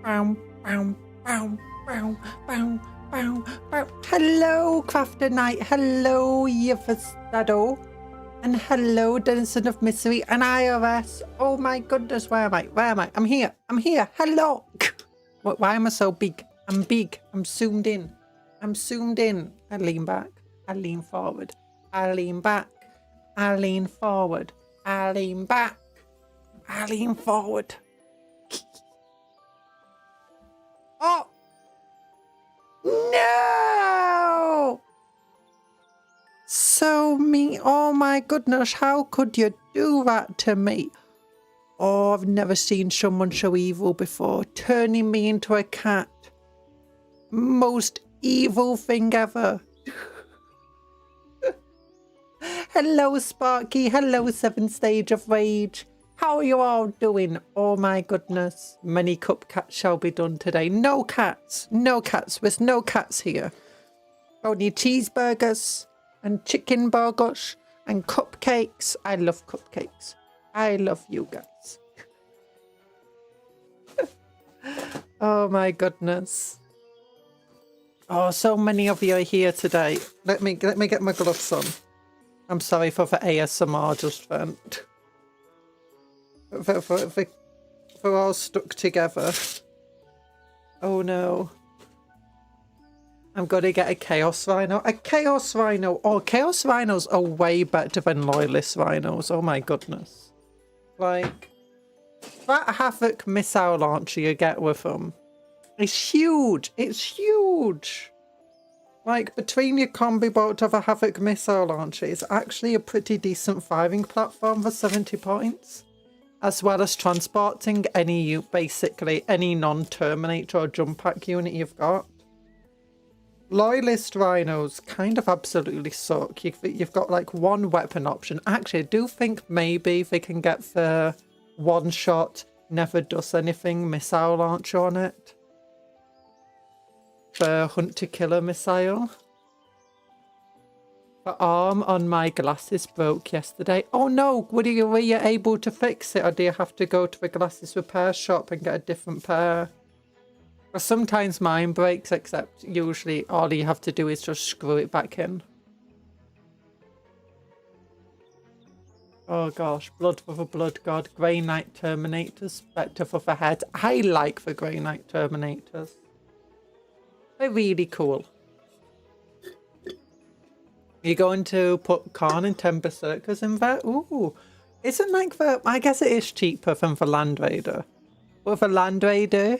Bow, bow, bow, bow, bow, bow, bow. Hello, Crafter Knight. Hello, Yevastado. And hello, Denizen of Mystery and IRS. Oh my goodness, where am I? Where am I? I'm here. I'm here. Hello. Why am I so big? I'm big. I'm zoomed in. I'm zoomed in. I lean back. I lean forward. I lean back. I lean forward. I lean back. I lean forward. Oh! No! So mean. Oh my goodness, how could you do that to me? Oh, I've never seen someone so evil before. Turning me into a cat. Most evil thing ever. Hello, Sparky. Hello, 7th Stage of Rage. How are you all doing? Oh my goodness. Many cupcakes shall be done today. No cats. No cats. There's no cats here. Only cheeseburgers and chicken burgers and cupcakes. I love cupcakes. I love you guys. Oh my goodness. Oh, so many of you are here today. Let me get my gloves on. I'm sorry for the ASMR just then. We're all stuck together. Oh no. I'm gonna get a Chaos Rhino. A Chaos Rhino! Oh, Chaos Rhinos are way better than Loyalist Rhinos. Oh my goodness. Like, that Havoc missile launcher you get with them is huge. It's huge. Like, between your combi bolt of a Havoc missile launcher, it's actually a pretty decent firing platform for 70 points. As well as transporting basically any non-Terminator or jump pack unit you've got. Loyalist Rhinos kind of absolutely suck. You've got like one weapon option. Actually, I do think maybe they can get the one-shot, never does anything missile launcher on it. The hunt-to-killer missile. The arm on my glasses broke yesterday. Oh no, were you able to fix it, or do you have to go to the glasses repair shop and get a different pair? Or sometimes mine breaks, except usually all you have to do is just screw it back in. Oh gosh, Blood for the Blood God, Grey Knight Terminators, better for the head. I like the Grey Knight Terminators. They're really cool. You're going to put Khan and 10 Berserkers in there? Ooh. Isn't like the... I guess it is cheaper than the Land Raider. But for Land Raider,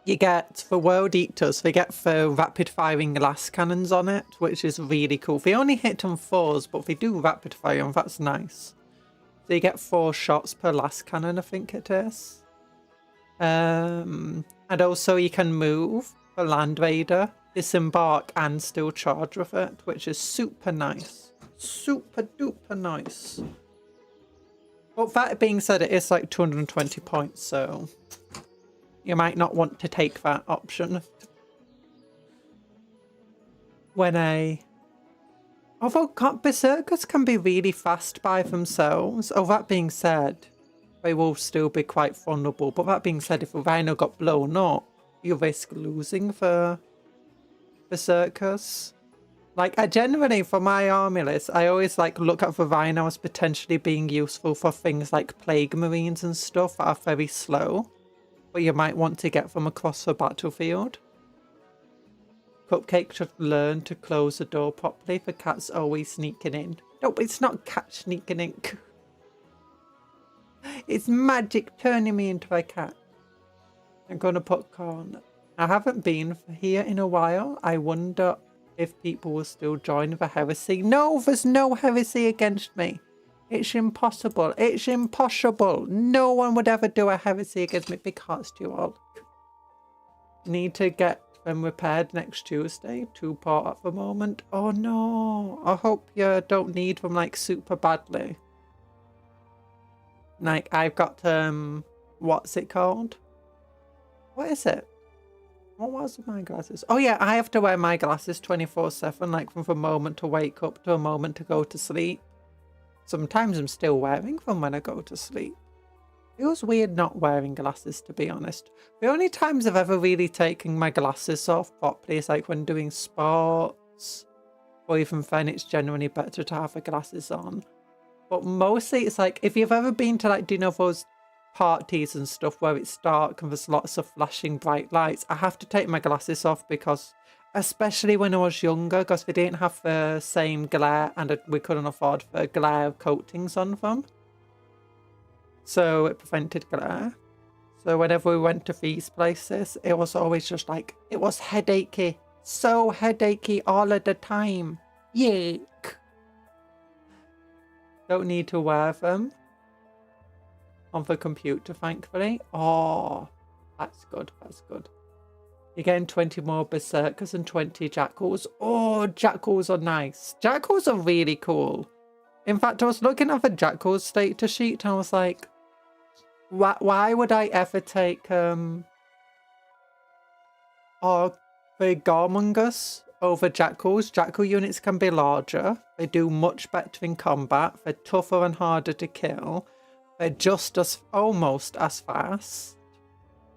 you get the World Eaters. They get the rapid firing glass cannons on it, which is really cool. They only hit on 4s, but they do rapid fire, and that's nice. So you get 4 shots per last cannon, I think it is. And also you can move the Land Raider, disembark, and still charge with it, which is super nice. Super duper nice. But that being said, it is like 220 points, so you might not want to take that option. Although Berserkers can be really fast by themselves. Oh, that being said, they will still be quite vulnerable. But that being said, if a Rhino got blown up, you risk losing for Berserkers. Like, I generally, for my army list, I always like look at the Rhino as potentially being useful for things like Plague Marines and stuff that are very slow, but you might want to get them across the battlefield. Cupcake should learn to close the door properly. The cat's always sneaking in. No, it's not cat sneaking in. It's magic turning me into a cat. I'm gonna put corn. I haven't been here in a while. I wonder if people will still join the heresy. No, there's no heresy against me. It's impossible. It's impossible. No one would ever do a heresy against me because you all need to get them repaired next Tuesday. 2 part at the moment. Oh no. I hope you don't need them like super badly. Like, I've got, what's it called? What is it? What was my glasses? Oh yeah, I have to wear my glasses 24/7, like from the moment to wake up to a moment to go to sleep. Sometimes I'm still wearing them when I go to sleep. Feels weird not wearing glasses, to be honest. The only times I've ever really taken my glasses off properly is like when doing sports, or even then it's generally better to have the glasses on. But mostly it's like, if you've ever been to like, do you know those parties and stuff where it's dark and there's lots of flashing bright lights, I have to take my glasses off because, especially when I was younger, because they didn't have the same glare and we couldn't afford the glare coatings on them. So it prevented glare. So whenever we went to these places, it was always just like, it was headachy. So headachy all of the time. Yuck. Don't need to wear them on the computer, thankfully. Oh, that's good. That's good. You're getting 20 more berserkers and 20 jackals. Oh, jackals are nice. Jackals are really cool. In fact, I was looking at the jackals status sheet and I was like, why would I ever take the Gormungus over jackals? Jackal units can be larger. They do much better in combat. They're tougher and harder to kill. They're just as almost as fast.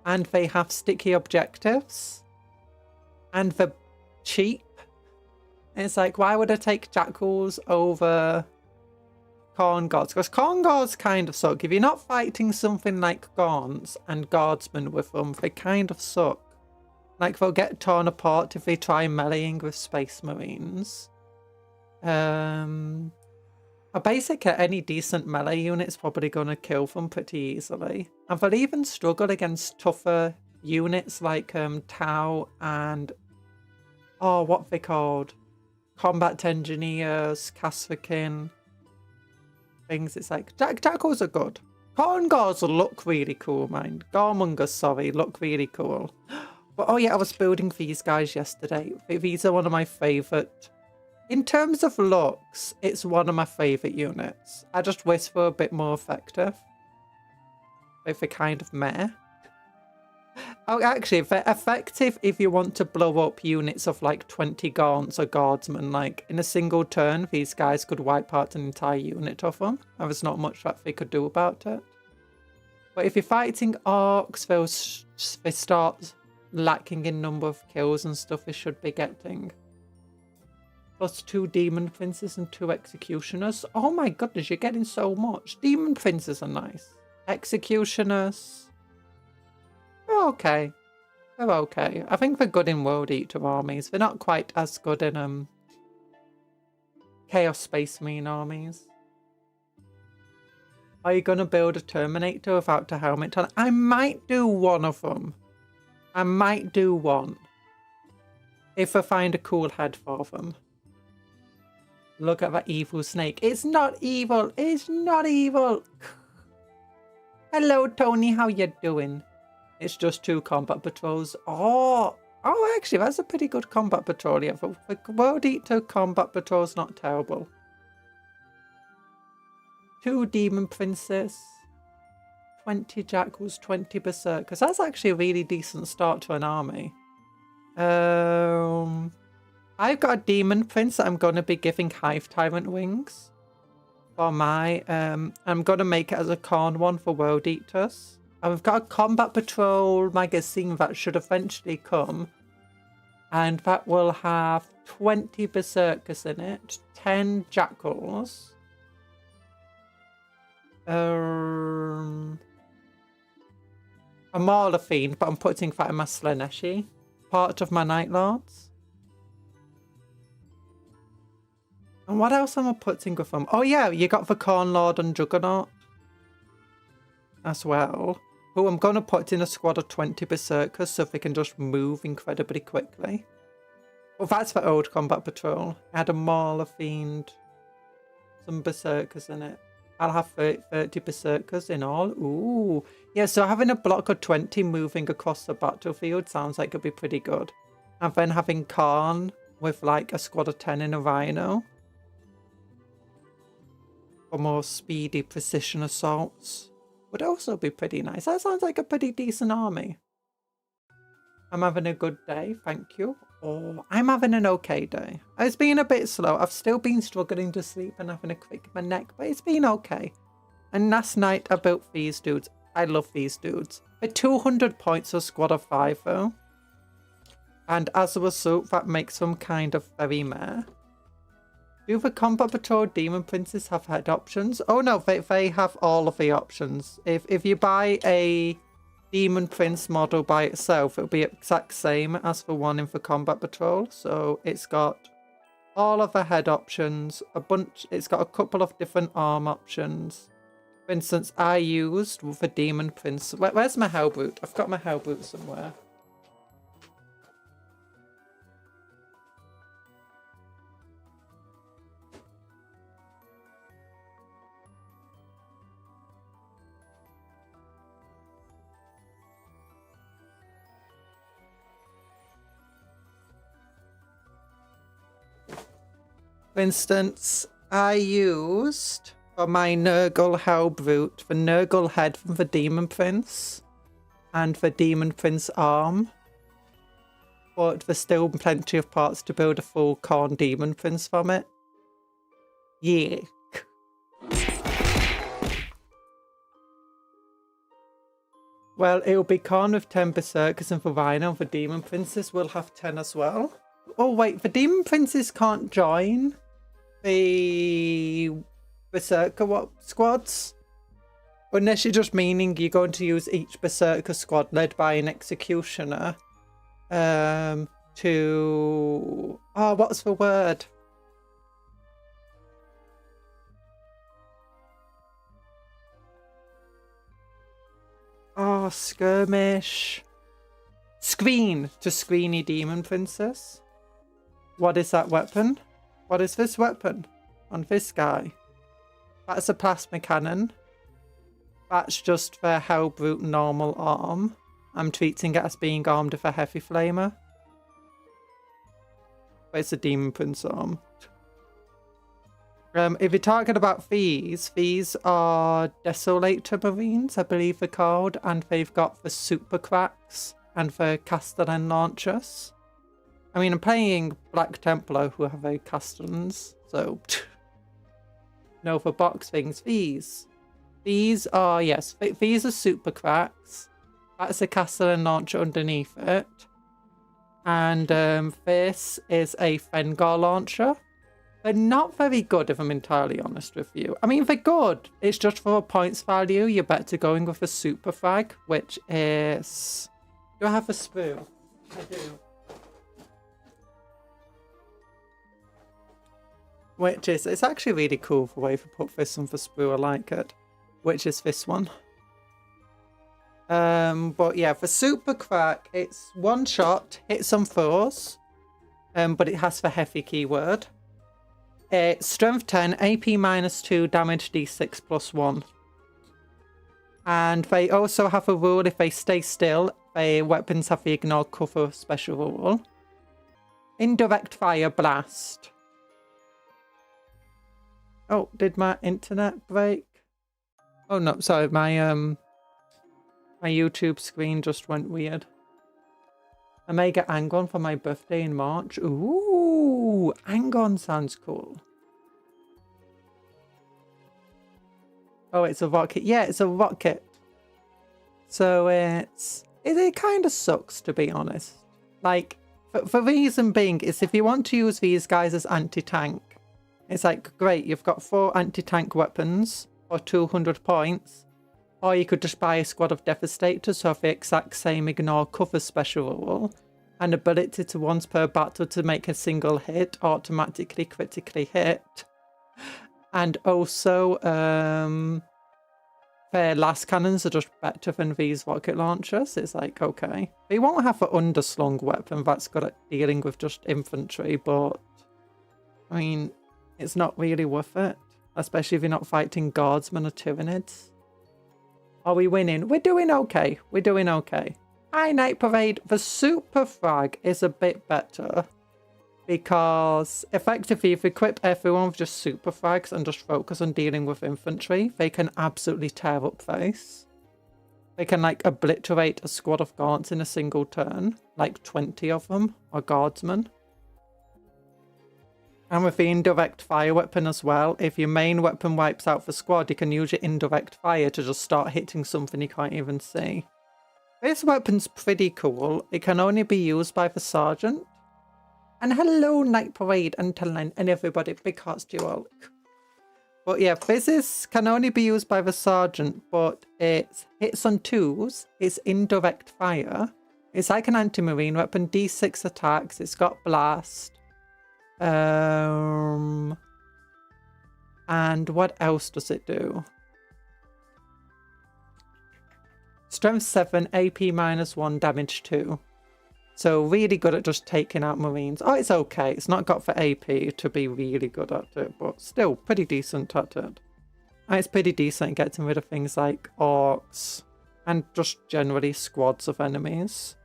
And they have sticky objectives. And they're cheap. It's like, why would I take jackals over corn guards? Because corn guards kind of suck. If you're not fighting something like gaunts and guardsmen with them, they kind of suck. Like, they'll get torn apart if they try meleeing with space marines. Basically, any decent melee unit's probably going to kill them pretty easily. And they'll even struggle against tougher units like Tau and... oh, what are they called? Combat engineers, Kasvakin. Things. It's like, jackals are good. Corn guards look really cool, mind. Gormungus, sorry, look really cool. But oh yeah, I was building these guys yesterday. These are one of my favourite. In terms of looks, it's one of my favourite units. I just wish they were a bit more effective. If they're kind of meh. Oh, actually, they're effective if you want to blow up units of like 20 gaunts or guardsmen. Like, in a single turn, these guys could wipe out an entire unit of them. And there's not much that they could do about it. But if you're fighting orcs, they start lacking in number of kills and stuff they should be getting. Plus 2 demon princes and 2 executioners. Oh my goodness, you're getting so much. Demon princes are nice. Executioners, they're okay. They're okay. I think they're good in World Eater armies. They're not quite as good in Chaos Space Marine armies. Are you going to build a Terminator without a helmet on? I might do one of them. I might do one. If I find a cool head for them. Look at that evil snake. It's not evil. It's not evil. Hello, Tony. How you doing? It's just 2 combat patrols. Oh, actually, that's a pretty good combat patrol. Yeah, the World Eater combat patrol's not terrible. 2 demon princes. 20 jackals, 20 berserkers. That's actually a really decent start to an army. I've got a demon prince that I'm going to be giving Hive Tyrant wings for my... I'm going to make it as a corn one for World Eaters. And we've got a combat patrol magazine that should eventually come. And that will have 20 berserkers in it, 10 jackals. A Mauler Fiend, but I'm putting that in my Slaneshi. Part of my Night Lords. And what else am I putting with them? Oh yeah, you got the Corn Lord and Juggernaut as well. Who I'm going to put in a squad of 20 berserkers so they can just move incredibly quickly. Well, that's the old combat patrol. I had a Mauler Fiend, some berserkers in it. I'll have 30 berserkers in all. Ooh. Yeah, so having a block of 20 moving across the battlefield sounds like it'd be pretty good. And then having Kharn with like a squad of 10 in a Rhino. For more speedy precision assaults. Would also be pretty nice. That sounds like a pretty decent army. I'm having a good day, thank you. Oh, I'm having an okay day. It's been a bit slow. I've still been struggling to sleep and having a crick in my neck, but it's been okay. And last night I built these dudes. I love these dudes. For 200 points, a squad of 5 though. And as a result, that makes them kind of very meh. Do the Combat Patrol Demon Princes have head options? Oh no, they have all of the options. If you buy a Demon Prince model by itself, it'll be exact same as the one in the Combat Patrol. So it's got all of the head options, it's got a couple of different arm options. For instance, I used the Demon Prince. Where's my Hellbrute? I've got my Hellbrute somewhere. For instance, I used for my Nurgle Hellbrute the Nurgle head from the Demon Prince and the Demon Prince arm. But there's still plenty of parts to build a full Khorne Demon Prince from it. Yeah. Well, it'll be Khorne with 10 Berserkers and for Rhino. The Demon Princes will have 10 as well. Oh wait, the Demon Princes can't join the Berserker squads? Unless you're just meaning you're going to use each Berserker squad led by an Executioner to... Oh, what's the word? Oh, skirmish. Screen to screeny Demon Princess. What is that weapon? What is this weapon on this guy? That's a plasma cannon. That's just their Hellbrute normal arm. I'm treating it as being armed with a heavy flamer. But it's a Demon Prince arm. If you're talking about these are Desolator Marines, I believe they're called, and they've got the Super Cracks and the Castellan Launchers. I mean, I'm playing Black Templar who have a Castellans, so... No, for box things, these are, yes, these are Super Cracks. That's a Castellan Launcher underneath it. And this is a Fengor Launcher. They're not very good, if I'm entirely honest with you. I mean, they're good. It's just for a points value, you're better going with a Super Frag, which is... Do I have a sprue? I do. Which is, it's actually really cool the way they put this on the sprue, I like it. Which is this one. But yeah, for Super Crack, it's one shot, hits on fours, but it has the heavy keyword. It's strength 10, AP -2, damage d6 +1. And they also have a rule, if they stay still, their weapons have the ignore cover special rule. Indirect fire blast. Oh, did my internet break? Oh no, sorry, my YouTube screen just went weird. I may get Angon for my birthday in March. Ooh, Angon sounds cool. Oh, it's a rocket. Yeah, it's a rocket. So it kind of sucks, to be honest. Like, the reason being is if you want to use these guys as anti-tank, it's like, great, you've got 4 anti-tank weapons for 200 points. Or you could just buy a squad of Devastators who have the exact same ignore cover special rule and ability to once per battle to make a single hit automatically critically hit. And also, their last cannons are just better than these rocket launchers. It's like, okay. They won't have an underslung weapon that's good at dealing with just infantry, but I mean, it's not really worth it. Especially if you're not fighting guardsmen or Tyranids. Are we winning? We're doing okay. We're doing okay. Hi, Night Parade. The Super Frag is a bit better. Because effectively, if we equip everyone with just Super Frags and just focus on dealing with infantry, they can absolutely tear up face. They can, like, obliterate a squad of guards in a single turn. Like 20 of them, or guardsmen. And with the indirect fire weapon as well, if your main weapon wipes out the squad, you can use your indirect fire to just start hitting something you can't even see. This weapon's pretty cool. It can only be used by the sergeant. And hello, Night Parade and Talent and everybody, because you all. But yeah, this can only be used by the sergeant, but it hits on 2s. It's indirect fire. It's like an anti-marine weapon, D6 attacks. It's got blast. And what else does it do? Strength 7, AP -1, damage 2. So really good at just taking out marines. Oh, it's okay. It's not got for AP to be really good at it, but still pretty decent at it. And it's pretty decent at getting rid of things like orcs and just generally squads of enemies.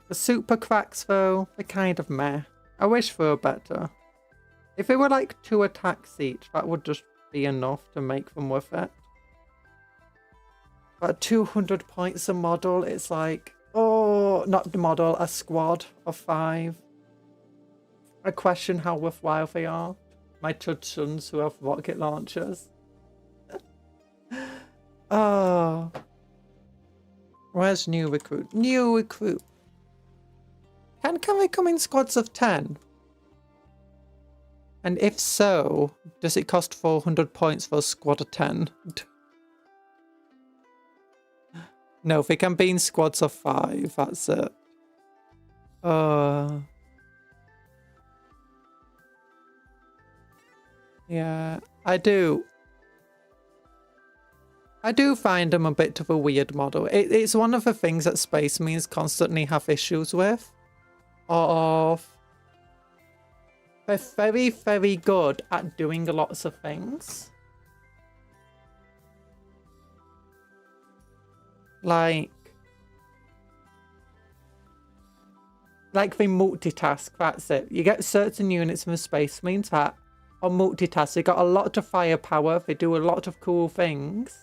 The super cracks though, they're kind of meh. I wish they were better. If it were like 2 attacks each, that would just be enough to make them worth it. But 200 points a model, it's like, oh, not the model, a squad of 5. I question how worthwhile they are. My sons who have rocket launchers. Oh. Where's new recruit? New recruit. Can they come in squads of 10? And if so, does it cost 400 points for a squad of 10? No, they can be in squads of 5, that's it. Yeah, I do find them a bit of a weird model. It's one of the things that Space Marines constantly have issues with. They're very, very good at doing lots of things. Like they multitask, that's it. You get certain units from the Space Marines that are multitask. They got a lot of firepower, they do a lot of cool things.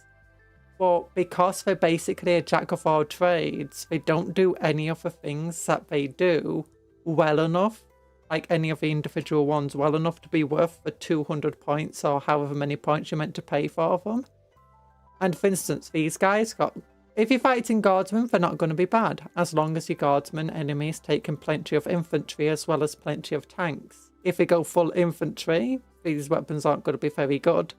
But because they're basically a jack of all trades, they don't do any of the things that they do well enough. Like any of the individual ones well enough to be worth the 200 points or however many points you're meant to pay for them. And for instance, these guys got... If you're fighting guardsmen, they're not going to be bad, as long as your guardsmen enemies taking plenty of infantry as well as plenty of tanks. If they go full infantry, these weapons aren't going to be very good.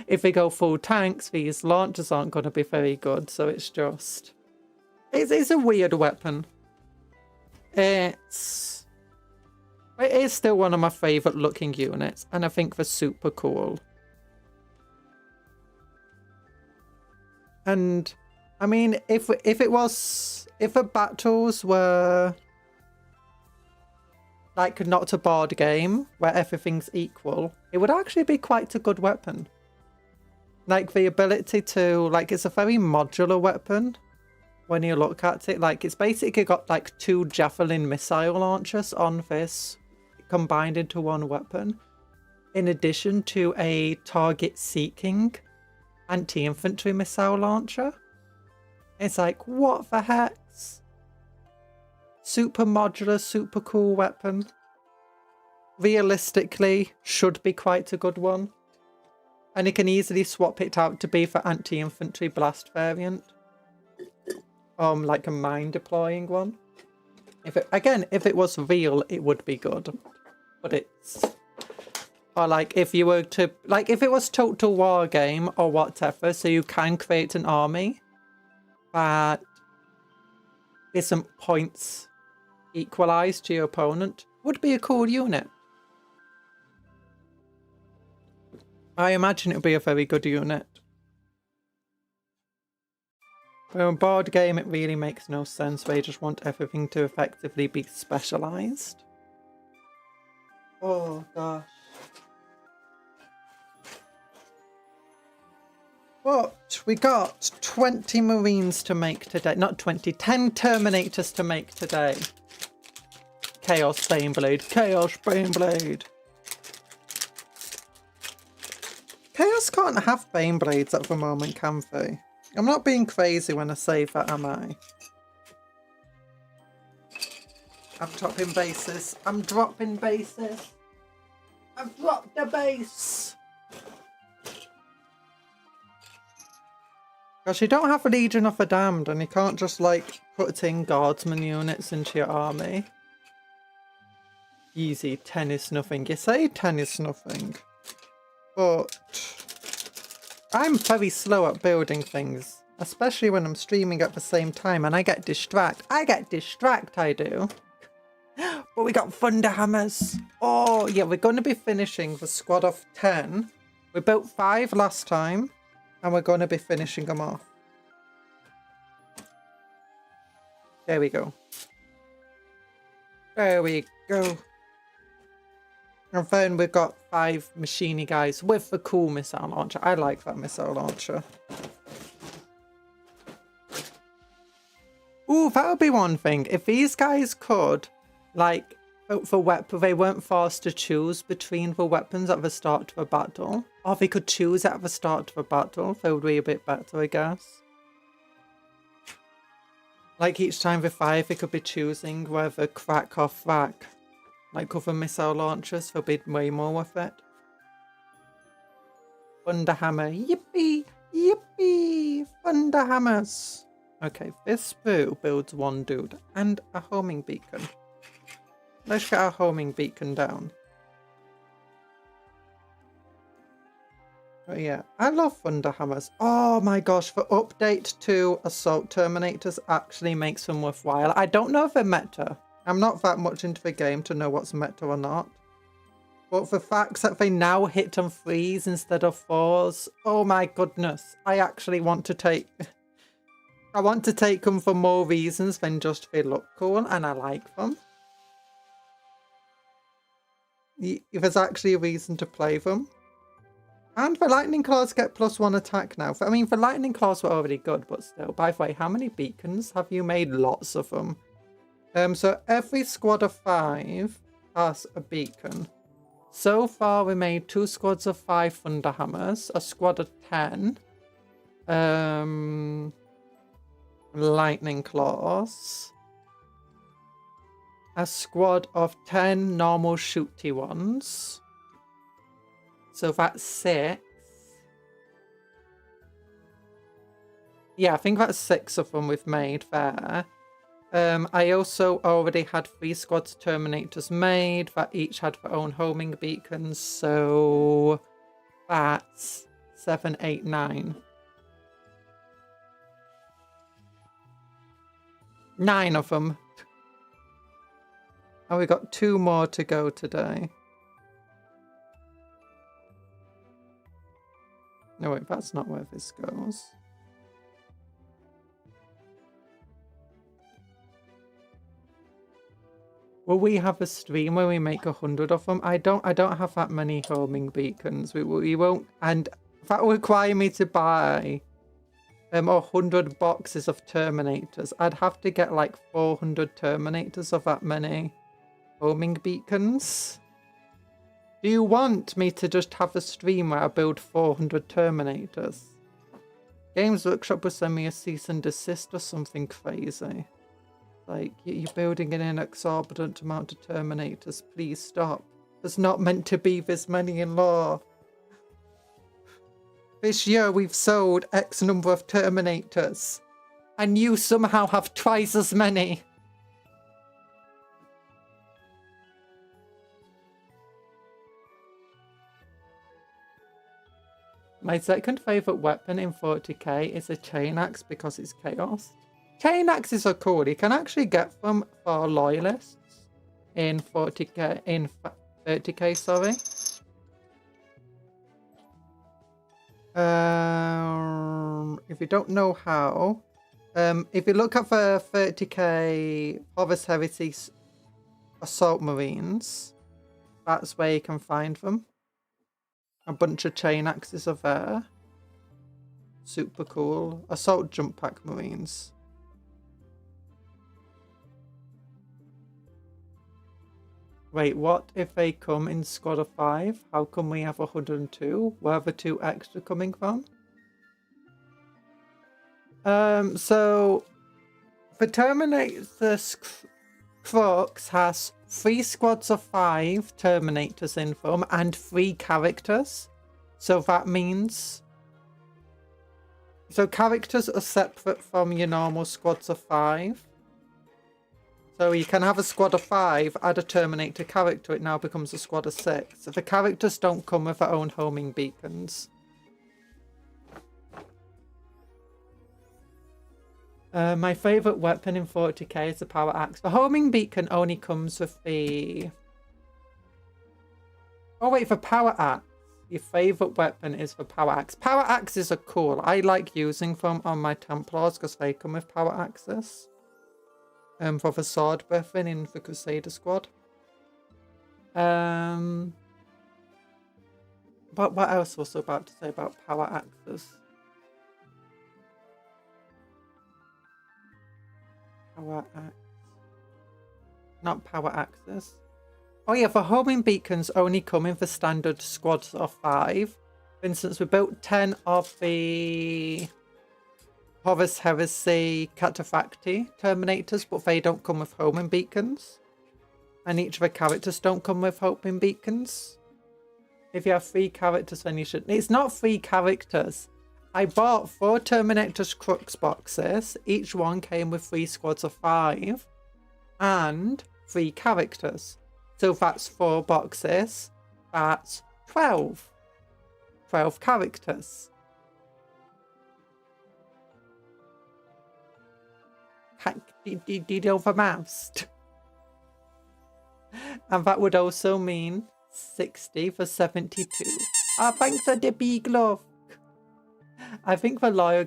If they go full tanks, these launchers aren't going to be very good, so it's just... It's a weird weapon. It is still one of my favourite looking units, and I think they're super cool. And I mean, if the battles were like not a board game where everything's equal, it would actually be quite a good weapon. Like the ability to, like, it's a very modular weapon when you look at it. Like it's basically got like 2 javelin missile launchers on this combined into one weapon, in addition to a target seeking anti-infantry missile launcher. It's like, what the heck? Super modular, super cool weapon. Realistically, should be quite a good one. And you can easily swap it out to be for anti-infantry blast variant. Like a mine deploying one. If it was real, it would be good. But it's... Or like if you were to, like if it was Total War game or whatever, so you can create an army that isn't points equalized to your opponent, would be a cool unit. I imagine it would be a very good unit. But in a board game, it really makes no sense. They just want everything to effectively be specialized. Oh gosh. But we got 20 Marines to make today. Not 20, 10 Terminators to make today. Chaos Baneblade. Chaos Baneblade. Chaos can't have Baneblades at the moment, can they? I'm not being crazy when I say that, am I? I'm dropping bases. I'm dropping bases. I've dropped the base. Because you don't have a Legion of the Damned and you can't just like put in guardsman units into your army. Easy, 10 is nothing. You say 10 is nothing. But I'm very slow at building things. Especially when I'm streaming at the same time and I get distracted. I do. But we got Thunderhammers. Oh, yeah, we're going to be finishing the squad of 10. We built 5 last time. And we're going to be finishing them off. There we go. There we go. And then we've got 5 machiney guys with the cool missile launcher. I like that missile launcher. Ooh, that would be one thing. If these guys could, like, for weapon, they weren't forced to choose between the weapons at the start of a battle. Or they could choose at the start of a battle. That would be a bit better, I guess. Like each time with 5, they could be choosing whether crack or frack. Like other missile launchers, they'll be way more with it. Thunderhammer, yippee, yippee, Thunderhammers. Okay, this boo builds 1 dude and a homing beacon. Let's get our homing beacon down. Oh yeah, I love Thunderhammers. Oh my gosh, the update to Assault Terminators actually makes them worthwhile. I don't know if they're meta. I'm not that much into the game to know what's meta or not. But the fact that they now hit on 3s instead of 4s, oh my goodness. I actually want to take... I want to take them for more reasons than just they look cool and I like them. There's actually a reason to play them. And the lightning claws get +1 attack now. I mean, the lightning claws were already good, but still. By the way, how many beacons have you made? Lots of them. So every squad of 5 has a beacon. So far, we made 2 squads of 5 Thunderhammers, a squad of 10 lightning claws, a squad of 10 normal shooty ones. So that's 6. Yeah, I think that's 6 of them we've made there. I also already had 3 squads Terminators made that each had their own homing beacons. So that's 7, 8, 9. 9 of them. And we got 2 more to go today. No, wait, that's not where this goes. Will we have a stream where we make 100 of them? I don't have that many homing beacons. We won't, and that will require me to buy 100 boxes of Terminators. I'd have to get like 400 Terminators of that many homing beacons. Do you want me to just have a stream where I build 400 Terminators? Games Workshop will send me a cease and desist or something crazy. Like, you're building an exorbitant amount of Terminators. Please stop. There's not meant to be this many in law. This year we've sold X number of Terminators. And you somehow have twice as many. My second favourite weapon in 40k is a chain axe because it's chaos. Chain axes are cool. You can actually get them for loyalists in 40k, in 30k, sorry. If you don't know how, if you look at the 30k Horus Heresy Assault Marines, that's where you can find them. A bunch of chain axes are there. Super cool. Assault Jump Pack Marines. Wait, what if they come in squad of 5? How come we have 102? Where are the 2 extra coming from? So the Terminators, Crux has 3 squads of 5 Terminators in them and 3 characters. So that means... So characters are separate from your normal squads of 5. So you can have a squad of 5, add a Terminator character, it now becomes a squad of 6. So the characters don't come with their own homing beacons. My favourite weapon in 40k is the power axe. The homing beacon only comes with the... Oh wait, for power axe. Your favourite weapon is the power axe. Power axes are cool. I like using them on my Templars because they come with power axes. For the sword weapon in the Crusader squad. But what else was I about to say about power axes? Power axe. Not power axes. Oh yeah, the homing beacons only come in the standard squads of 5. For instance, we built 10 of the Horus Heresy Cataphracti Terminators, but they don't come with homing beacons. And each of the characters don't come with homing beacons. If you have 3 characters, then you should... It's not 3 characters. I bought 4 Terminators Crux boxes. Each one came with 3 squads of 5. And 3 characters. So that's 4 boxes. That's 12. 12 characters. Did you know the maths? And that would also mean 60 for 72. Ah, thanks for the big love. I think the loyal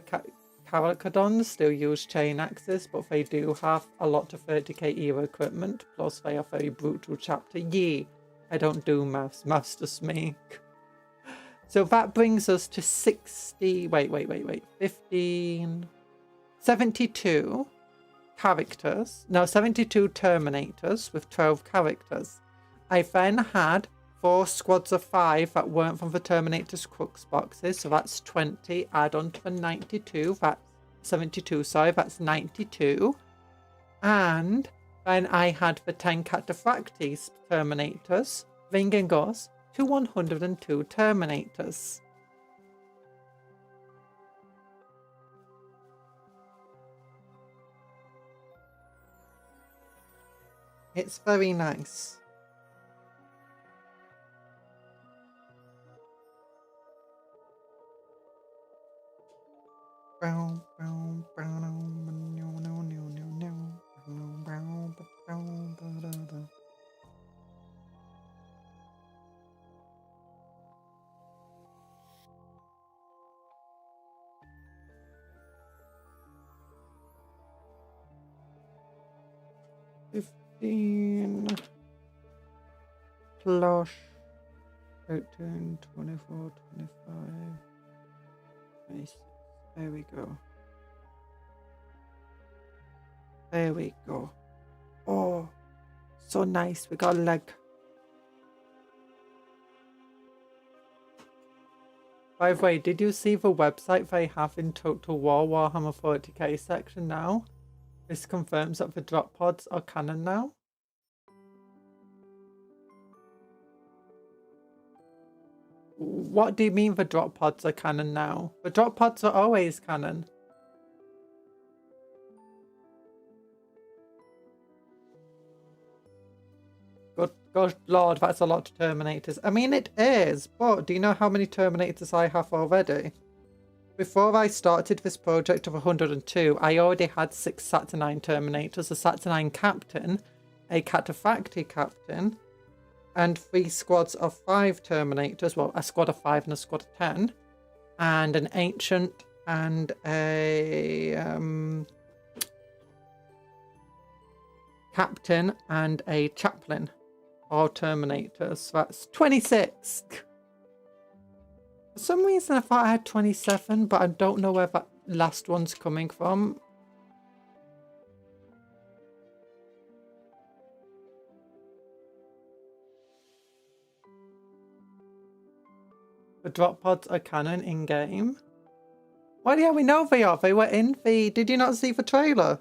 Caracadons still use chain axes, but they do have a lot of 30k era equipment, plus they are very brutal chapter. Yeah, I don't do maths, maths just me. So that brings us to 60, wait, 15, 72 characters, no, 72 Terminators with 12 characters. I then had 4 squads of 5 that weren't from the Terminators Crux boxes, so that's 20, add on to the 92, that's 72, sorry, that's 92. And then I had the 10 Cataphracti Terminators, bringing us to 102 Terminators. It's very nice. Plus 18, 24, 25, 26. There we go. There we go. Oh, so nice. We got a leg. By the way, did you see the website they have in Total War Warhammer 40k section now? This confirms that the drop pods are canon now. What do you mean the drop pods are canon now? The drop pods are always canon. Good lord, that's a lot of Terminators. I mean, it is, but do you know how many Terminators I have already? Before I started this project of 102, I already had 6 Saturnine Terminators, a Saturnine Captain, a Cataphracti Captain, and 3 squads of 5 Terminators, well, a squad of 5 and a squad of 10, and an Ancient and a Captain and a Chaplain, all Terminators, so that's 26! For some reason I thought I had 27, but I don't know where that last one's coming from. The drop pods are canon in-game. Well, yeah, we know they are. They were in the... Did you not see the trailer?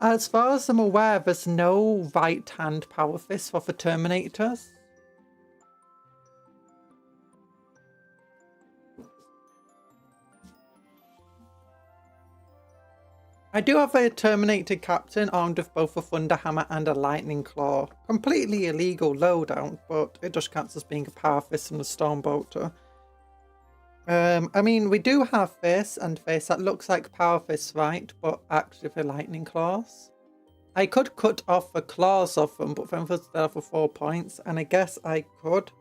As far as I'm aware, there's no right-hand power fist for the Terminators. I do have a Terminator captain armed with both a Thunder Hammer and a Lightning Claw. Completely illegal loadout, but it just counts as being a power fist and a Storm Bolter. I mean, we do have this and this. That looks like power fists, right? But actually the Lightning Claws. I could cut off the claws of them, but then there's there for 4 points. And I guess I could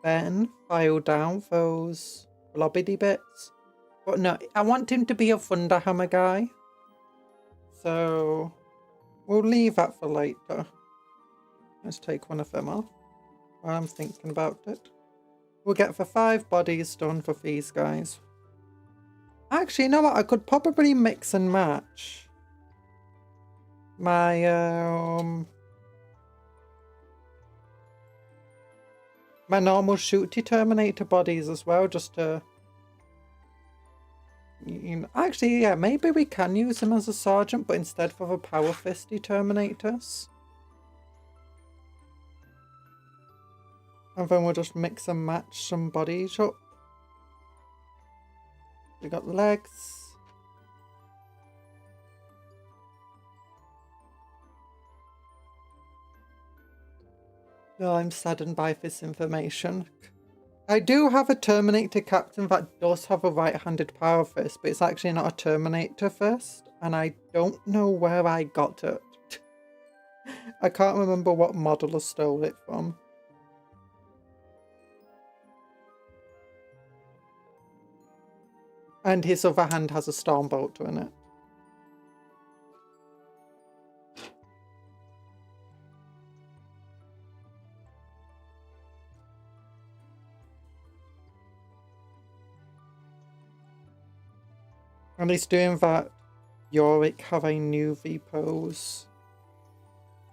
then file down those blobbity bits. But no, I want him to be a Thunder Hammer guy. So we'll leave that for later. Let's take one of them off while I'm thinking about it. We'll get the 5 bodies done for these guys. Actually, you know what? I could probably mix and match my my normal shooty Terminator bodies as well, just to, you know, actually, yeah, maybe we can use him as a sergeant, but instead for the power fisty Terminators. And then we'll just mix and match some bodies up. We got legs. Oh, I'm saddened by this information. I do have a Terminator captain that does have a right-handed power fist, but it's actually not a Terminator fist, and I don't know where I got it. I can't remember what model I stole it from. And his other hand has a Storm Bolter in it. And he's doing that Yorick have a new V pose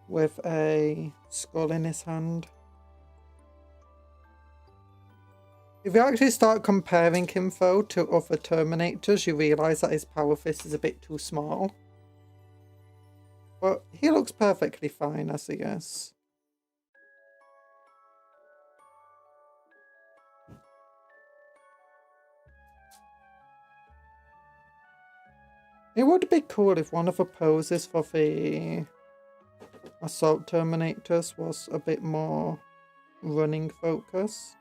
with a skull in his hand. If you actually start comparing him though to other Terminators, you realise that his power fist is a bit too small. But he looks perfectly fine as he is. It would be cool if one of the poses for the Assault Terminators was a bit more running focused.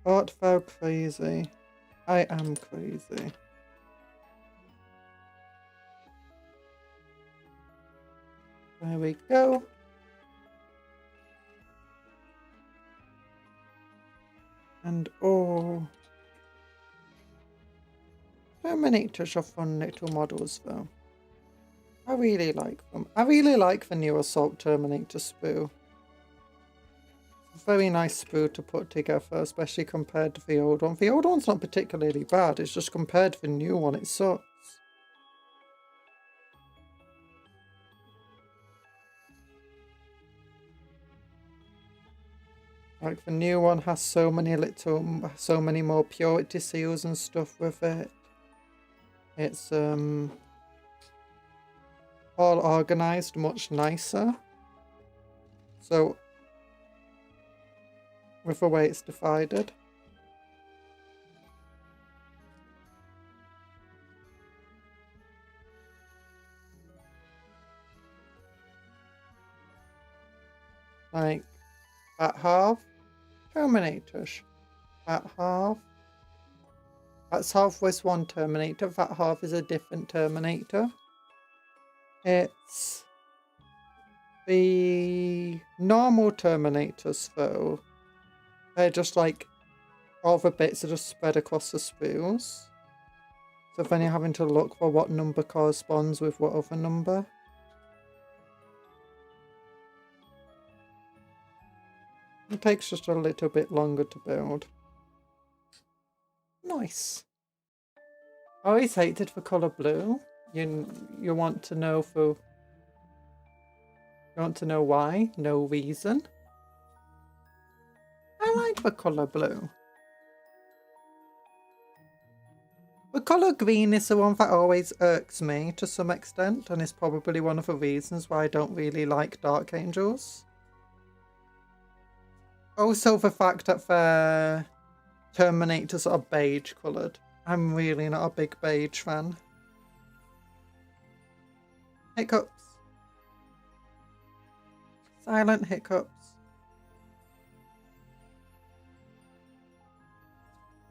Art thou crazy? I am crazy. There we go. And oh, Terminators are fun little models though. I really like them. I really like the new Assault Terminator sprue. Very nice sprue to put together, especially compared to the old one. The old one's not particularly bad, it's just compared to the new one, it sucks. Like, the new one has so many more purity seals and stuff with it. It's all organised much nicer. So, with the way it's divided. Like, that half, Terminators. That half, that's half with one Terminator, that half is a different Terminator. It's the normal Terminators though. They're just like, all the bits are just spread across the spools. So then you're having to look for what number corresponds with what other number. It takes just a little bit longer to build. Nice. I always hated the colour blue. You want to know why? No reason. I like the colour blue. The colour green is the one that always irks me to some extent, and is probably one of the reasons why I don't really like Dark Angels. Also the fact that their Terminators are beige coloured. I'm really not a big beige fan. Hiccups. Silent hiccups.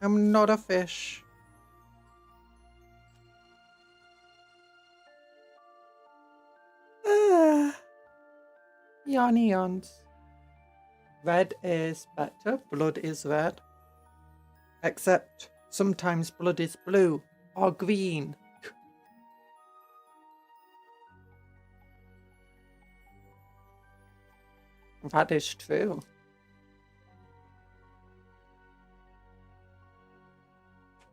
I'm not a fish. Yawny yawns. Red is better. Blood is red. Except sometimes blood is blue or green. That is true.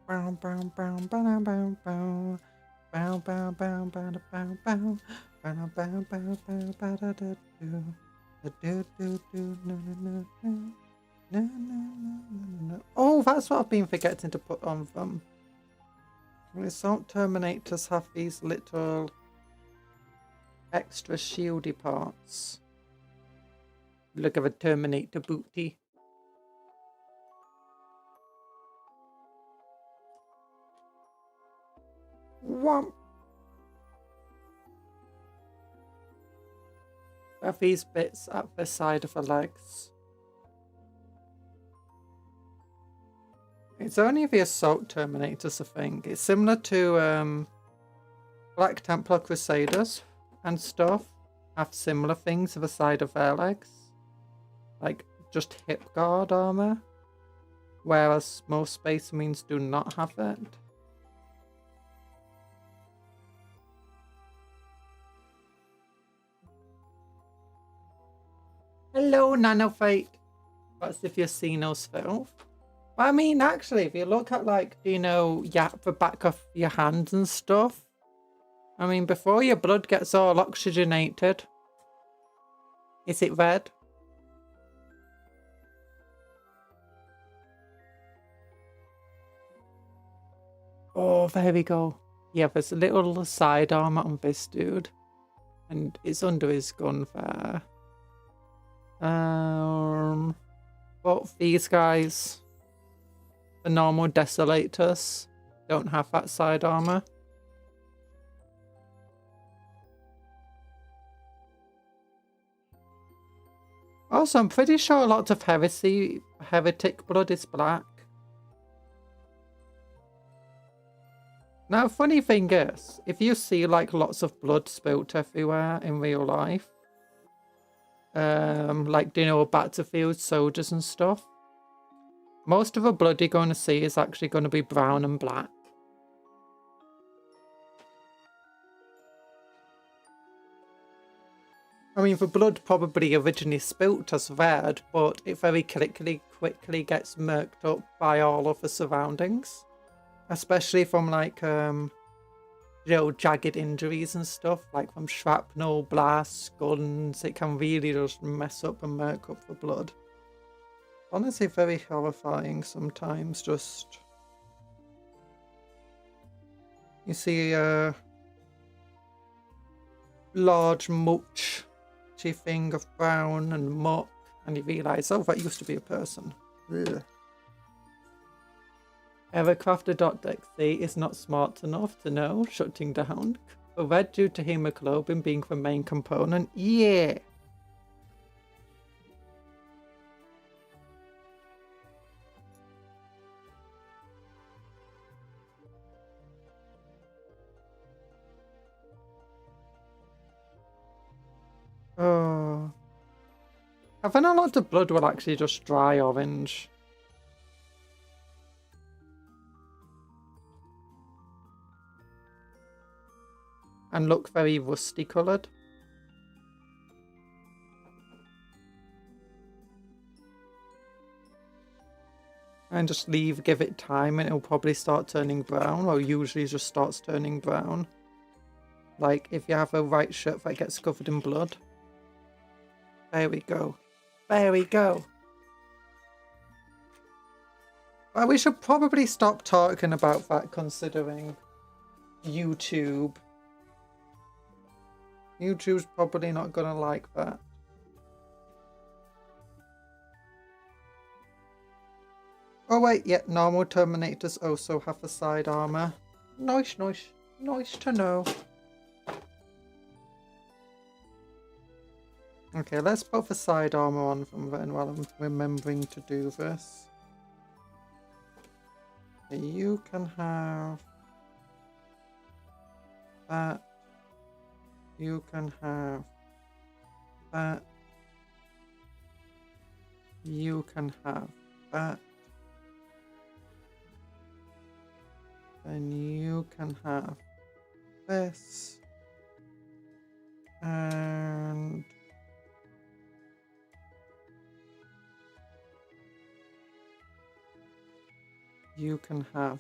Bow bow bow bow bow bow. Bow bow bow bow bow bow. Bow bow bow bow bow da da do. Do do do no no no no. No, no, no, no, no. Oh, that's what I've been forgetting to put on them. Assault Terminators have these little extra shieldy parts. Look at a Terminator booty. Whomp. Have these bits at the side of the legs. It's only the Assault Terminators, I think. It's similar to Black Templar Crusaders and stuff. Have similar things to the side of their legs. Like just hip guard armor. Whereas most Space Marines do not have it. Hello, Nanofate. That's if you've seen us filth. I mean, actually, if you look at, like, you know, the back of your hands and stuff. I mean, before your blood gets all oxygenated. Is it red? Oh, there we go. Yeah, there's a little side armor on this dude. And it's under his gun there. Both these guys, the normal Desolators, don't have that side armor. Also, I'm pretty sure a lot of heretic blood is black. Now, funny thing is, if you see like lots of blood spilt everywhere in real life, like, you know, battlefield soldiers and stuff, most of the blood you're going to see is actually going to be brown and black. I mean, the blood probably originally spilt as red, but it very quickly gets murked up by all of the surroundings. Especially from, like, you know, jagged injuries and stuff, like from shrapnel, blasts, guns. It can really just mess up and murk up the blood. Honestly, very horrifying sometimes, just... You see a large mulchy thing of brown and muck, and you realise, oh, that used to be a person. Ugh. Evercrafter.exe is not smart enough to know shutting down. The red due to hemoglobin being the main component. Yeah. Oh. I think a lot of blood will actually just dry orange. And look very rusty coloured. And just give it time, and it'll probably start turning brown, or usually just starts turning brown. Like, if you have a white shirt that gets covered in blood. There we go. There we go. Well, we should probably stop talking about that, considering YouTube. YouTube's probably not gonna like that. Oh wait, yeah, normal Terminators also have a side armor. Nice, nice. Nice to know. Okay, let's put the side armor on from then while I'm remembering to do this. You can have that. You can have that. You can have that. Then you can have this. And you can have...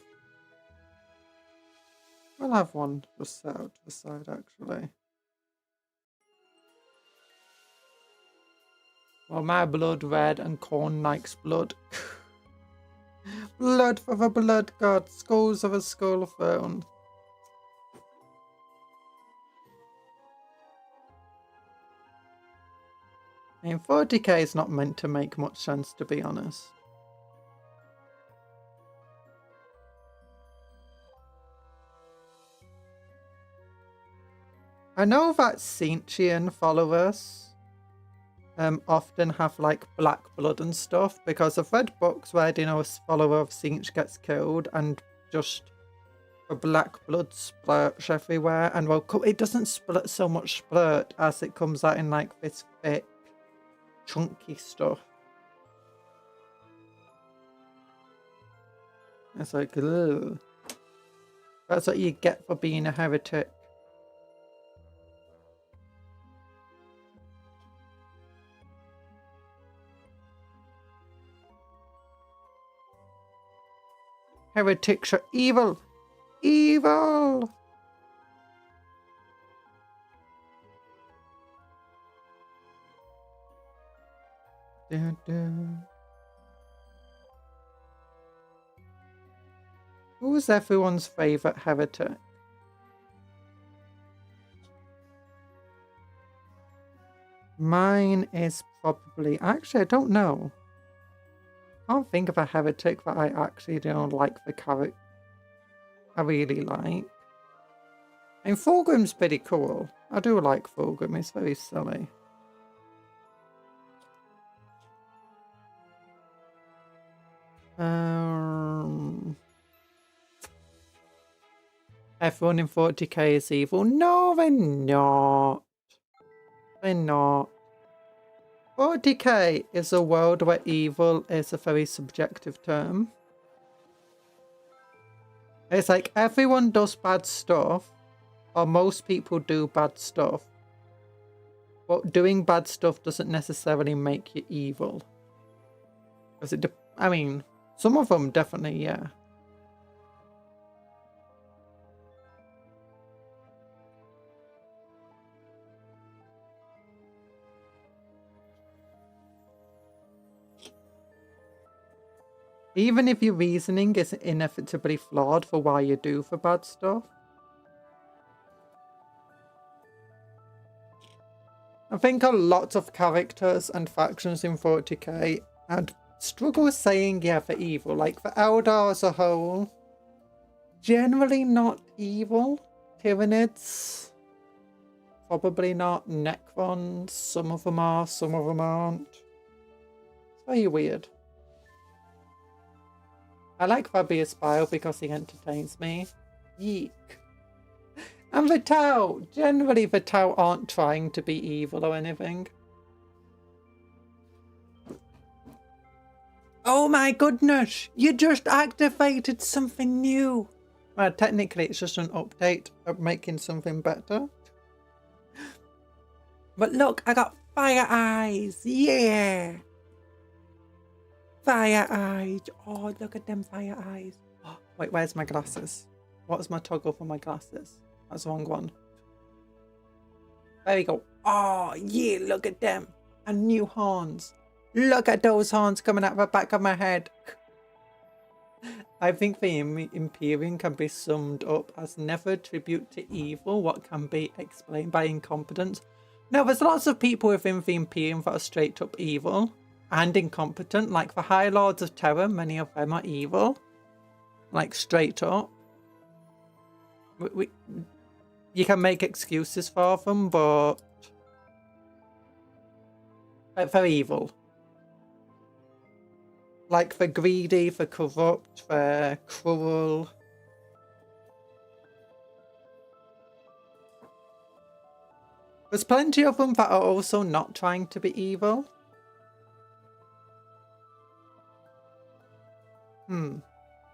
We'll have one just set out to the side, actually. Well, my blood red and Corn likes blood. Blood for the blood god. Skulls of a skull throne. I mean, 40k is not meant to make much sense, to be honest. I know that Saintian followers often have like black blood and stuff, because I've read books where, you know, a follower of Saint gets killed and just the black blood splurts everywhere, and well, it doesn't split so much splurt as it comes out in like this thick, chunky stuff. It's like, ugh. That's what you get for being a heretic. Heretics are evil! Evil! Dun, dun. Who's everyone's favourite heretic? Mine is probably... Actually, I don't know. I can't think of a heretic that I actually don't like the character. I really like. I mean, Fulgrim's pretty cool. I do like Fulgrim. He's very silly. Everyone in 40k is evil. No, they're not. They're not. 40k is a world where evil is a very subjective term. It's like everyone does bad stuff, or most people do bad stuff. But doing bad stuff doesn't necessarily make you evil. Because I mean, some of them definitely, yeah. Even if your reasoning is inevitably flawed for why you do for bad stuff. I think a lot of characters and factions in 40k had struggle saying, yeah, they're evil. Like, the Eldar as a whole, generally not evil. Tyranids, probably not. Necrons, some of them are, some of them aren't. It's very weird. I like Fabius Bile because he entertains me. Yeet. And the Tau! Generally the Tau aren't trying to be evil or anything. Oh my goodness! You just activated something new! Well, technically it's just an update of making something better. But look, I got fire eyes! Yeah! Fire eyes. Oh, look at them fire eyes. Oh, wait, where's my glasses? What's my toggle for my glasses? That's the wrong one. There we go. Oh, yeah, look at them. And new horns. Look at those horns coming out of the back of my head. I think the Imperium can be summed up as never attribute to evil what can be explained by incompetence. No, there's lots of people within the Imperium that are straight up evil and incompetent. Like the High Lords of Terror, many of them are evil. Like straight up. You can make excuses for them, but they're evil. Like they're greedy, they're corrupt, they're cruel. There's plenty of them that are also not trying to be evil.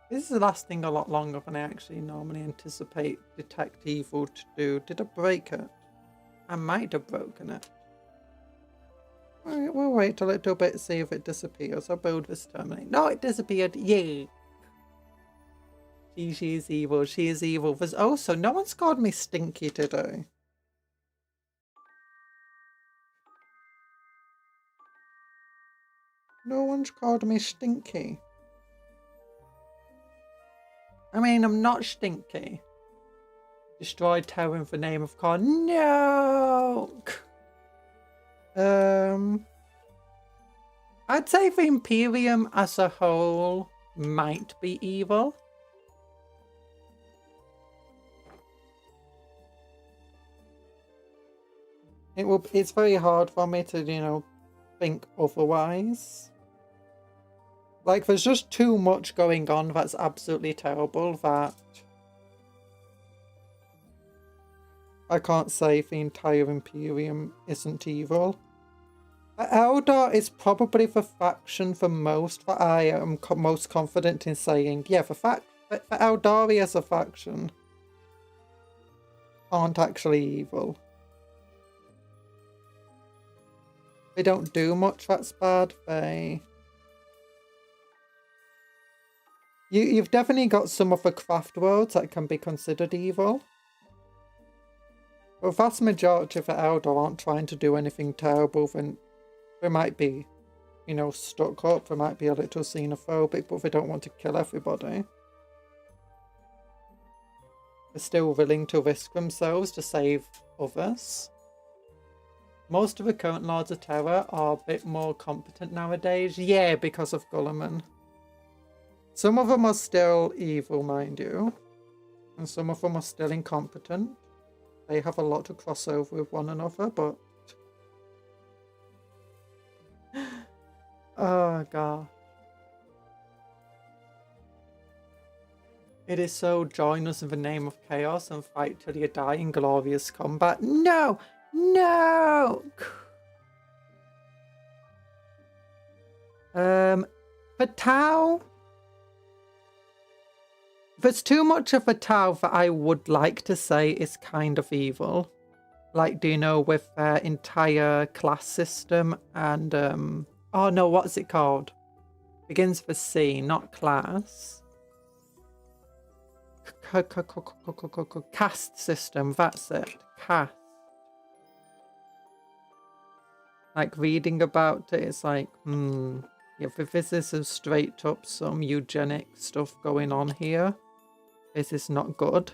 This is lasting a lot longer than I actually normally anticipate detect evil to do. Did I break it? I might have broken it. Alright, we'll wait a little bit to see if it disappears. I'll build this Terminator. No, it disappeared. Yay! She is evil. She is evil. There's also no one's called me Stinky today. No one's called me Stinky. I mean, I'm not stinky. Destroy Terra in the name of God. No! I'd say the Imperium as a whole might be evil. It's very hard for me to, you know, think otherwise. Like, there's just too much going on that's absolutely terrible that I can't say the entire Imperium isn't evil. Eldar is probably the faction for most that I am most confident in saying, yeah, for Eldari as a faction aren't actually evil. They don't do much that's bad. You've definitely got some of the craft worlds that can be considered evil. But the vast majority of the Eldar aren't trying to do anything terrible. Then they might be, you know, stuck up. They might be a little xenophobic, but they don't want to kill everybody. They're still willing to risk themselves to save others. Most of the current Lords of Terror are a bit more competent nowadays. Yeah, because of Gulliman. Some of them are still evil, mind you. And some of them are still incompetent. They have a lot to cross over with one another, but... oh, God. It is so join us in the name of chaos and fight till you die in glorious combat. No! No! Fatau? There's too much of Fatau that I would like to say is kind of evil. Like, do you know, with their entire class system and, oh no, what's it called? Begins with C, not class. Caste system, that's it. Caste. Like, reading about it, it's like, yeah, this is straight up some eugenic stuff going on here. This is not good.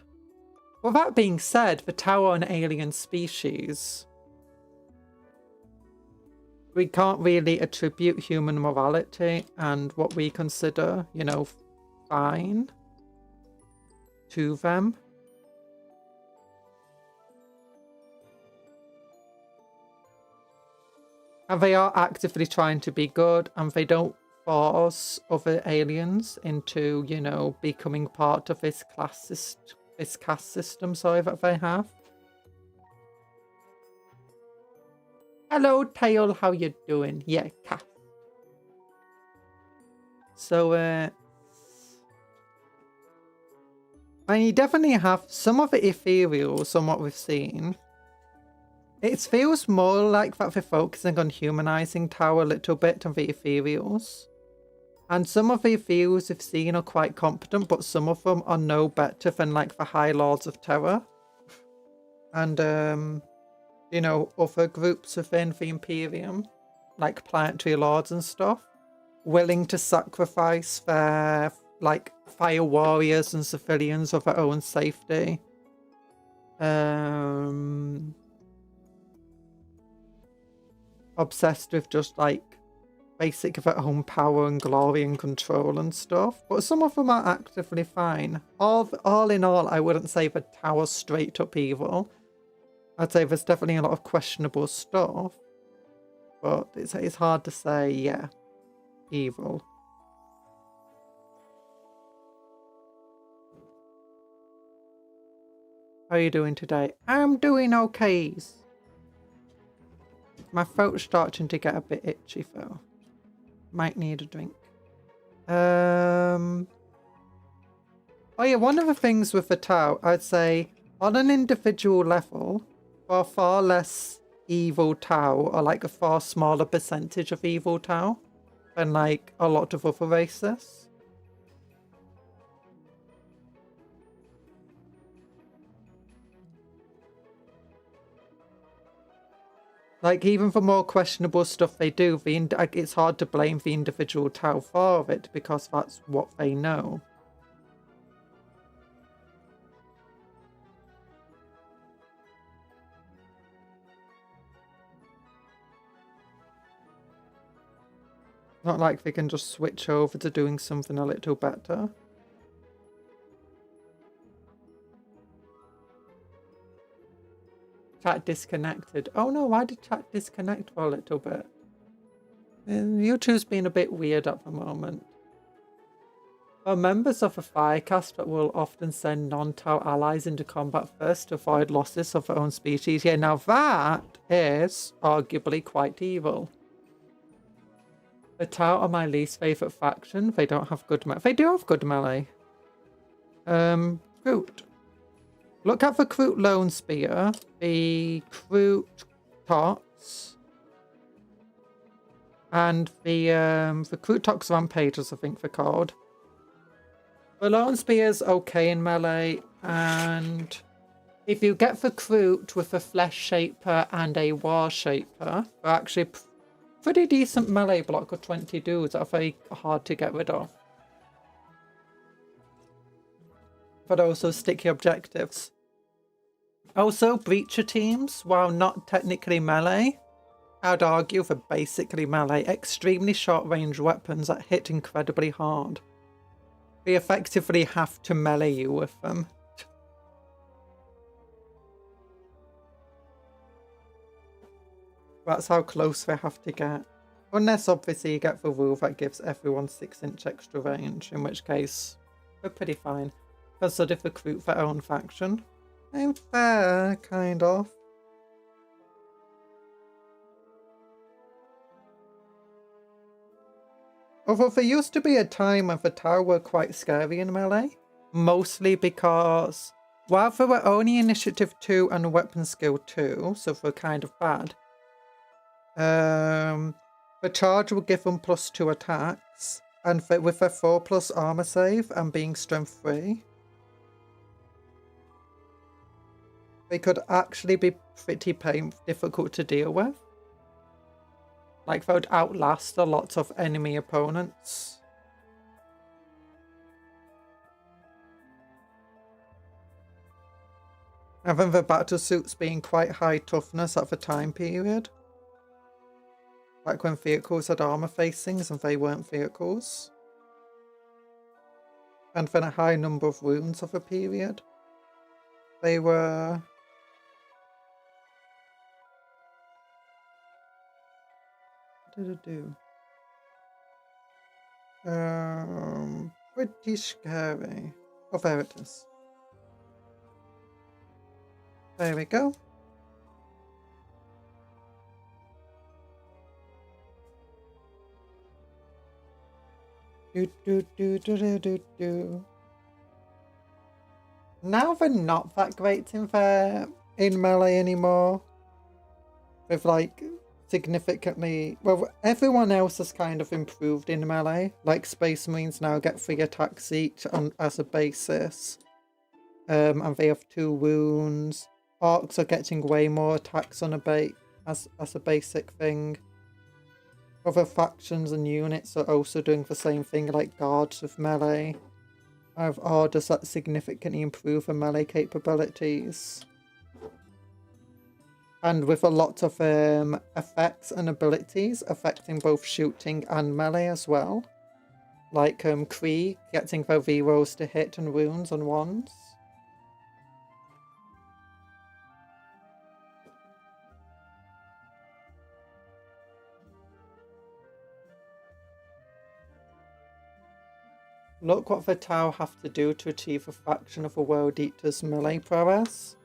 Well, that being said, the Tower and alien species, we can't really attribute human morality and what we consider, you know, fine to them. And they are actively trying to be good, and they don't force other aliens into, you know, becoming part of this caste system, sorry, that they have. Hello, Tail, how you doing? Yeah, caste. So, and you definitely have some of the ethereal, somewhat we've seen. It feels more like that they're focusing on humanizing Tau a little bit than the ethereals. And some of the views we've seen are quite competent, but some of them are no better than like the High Lords of Terror. And, you know, other groups within the Imperium, like Planetary Lords and stuff, willing to sacrifice their, like, fire warriors and civilians of their own safety. Obsessed with just, like, basic their own power and glory and control and stuff. But some of them are actively fine. All in all, I wouldn't say the tower's straight up evil. I'd say there's definitely a lot of questionable stuff. But it's hard to say, yeah, evil. How are you doing today? I'm doing okay. My throat's starting to get a bit itchy though. Might need a drink. Oh yeah, one of the things with the Tau, I'd say on an individual level, for far less evil Tau, or like a far smaller percentage of evil Tau than like a lot of other races. Like, even for more questionable stuff they do, it's hard to blame the individual Tau for it, because that's what they know. Not like they can just switch over to doing something a little better. Chat disconnected. Oh no, why did chat disconnect for a little bit? YouTube's been a bit weird at the moment. Well, members of a Firecast will often send non-Tau allies into combat first to avoid losses of their own species. Yeah, now that is arguably quite evil. The Tau are my least favourite faction. They don't have good melee. They do have good melee. Groot. Look at the Kroot Lone Spear, the Kroot Tots, and the Kroot Tox Rampagers, I think they're called. The Lone Spear's okay in melee, and if you get the Kroot with a Flesh Shaper and a War Shaper, they're actually pretty decent melee block of 20 dudes that are very hard to get rid of. But also sticky objectives. Also, Breacher teams, while not technically melee, I'd argue for basically melee, extremely short-range weapons that hit incredibly hard. They effectively have to melee you with them. That's how close they have to get. Unless obviously you get the rule that gives everyone 6-inch extra range, in which case they're pretty fine. Consider the Kroot their own faction. I'm fair, kind of. Although there used to be a time when the Tau were quite scary in melee, mostly because while they were only Initiative 2 and Weapon Skill 2, so they're kind of bad, the charge will give them +2 attacks, and with their 4+ armor save and being Strength 3, they could actually be pretty difficult to deal with. Like, they would outlast a lot of enemy opponents. And then the battle suits being quite high toughness at the time period. Like when vehicles had armor facings and they weren't vehicles. And then a high number of wounds of a period. They were... What did it do? Pretty scary. Oh, there it is. There we go. Do. Now they're not that great in melee anymore. With like significantly... Well, everyone else has kind of improved in melee. Like Space Marines now get 3 attacks each as a basis. And they have 2 wounds. Orcs are getting way more attacks on as a basic thing. Other factions and units are also doing the same thing, like guards with melee. I have orders that significantly improve the melee capabilities. And with a lot of effects and abilities affecting both shooting and melee as well. Like Kree getting their V-rolls to hit and wounds on ones. Look what the Tau have to do to achieve a fraction of a World Eater's melee prowess.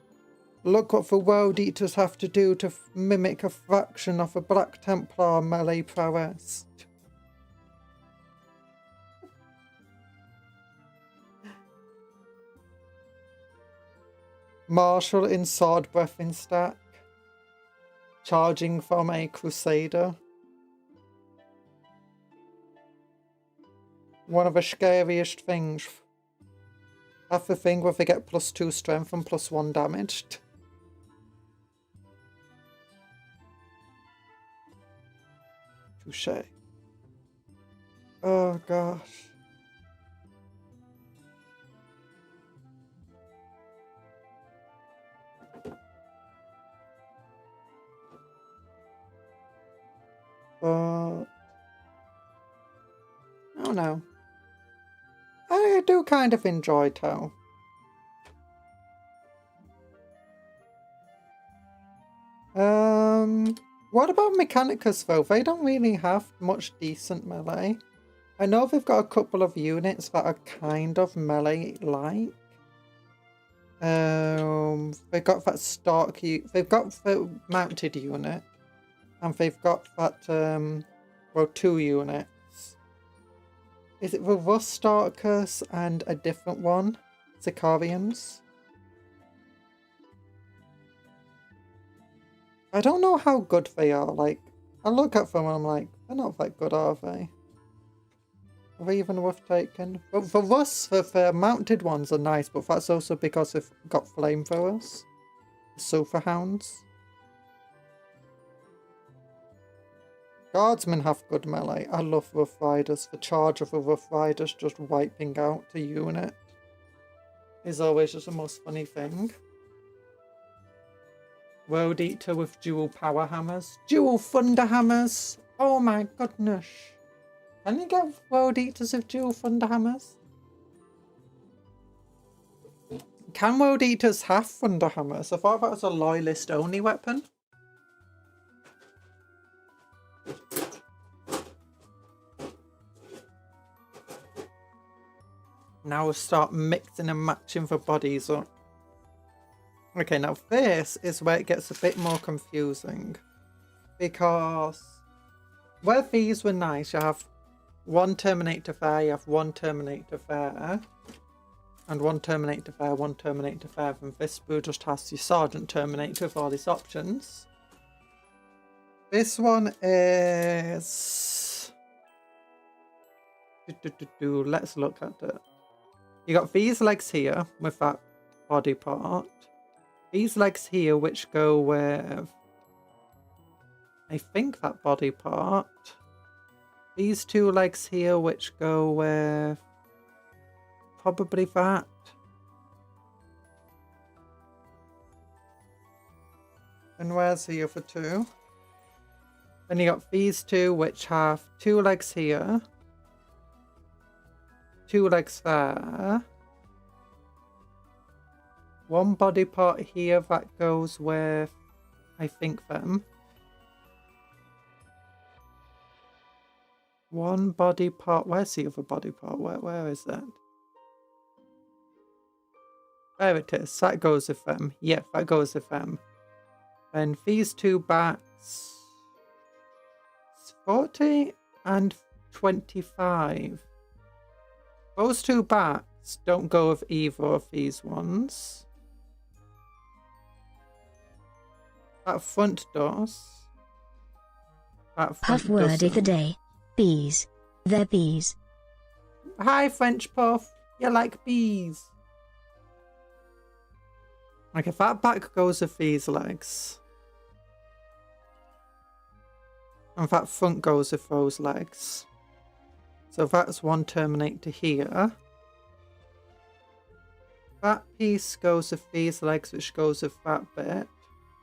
Look what the World Eaters have to do to mimic a fraction of a Black Templar melee prowess. Marshall in sword breathing stack. Charging from a Crusader. One of the scariest things. That's the thing where they get +2 strength and +1 damage. Touche. Oh gosh. But... I don't know. I do kind of enjoy Tau. What about Mechanicus though? They don't really have much decent melee. I know they've got a couple of units that are kind of melee-like. They've got that they've got the mounted unit. And they've got that, well, 2 units. Is it the Rust Stalkers and a different one? Sicarians? I don't know how good they are. Like, I look at them and I'm like, they're not that good, are they? Are they even worth taking? But for Rust, the mounted ones are nice, but that's also because they've got flamethrowers. Sulphur Hounds. Guardsmen have good melee. I love Rough Riders. The charge of the Rough Riders just wiping out the unit is always just the most funny thing. World Eater with dual power hammers. Dual thunder hammers! Oh my goodness. Can you get World Eaters with dual thunder hammers? Can World Eaters have thunder hammers? I thought that was a loyalist only weapon. Now we'll start mixing and matching the bodies up. Okay, now this is where it gets a bit more confusing. Because where these were nice, you have 1 Terminator there, you have 1 Terminator there, and 1 Terminator there, 1 Terminator there, and this brew just has your Sergeant Terminator with all these options. This one is... Let's look at it. You got these legs here with that body part. These legs here which go with, I think, that body part. These 2 legs here which go with probably that. And where's the other 2? Then you got these 2 which have 2 legs here. 2 legs there. 1 body part here that goes with, I think, them. 1 body part. Where's the other body part? Where is that? There it is. That goes with them. Yeah, that goes with them. And these 2 backs. 40 and 25. Those 2 backs don't go with either of these ones. That front does. That Puff front word of the doesn't. day. Bees. They're bees. Hi, French Puff. You like bees? Like, if that back goes with these legs, and that front goes with those legs, so that's one Terminator here. That piece goes with these legs, which goes with that bit.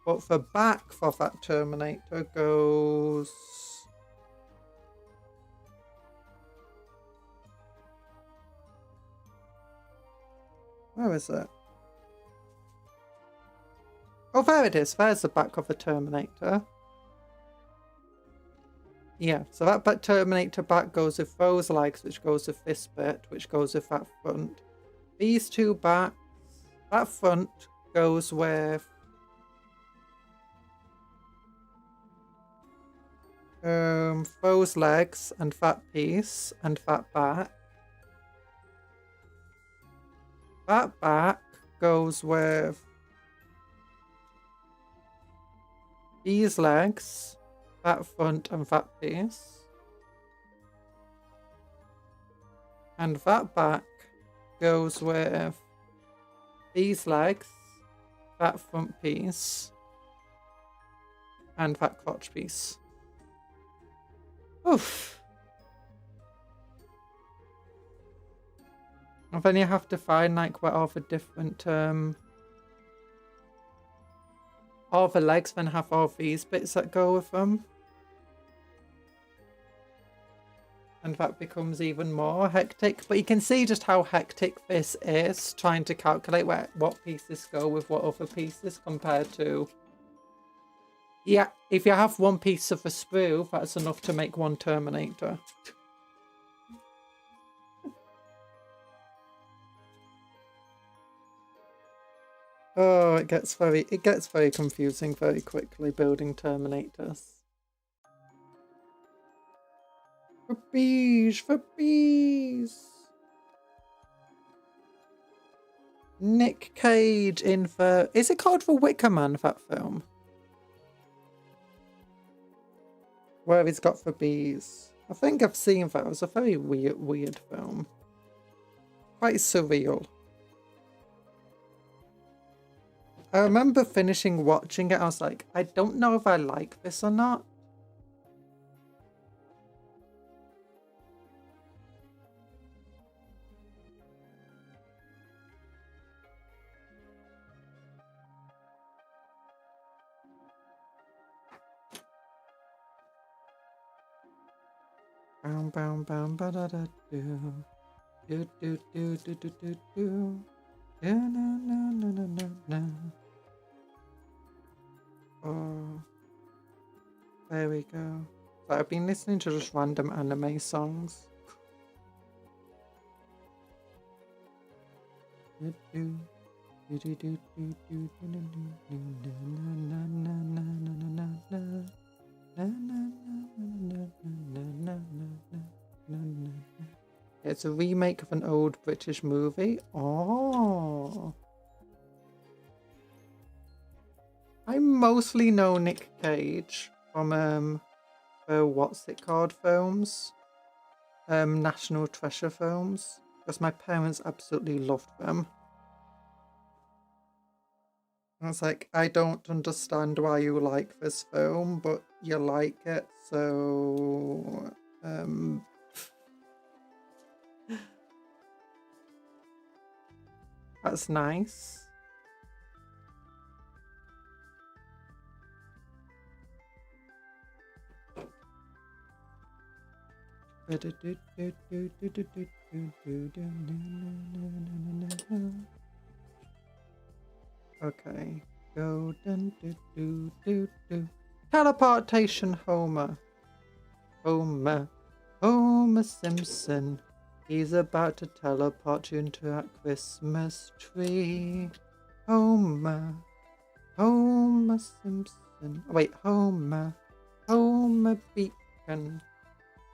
But the back for that Terminator goes... Where is it? Oh, there it is. There's the back of the Terminator. Yeah, so that Terminator back goes with those legs, which goes with this bit, which goes with that front. These two backs, that front goes with those legs and that piece and that back. That back goes with these legs, that front and that piece. And that back goes with these legs, that front piece, and that crotch piece. Oof. And then you have to find like what are the different all the legs then have all these bits that go with them. And that becomes even more hectic. But you can see just how hectic this is, trying to calculate what pieces go with what other pieces compared to... Yeah, if you have one piece of a sprue, that's enough to make one Terminator. Oh, it gets very confusing very quickly building Terminators. For bees, for bees. Nick Cage in the... Is it called The Wicker Man, that film? Where he's got the bees. I think I've seen that. It was a very weird film. Quite surreal. I remember finishing watching it. I was like, I don't know if I like this or not. Bow bow bow ba da da do do do do do do do do do na na na na na na. Oh, there we go. So I've been listening to just random anime songs. Do do do do do do do do na na na na na na na. It's a remake of an old British movie. Oh, I mostly know Nick Cage from the what's it called films, National Treasure films, because my parents absolutely loved them. I was like, I don't understand why you like this film, but you like it, so... That's nice. Okay, go dun do do do do. Teleportation Homer. Homer Simpson. He's about to teleport you into a Christmas tree. Homer Simpson. Wait, Homer Beacon.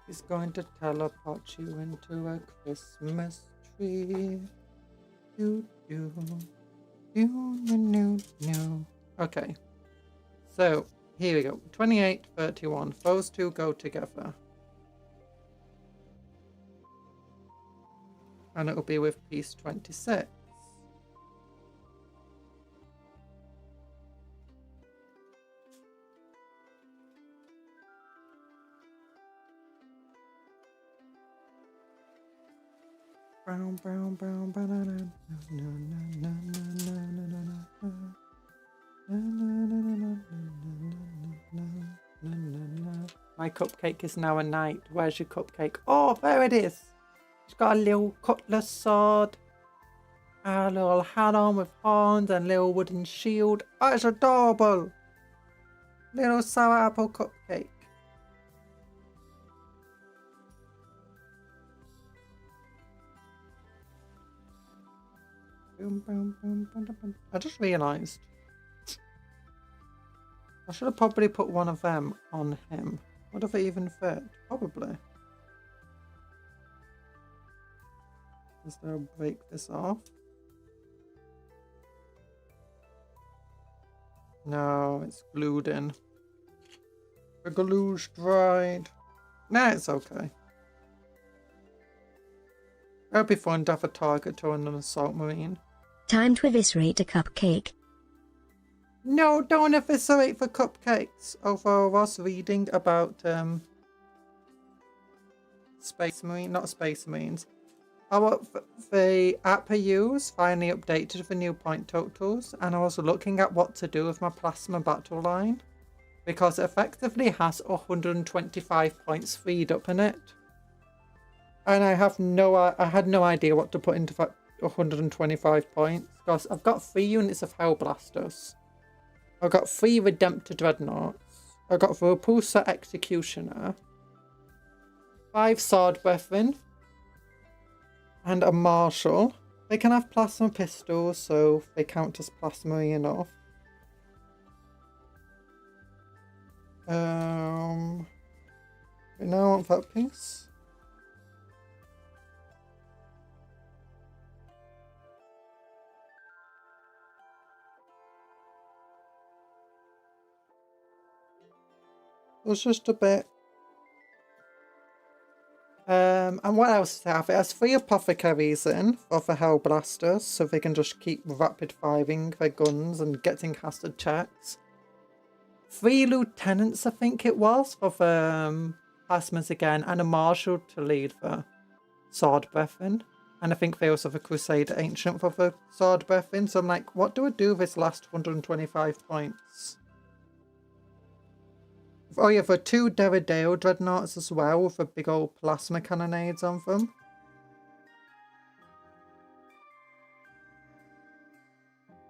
He's going to teleport you into a Christmas tree. Do do. Okay, so Here we go. 28, 31. Those two go together. And it'll be with piece 26. Brown, brown, brown, banana. My cupcake is now a knight. Where's your cupcake? Oh, there it is. She's got a little cutlass sword, a little hat on with horns and a little wooden shield. Oh, it's adorable. Little sour apple cupcake. I just realised I should have probably put one of them on him. Would have it even fit? Probably. Is there a break this off? No, it's glued in. The glue's dried. Nah, it's okay. It'll be fun to have a target on an assault marine. Time to eviscerate a cupcake. No, don't eviscerate the cupcakes. Although I was reading about Space Marine, not Space Marines. The app I use finally updated the new point totals, and I was looking at what to do with my plasma battle line because it effectively has 125 points freed up in it, and I had no idea what to put into that 125 points because I've got 3 units of Hellblasters. I've got 3 Redemptor Dreadnoughts. I've got the Repulsor Executioner, 5 Sword Brethren, and a Marshal. They can have plasma pistols, so they count as plasma enough. We now want that piece. It was just a bit. And what else does it have? It has 3 apothecaries in for the Hellblasters, so they can just keep rapid firing their guns and getting casted checks. 3 lieutenants, I think it was, for the plasmas again, and a marshal to lead the sword brethren. And I think they also have a Crusader Ancient for the sword brethren. So I'm like, what do I do with this last 125 points? Oh yeah, for 2 Derridale Dreadnoughts as well, with the big old plasma cannonades on them.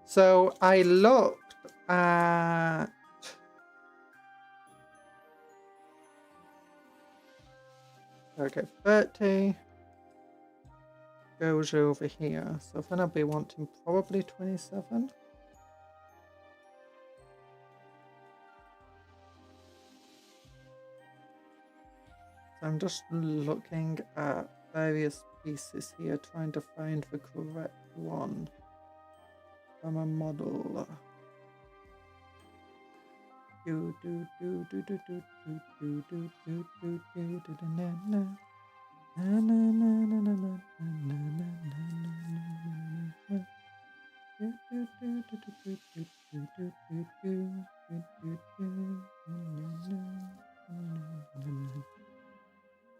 So I looked at... Okay, 30 goes over here. So then I'll be wanting probably 27. I'm just looking at various pieces here, trying to find the correct one from a model.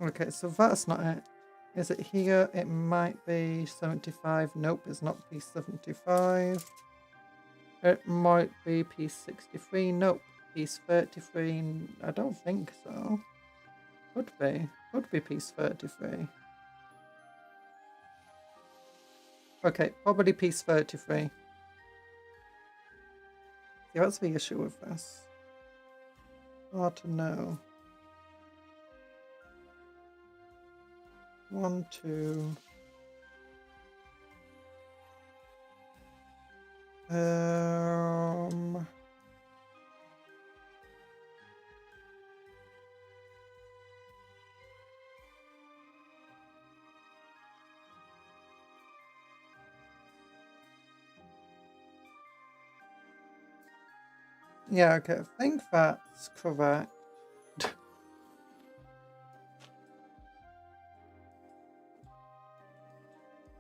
Okay, so that's not it. Is it here? It might be 75. Nope, it's not piece 75. It might be piece 63. Nope, piece 33. I don't think so. Could be. Could be piece 33. Okay, probably piece 33. See, what's the issue with this? Hard to know. 1, 2. Yeah, okay, I think that's correct.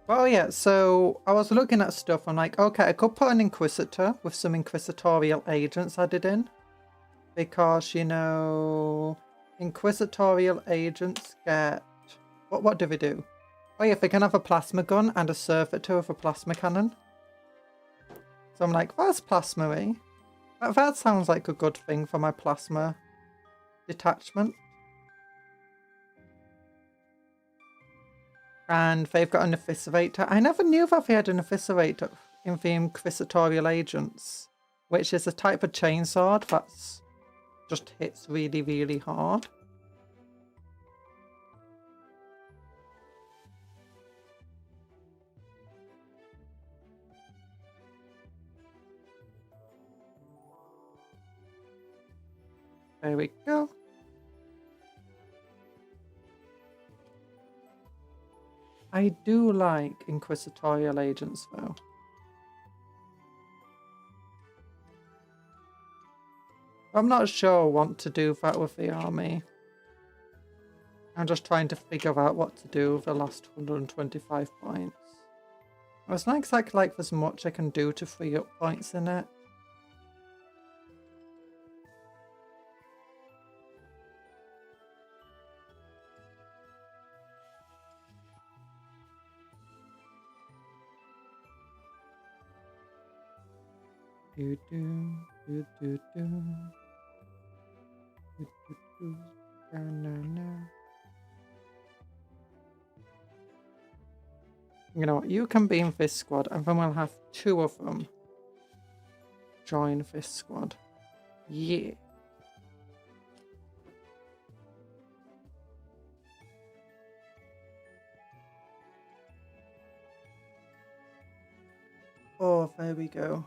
Well, yeah, so I was looking at stuff. I'm like, okay, I could put an Inquisitor with some Inquisitorial agents added in. Because, you know, Inquisitorial agents get... What do they do? Oh yeah, they can have a plasma gun and a servitor with a plasma cannon. So I'm like, that's plasma-y. That sounds like a good thing for my plasma detachment. And they've got an Eviscerator. I never knew that they had an Eviscerator in the Inquisitorial Agents, which is a type of chainsword that's just hits really, really hard. There we go. I do like Inquisitorial Agents though. I'm not sure I want to do that with the army. I'm just trying to figure out what to do with the last 125 points. It's not exactly like there's much I can do to free up points in it. Do do do do do. Do do do. No no no. You know what? You can be in this squad, and then we'll have 2 of them join this squad. Yeah. Oh, there we go.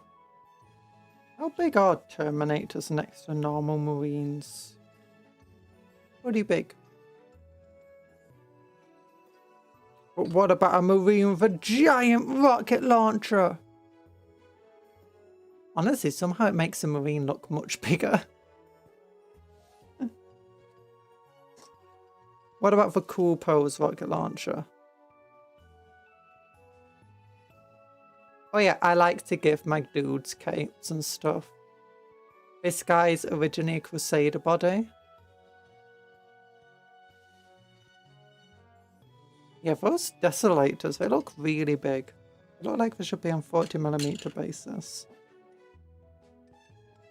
How big are Terminators next to normal Marines? Pretty big. But what about a Marine with a giant rocket launcher? Honestly, somehow it makes a Marine look much bigger. What about the cool pose rocket launcher? Oh yeah, I like to give my dudes capes and stuff. This guy's originally a Crusader body. Yeah, those Desolators, they look really big. They look like they should be on 40mm basis.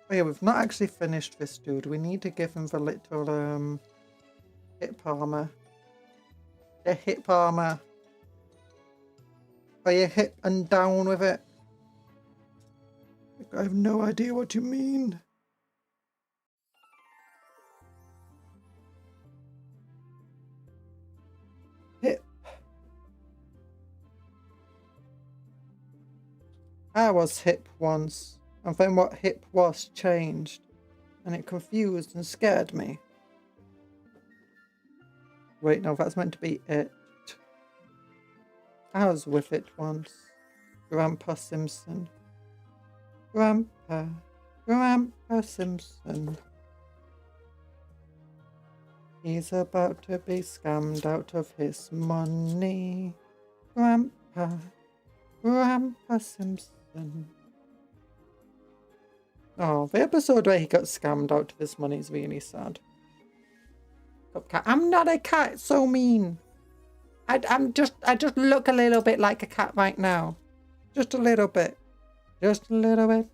Oh yeah, we've not actually finished this dude. We need to give him the little hip armor. The hip armor. Are you hip and down with it? I have no idea what you mean. Hip. I was hip once, and then what hip was changed, and it confused and scared me. Wait, no, that's meant to be it. I was with it once. Grandpa Simpson. Grandpa Simpson. He's about to be scammed out of his money. Grandpa Simpson. Oh, the episode where he got scammed out of his money is really sad. Cupcake. I'm not a cat, it's so mean. I just look a little bit like a cat right now. Just a little bit. Just a little bit.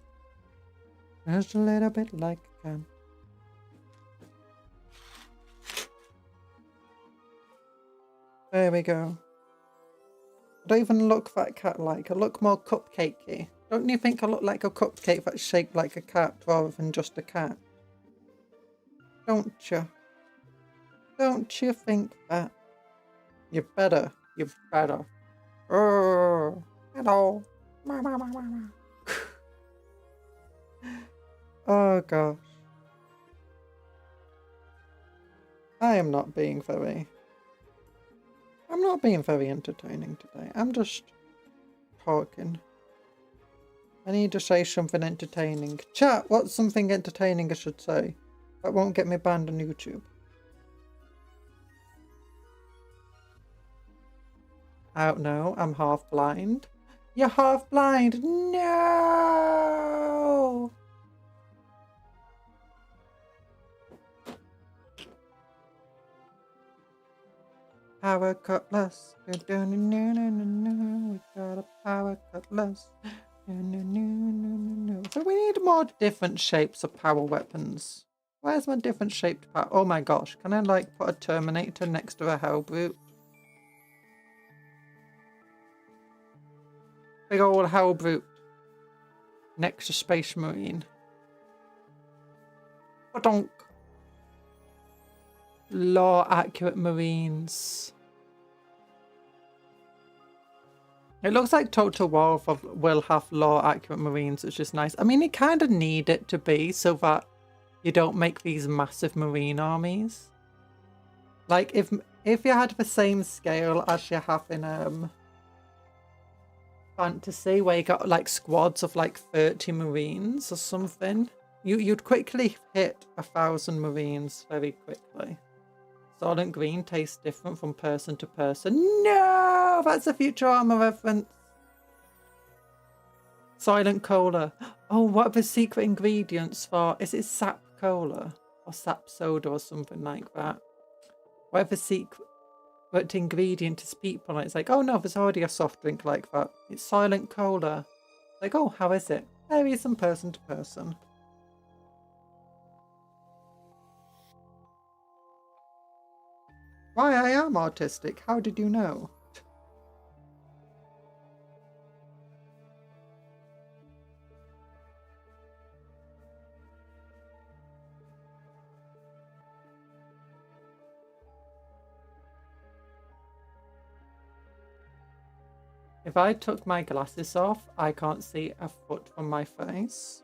Just a little bit like a cat. There we go. I don't even look that cat-like. I look more cupcakey. Don't you think I look like a cupcake that's shaped like a cat rather than just a cat? Don't you? Don't you think that? You better. You better. Oh, hello. Oh gosh. I'm not being very entertaining today. I'm just talking. I need to say something entertaining. Chat, what's something entertaining I should say? That won't get me banned on YouTube. I don't know, I'm half blind. You're half blind! No! Power cutlass. We got a power cutlass. So we need more different shapes of power weapons. Where's my different shaped power? Oh my gosh, can I like put a Terminator next to a Hellbrute? Big old Hellbrute next to Space Marine. Ba-donk. Law accurate Marines. It looks like Total War will have law accurate Marines, which is nice. I mean, you kind of need it to be so that you don't make these massive Marine armies. Like if you had the same scale as you have in Fantasy, where you got like squads of like 30 Marines or something, you'd quickly hit 1,000 Marines very quickly. Silent Green tastes different from person to person. No, that's a Futurama reference. Silent Cola. Oh, what are the secret ingredients for? Is it sap cola or sap soda or something like that? Whatever secret ingredient is people, it's like, oh no, there's already a soft drink like that. It's Silent Cola. Like, oh, how is it? Varies from person to person. Why, I am autistic. How did you know? If I took my glasses off, I can't see a foot from my face.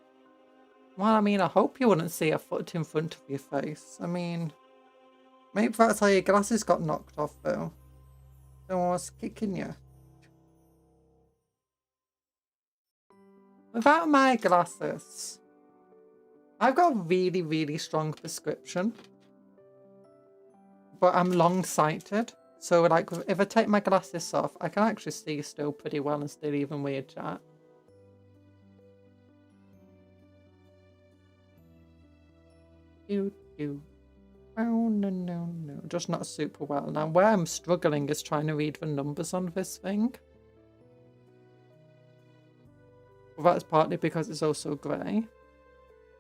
Well, I mean, I hope you wouldn't see a foot in front of your face. I mean, maybe that's how your glasses got knocked off, though. Someone was kicking you. Without my glasses, I've got a really, really strong prescription. But I'm long-sighted. So, like, if I take my glasses off, I can actually see still pretty well and still even weird chat. Oh, no. Just not super well. Now, where I'm struggling is trying to read the numbers on this thing. Well, that's partly because it's also grey.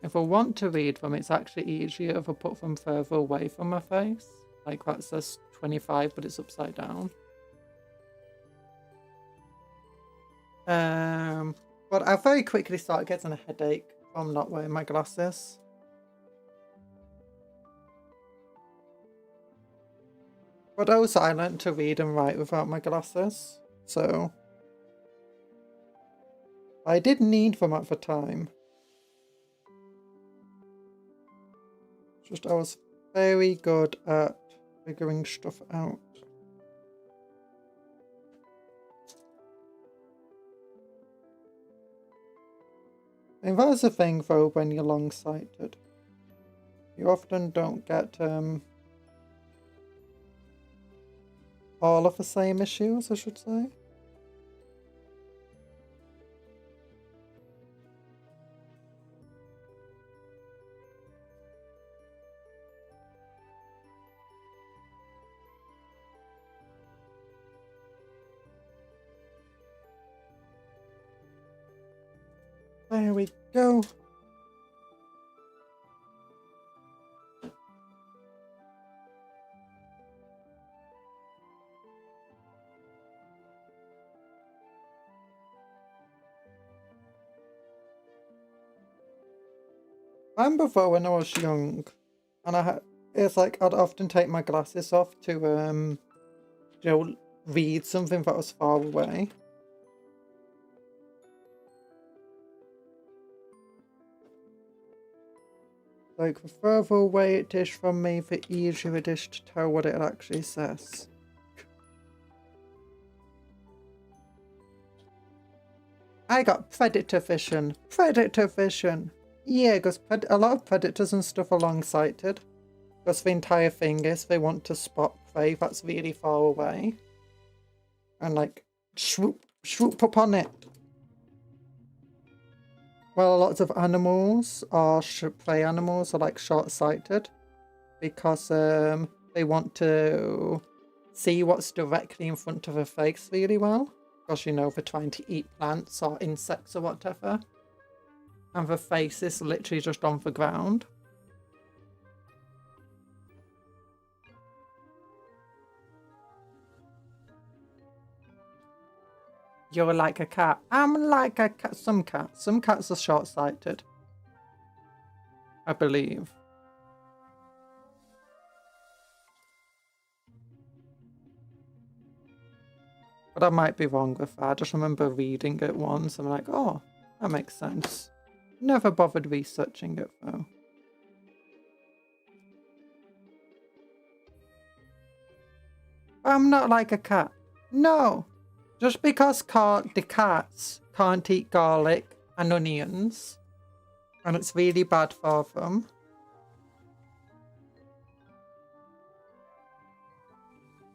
If I want to read them, it's actually easier if I put them further away from my face. Like that says 25, but it's upside down. But I very quickly started getting a headache from not wearing my glasses. But also I learned to read and write without my glasses, so I did need them at the time. Just I was very good at figuring stuff out. And that's the thing though when you're long-sighted. You often don't get all of the same issues, I should say. There we go. I remember though when I was young, and it's like I'd often take my glasses off to you know, read something that was far away. Like, the further away it is from me, the easier it is to tell what it actually says. I got predator vision. Predator vision. Yeah, because a lot of predators and stuff are long-sighted. Because the entire thing is they want to spot prey that's really far away. And like, swoop upon it. Well, lots of animals are, prey animals are like short-sighted. Because they want to see what's directly in front of their face really well. Because, you know, they're trying to eat plants or insects or whatever. And the face is literally just on the ground. You're like a cat. I'm like a cat. Some cats. Some cats are short-sighted. I believe. But I might be wrong with that. I just remember reading it once. I'm like, oh, that makes sense. Never bothered researching it though. I'm not like a cat. No. Just because the cats can't eat garlic and onions, and it's really bad for them.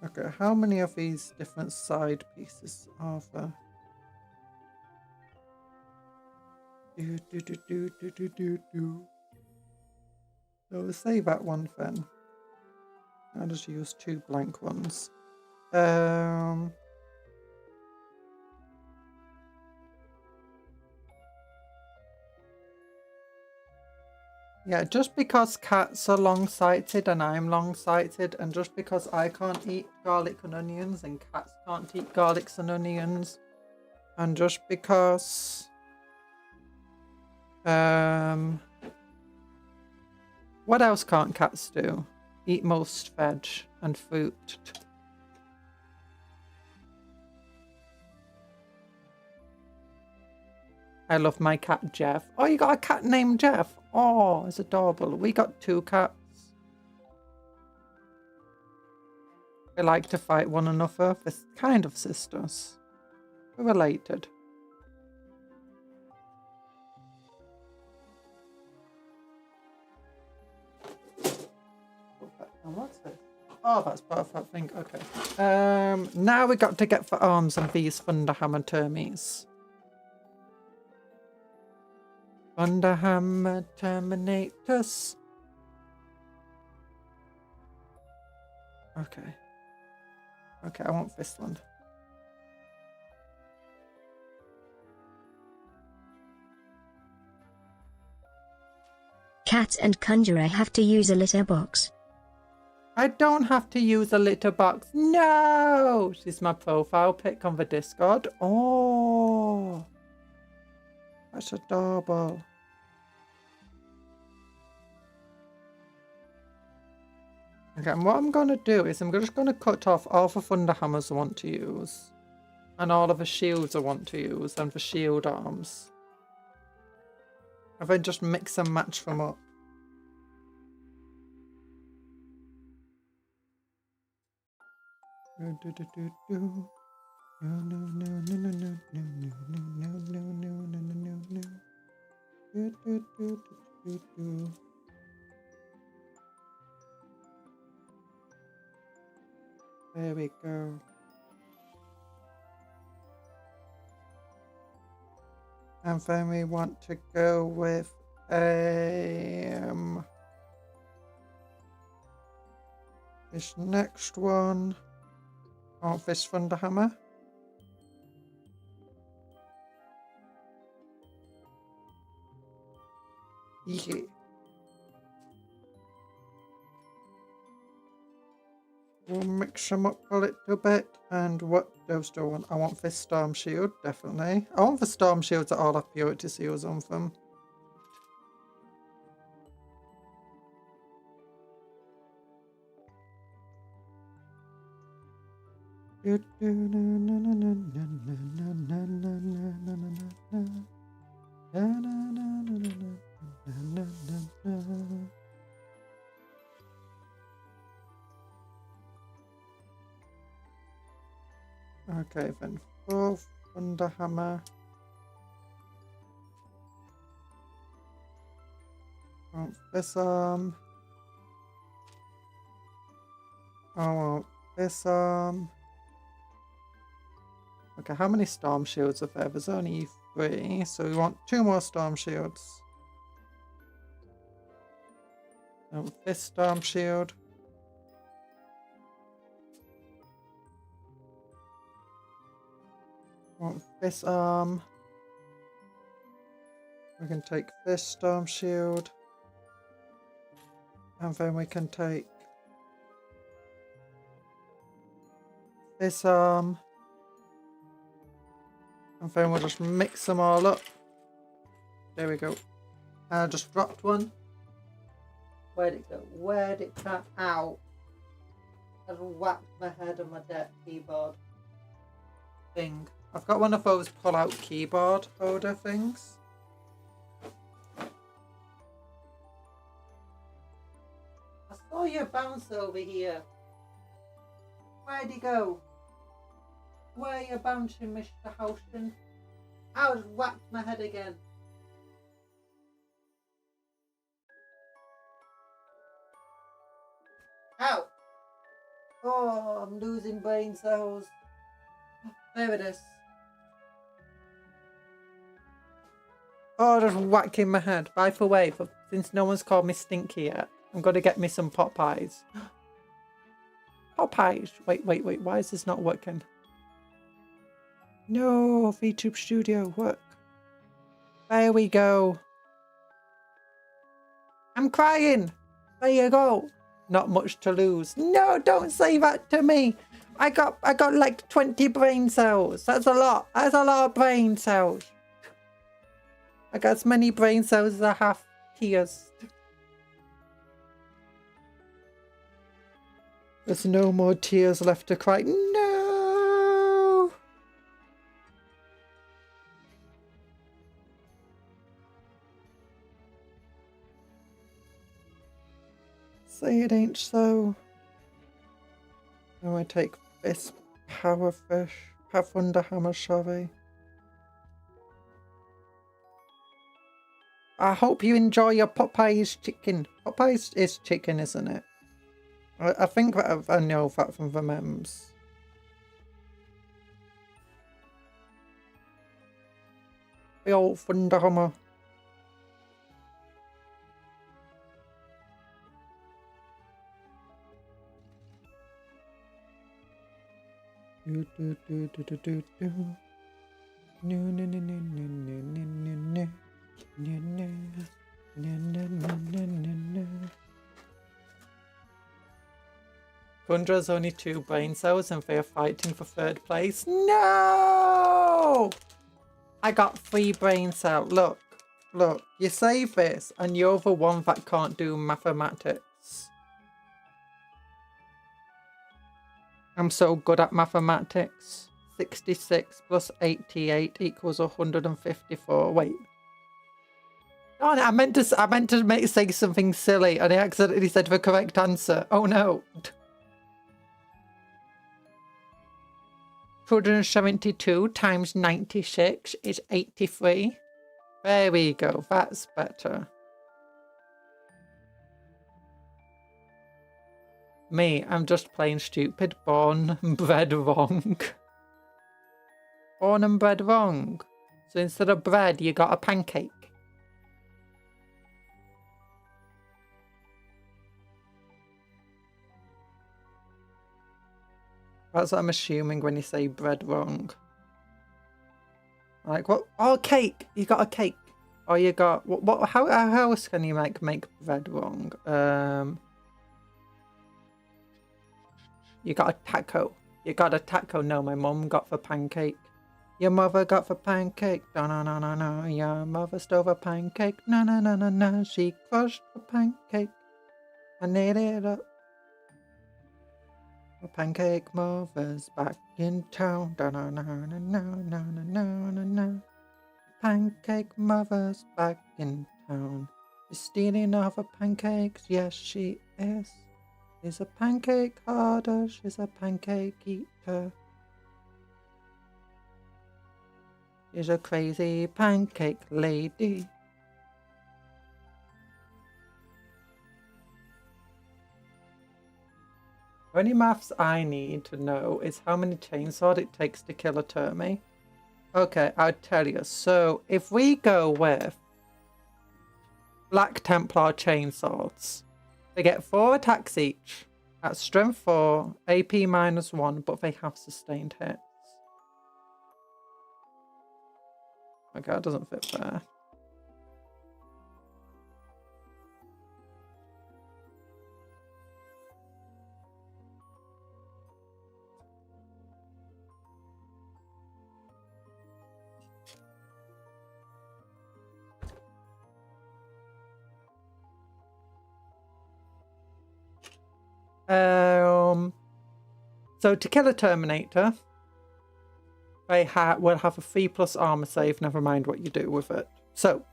Okay, how many of these different side pieces are there? So say that one then. I'll just use 2 blank ones. Yeah, just because cats are long-sighted and I'm long-sighted, and just because I can't eat garlic and onions and cats can't eat garlics and onions, and just because what else can't cats do? Eat most veg and fruit. I love my cat Jeff. Oh, you got a cat named Jeff? Oh, it's adorable. We got 2 cats. They like to fight one another. They're kind of sisters. We're related. What's this? Oh, that's part of that thing. Okay. Now we got to get the arms on these Thunderhammer Termies. Thunderhammer Terminators. Okay. Okay, I want this one. Cat and Conjurer have to use a litter box. I don't have to use a litter box. No! She's my profile pic on the Discord. Oh! That's adorable. Okay, and what I'm going to do is I'm just going to cut off all the Thunderhammers I want to use. And all of the shields I want to use. And the shield arms. And then just mix and match them up. There we go. And then we want to go with this next one. Oh, this Thunderhammer. Yeah. We'll mix them up a little bit. And what else do I want? I want this Storm Shield, definitely. I want the Storm Shields that all have Purity Seals on them. Okay, then 4th Thunderhammer. Want this arm. I want this arm. Okay, how many storm shields are there? There's only 3, so we want 2 more storm shields. And this storm shield. Want this arm. We can take this storm shield. And then we can take this arm. And then we'll just mix them all up. There we go. I just dropped one. Where'd it go? Where'd it come out? I whacked my head on my deck keyboard thing. I've got one of those pull-out keyboard holder things. I saw you bounce over here. Where'd he go? Where are you bouncing, Mr. Houston? I just whacked my head again. Ow! Oh, I'm losing brain cells. There it is. Oh, just whacking my head. By the way, since no one's called me Stinky yet, I'm going to get me some Popeyes. Popeyes! Wait, why is this not working? No, VTube Studio, work. There we go. I'm crying. There you go. Not much to lose. No, don't say that to me. I got like 20 brain cells. That's a lot. That's a lot of brain cells. I got as many brain cells as I have tears. There's no more tears left to cry. No. Say it ain't so. Now I take this powerfish, Thunderhammer, sorry. I hope you enjoy your Popeyes chicken. Popeyes is chicken, isn't it? I think that I know that from the memes. The old Thunderhammer. Do do do do do do do. No no no no no no no no no no no no no. Conjurer's only 2 brain cells and they are fighting for 3rd place. No! I got 3 brain cells. Look, look, you save this and you're the one that can't do mathematics. I'm so good at mathematics. 66 plus 88 equals 154. Wait. Oh, I meant to say something silly and I accidentally said the correct answer. Oh no. 272 times 96 is 83. There we go. That's better. Me, I'm just plain stupid. Born and bred wrong. Born and bred wrong. So instead of bread, you got a pancake. That's what I'm assuming when you say bread wrong. Like, what? Oh, cake! You got a cake. Or you got... What? How else can you make bread wrong? You got a taco. You got a taco. No, my mum got the pancake. Your mother got the pancake. No, no, no, no, no. Your mother stole the pancake. No, no, no, no, no. She crushed the pancake and ate it up. The pancake mother's back in town. No, no, no, no, no, no, no, no, no. Pancake mother's back in town. She's stealing all the pancakes. Yes, she is. She's a pancake hoarder, she's a pancake eater. She's a crazy pancake lady. Only maths I need to know is how many chainsaws it takes to kill a Termi. Okay, I'll tell you. So if we go with Black Templar chainsaws, they get 4 attacks each at strength 4, AP -1, but they have sustained hits. Okay, that doesn't fit there. So to kill a Terminator, they will have a 3+ armor save, never mind what you do with it. So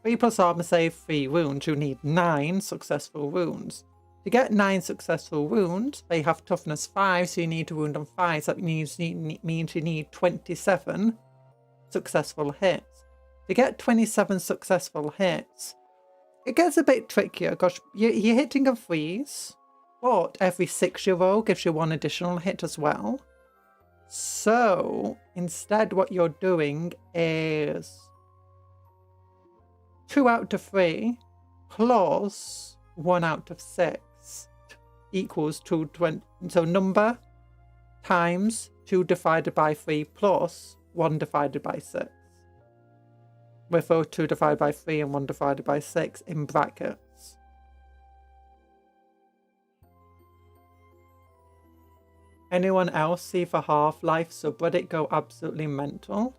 3+ armor save, 3 wounds. You need 9 successful wounds. To get 9 successful wounds, they have toughness 5, so you need to wound on 5. So that means you need 27 successful hits. To get 27 successful hits, it gets a bit trickier. Gosh, you're hitting a freeze, but every 6 you roll gives you 1 additional hit as well. So instead what you're doing is 2 out of 3 plus 1 out of 6 equals 220. So number times 2 divided by 3 plus 1 divided by 6. With both 2 divided by 3 and 1 divided by 6 in brackets. Anyone else see for Half-Life subreddit go absolutely mental?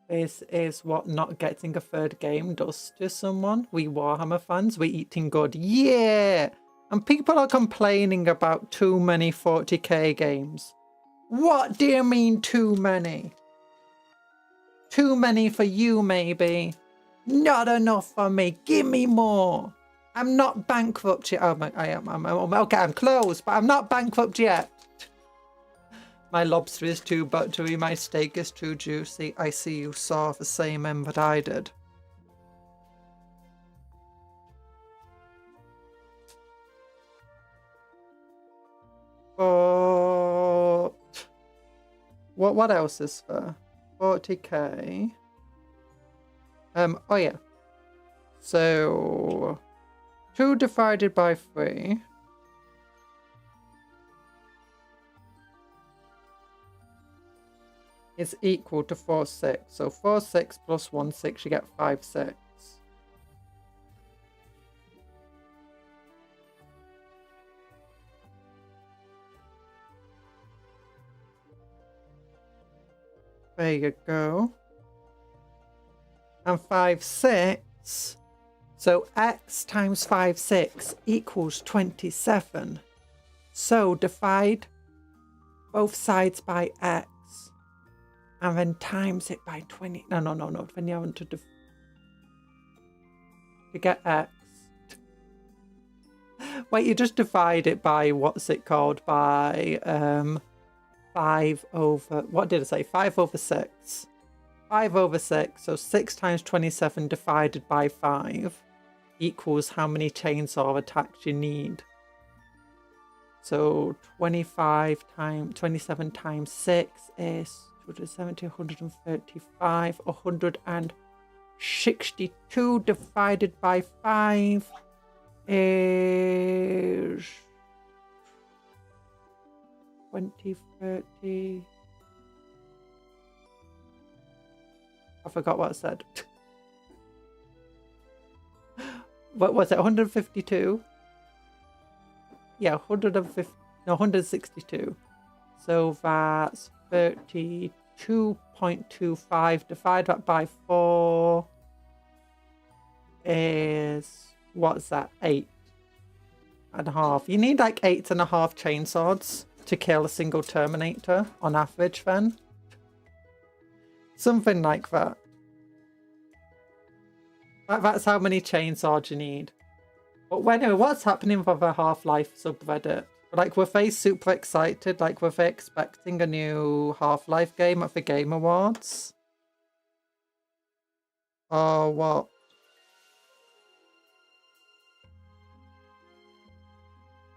This is what not getting a 3rd game does to someone. We Warhammer fans, we eating good. Yeah! And people are complaining about too many 40k games. What do you mean too many? Too many for you, maybe. Not enough for me. Give me more. I'm not bankrupt yet. Oh, I am. Okay, I'm close, but I'm not bankrupt yet. My lobster is too buttery. My steak is too juicy. I see you saw the same end that I did. But what else is there? 40k. Oh yeah. So 2 divided by 3 is equal to 4, 6. So 4, 6 plus 1, 6, you get 5, 6. There you go. And 5, 6. So x times 5, 6 equals 27. So divide both sides by x. And then times it by 20. No. Then you haven't to get x. Wait, you just divide it by, what's it called? By 5 over... What did I say? 5 over 6. 5 over 6. So 6 times 27 divided by 5 equals how many chainsaw attacks you need. So 27 times 6 is 270, 135, 162 divided by 5 is 20, 30. I forgot what I said. What was it? 152? Yeah, 162. So that's 32.25. Divide that by 4 is, what's that? 8.5. You need like 8.5 chainsaws to kill a single Terminator on average then. Something like that. That's how many chainsaws you need. But what's happening with the Half-Life subreddit? Like, were they super excited? Like, were they expecting a new Half-Life game at the Game Awards? Or what?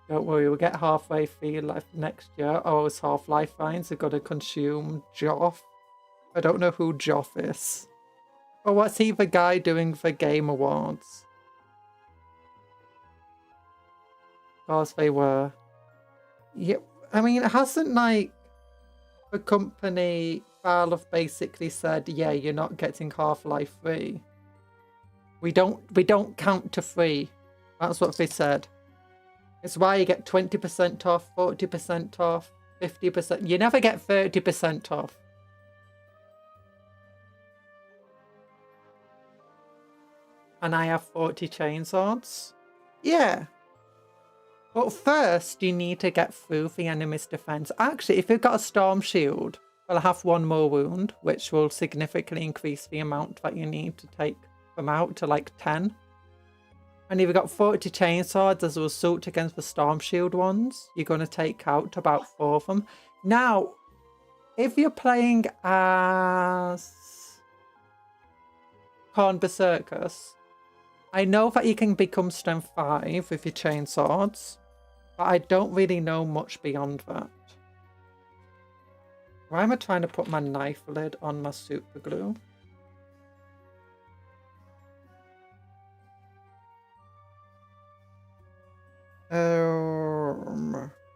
Don't worry, we'll get halfway through life next year. Oh, it's Half-Life Vines. We've got to consume Joff. I don't know who Joff is. Or what's he the guy doing for Game Awards? Of course they were. Yeah, I mean, hasn't like the company Valve basically said, yeah, you're not getting Half-Life 3. We don't count to 3. That's what they said. It's why you get 20% off, 40% off, 50%. You never get 30% off. And I have 40 chainswords? Yeah. But first, you need to get through the enemy's defense. Actually, if you've got a storm shield, we'll have 1 more wound, which will significantly increase the amount that you need to take them out to like 10. And if you've got 40 chainswords as a result against the storm shield ones, you're going to take out about 4 of them. Now, if you're playing as Khorne Berserkers, I know that you can become strength 5 with your chainswords, but I don't really know much beyond that. Why am I trying to put my knife lid on my super glue?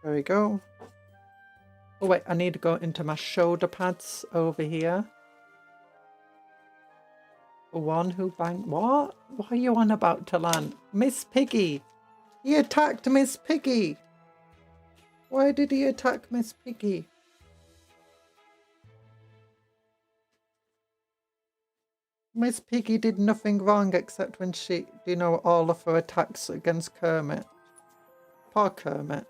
There we go. Oh wait, I need to go into my shoulder pads over here. The one who banged... What? What are you on about to land? Miss Piggy! He attacked Miss Piggy! Why did he attack Miss Piggy? Miss Piggy did nothing wrong except when she, you know, all of her attacks against Kermit. Poor Kermit.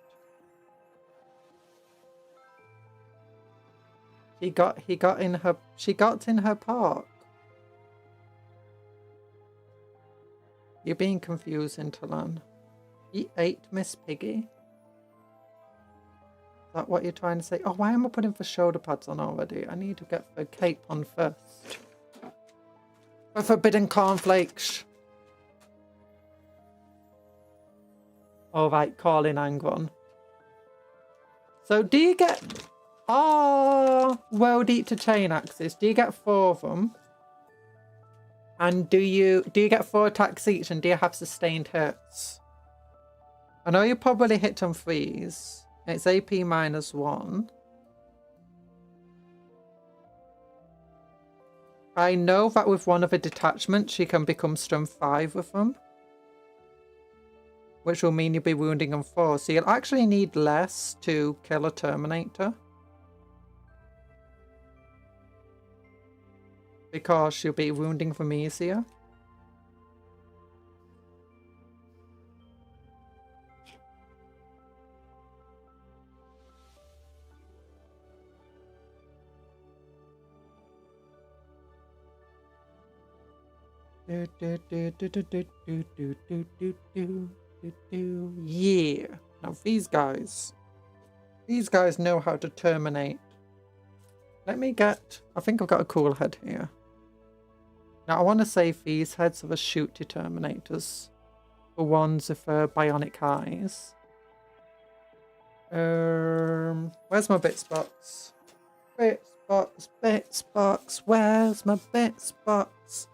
She got in her park. You're being confusing, Talan. He ate Miss Piggy? Is that what you're trying to say? Oh, why am I putting the shoulder pads on already? I need to get the cape on first. The forbidden cornflakes. Alright, calling Angron. So do you get... Oh, World Eater chain axes. Do you get 4 of them? And do you get 4 attacks each, and do you have sustained hits? I know you probably hit on 3s. It's AP -1. I know that with one of the detachments, she can become strength 5 with them. Which will mean you'll be wounding on 4. So you'll actually need less to kill a Terminator. Because you'll be wounding them easier. Yeah. Now these guys know how to terminate. Let me get... I think I've got a cool head here. Now I want to save these heads of the shooty Terminators. The ones with bionic eyes. Where's my bits box? Bits box, where's my bits box?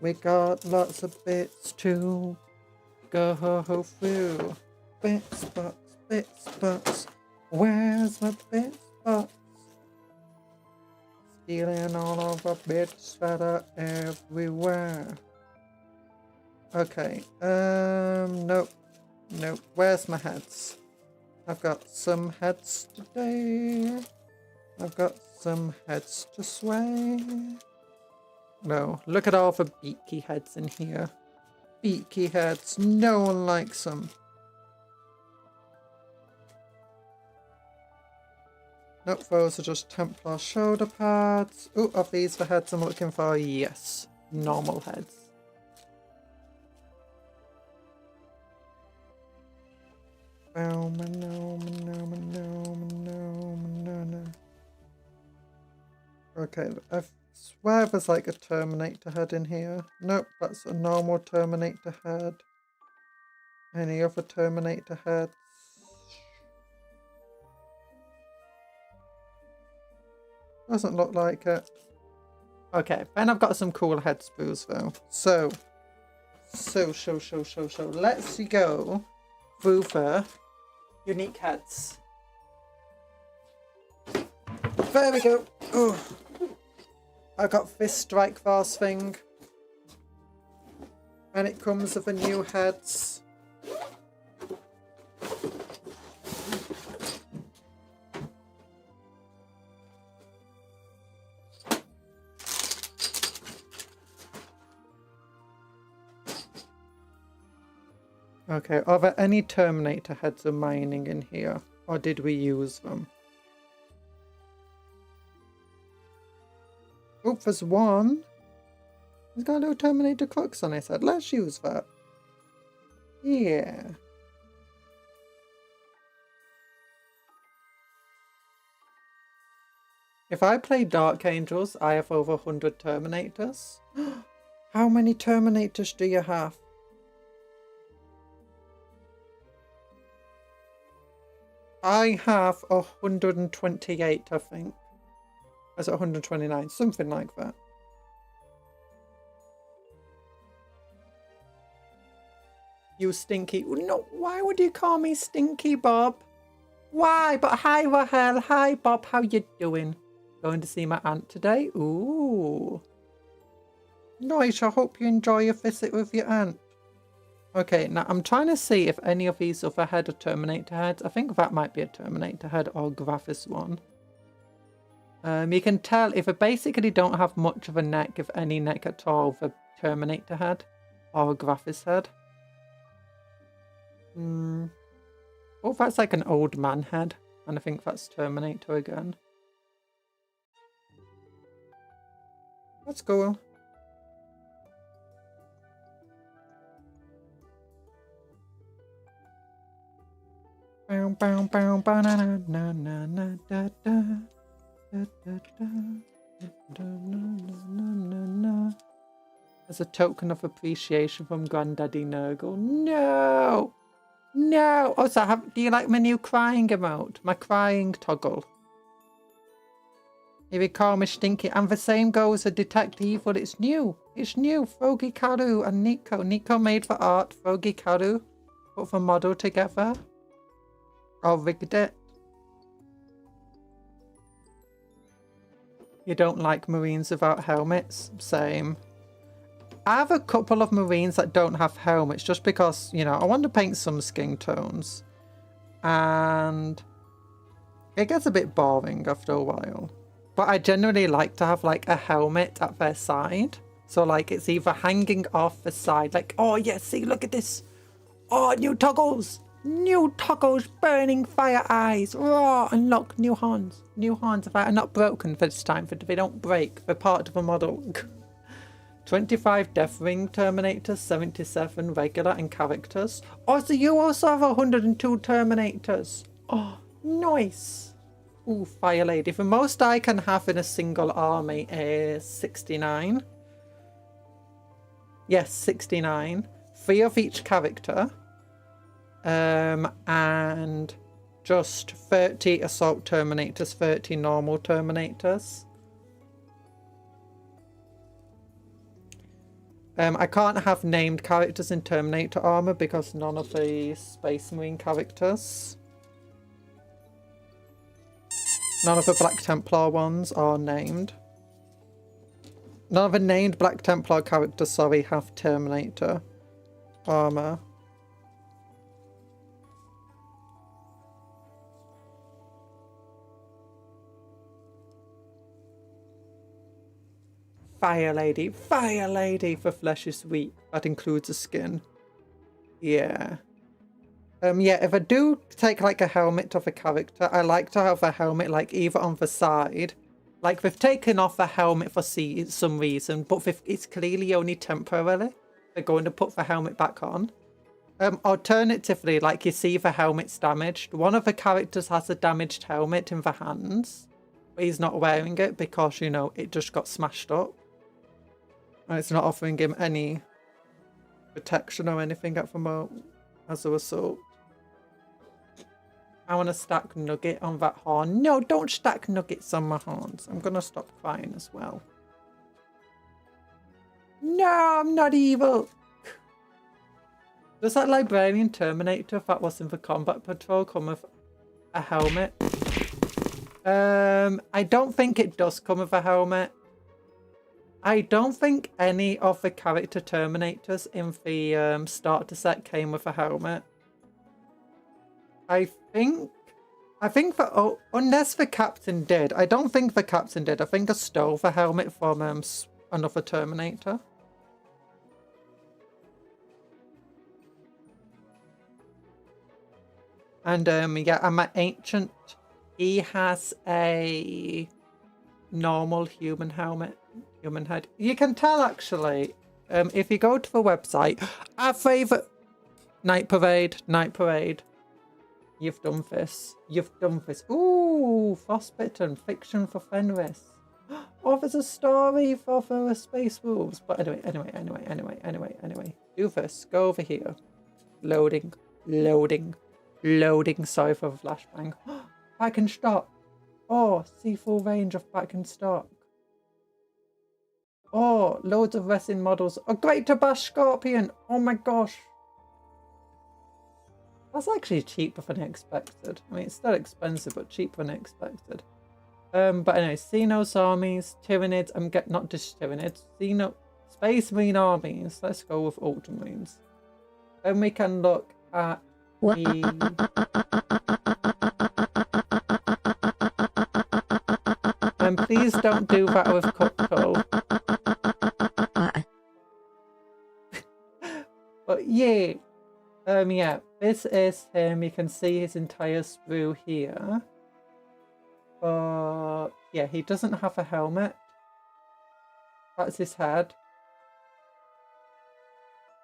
We got lots of bits to go through. Bits box, where's my bits box? Stealing all of the bits that are everywhere. Okay, nope. Where's my heads? I've got some heads today. I've got some heads to sway. No, look at all the beaky heads in here. Beaky heads, no one likes them. Nope, those are just Templar shoulder pads. Oh, are these the heads I'm looking for? Yes, normal heads. Okay, I swear there's like a Terminator head in here. Nope, that's a normal Terminator head. Any other Terminator heads? Doesn't look like it. Okay, then I've got some cool head sprues though. So. Let's go through the unique heads. There we go. Oh, I got this strike vase thing. And it comes with the new heads. Okay, are there any Terminator heads of mining in here? Or did we use them? Oh, there's one. It's got a little Terminator crux on his head. Let's use that. Yeah. If I play Dark Angels, I have over 100 Terminators. How many Terminators do you have? I have 128, I think. Is it 129? Something like that. You stinky. No, why would you call me Stinky, Bob? Why? But hi, Rahel. Hi, Bob. How you doing? Going to see my aunt today? Ooh. Nice. I hope you enjoy your visit with your aunt. Okay, now I'm trying to see if any of these other head are Terminator heads. I think that might be a Terminator head or Graphis one. You can tell if they basically don't have much of a neck, if any neck at all, for Terminator head or a Graphis head. Oh, that's like an old man head, and I think that's Terminator again. That's cool. Bow, bow, bow, ba, na, na, na, na, na, da, da. Da, da, da, da, na, na, na, na. As a token of appreciation from Granddaddy Nurgle. No! No! Also, do you like my new crying emote? My crying toggle. If you call me Stinky, and the same goes for Detect Evil. It's new. It's new. Froggy Karu and Nico. Nico made the art. Froggy Karu put the model together. Or rigged it. You don't like Marines without helmets? Same. I have a couple of Marines that don't have helmets just because, you know, I want to paint some skin tones. And it gets a bit boring after a while. But I generally like to have like a helmet at their side. So like it's either hanging off the side, like, oh yeah, see, look at this. Oh, new toggles. New toggles, burning fire eyes. Raw, unlock new horns. New horns are not broken for this time. They don't break. They're part of a model. 25 Death Ring Terminators, 77 regular and characters. Oh, so you also have 102 Terminators. Oh, nice. Ooh, Fire Lady. The most I can have in a single army is 69. Yes, 69. 3 of each character. And just 30 Assault Terminators, 30 normal Terminators. I can't have named characters in Terminator armor because none of the Space Marine characters, none of the Black Templar ones are named. None of the named Black Templar characters, sorry, have Terminator armor. Fire Lady, the flesh is weak. That includes the skin. Yeah. Yeah, if I do take like a helmet of a character, I like to have a helmet like either on the side. Like they've taken off the helmet for some reason, but it's clearly only temporarily. They're going to put the helmet back on. Alternatively, like you see the helmet's damaged. One of the characters has a damaged helmet in the hands. But he's not wearing it because, you know, it just got smashed up. And it's not offering him any protection or anything at the moment as a result. I want to stack Nugget on that horn. No, don't stack Nuggets on my horns. I'm going to stop crying as well. No, I'm not evil. Does that Librarian Terminator, if that was in the combat patrol, come with a helmet? I don't think it does come with a helmet. I don't think any of the character Terminators in the starter set came with a helmet. I think that, oh, unless the captain did. I don't think the captain did. I think I stole the helmet from another Terminator. And yeah, and my ancient, he has a normal human helmet, human head. You can tell actually, if you go to the website, our favourite Night Parade. You've done this. You've done this. Ooh, Frostbitten, fiction for Fenris. Oh, there's a story for the Space Wolves. But anyway. Do this. Go over here. Loading. Sorry for the flashbang. Back in stock. Oh, see full range of back in stock. Oh, loads of resin models. A Great to Bash Scorpion. Oh my gosh. That's actually cheaper than expected. I mean, it's still expensive, but cheaper than expected. But anyway, Xenos armies, Tyranids. Not just Tyranids. Space Marine armies. Let's go with Ultramarines. Then we can look at and please don't do that with Cuptle. But yeah. Yeah, this is him. You can see his entire sprue here. But yeah, he doesn't have a helmet. That's his head.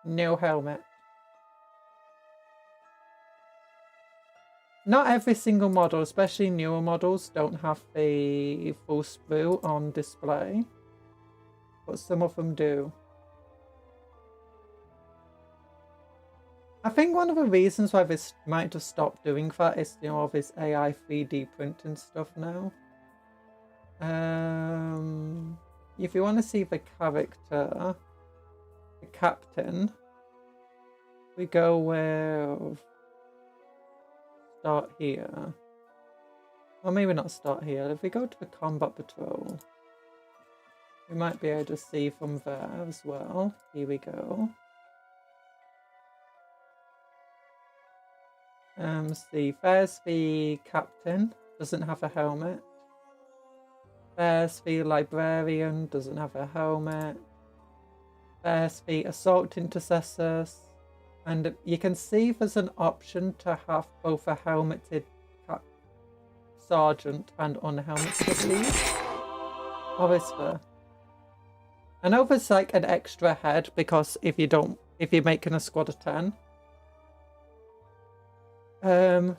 No helmet. Not every single model, especially newer models, don't have the full sprue on display. But some of them do. I think one of the reasons why this might have stopped doing that is, you know, all this AI 3D printing stuff now. If you want to see the character, the captain, we go with start here. Or maybe not start here. If we go to the combat patrol, we might be able to see from there as well. Here we go. See, there's the captain, doesn't have a helmet. There's the librarian, doesn't have a helmet. There's the assault intercessors. And you can see there's an option to have both a helmeted sergeant and unhelmeted, I believe. Or is there? I know there's like an extra head because if you're making a squad of 10.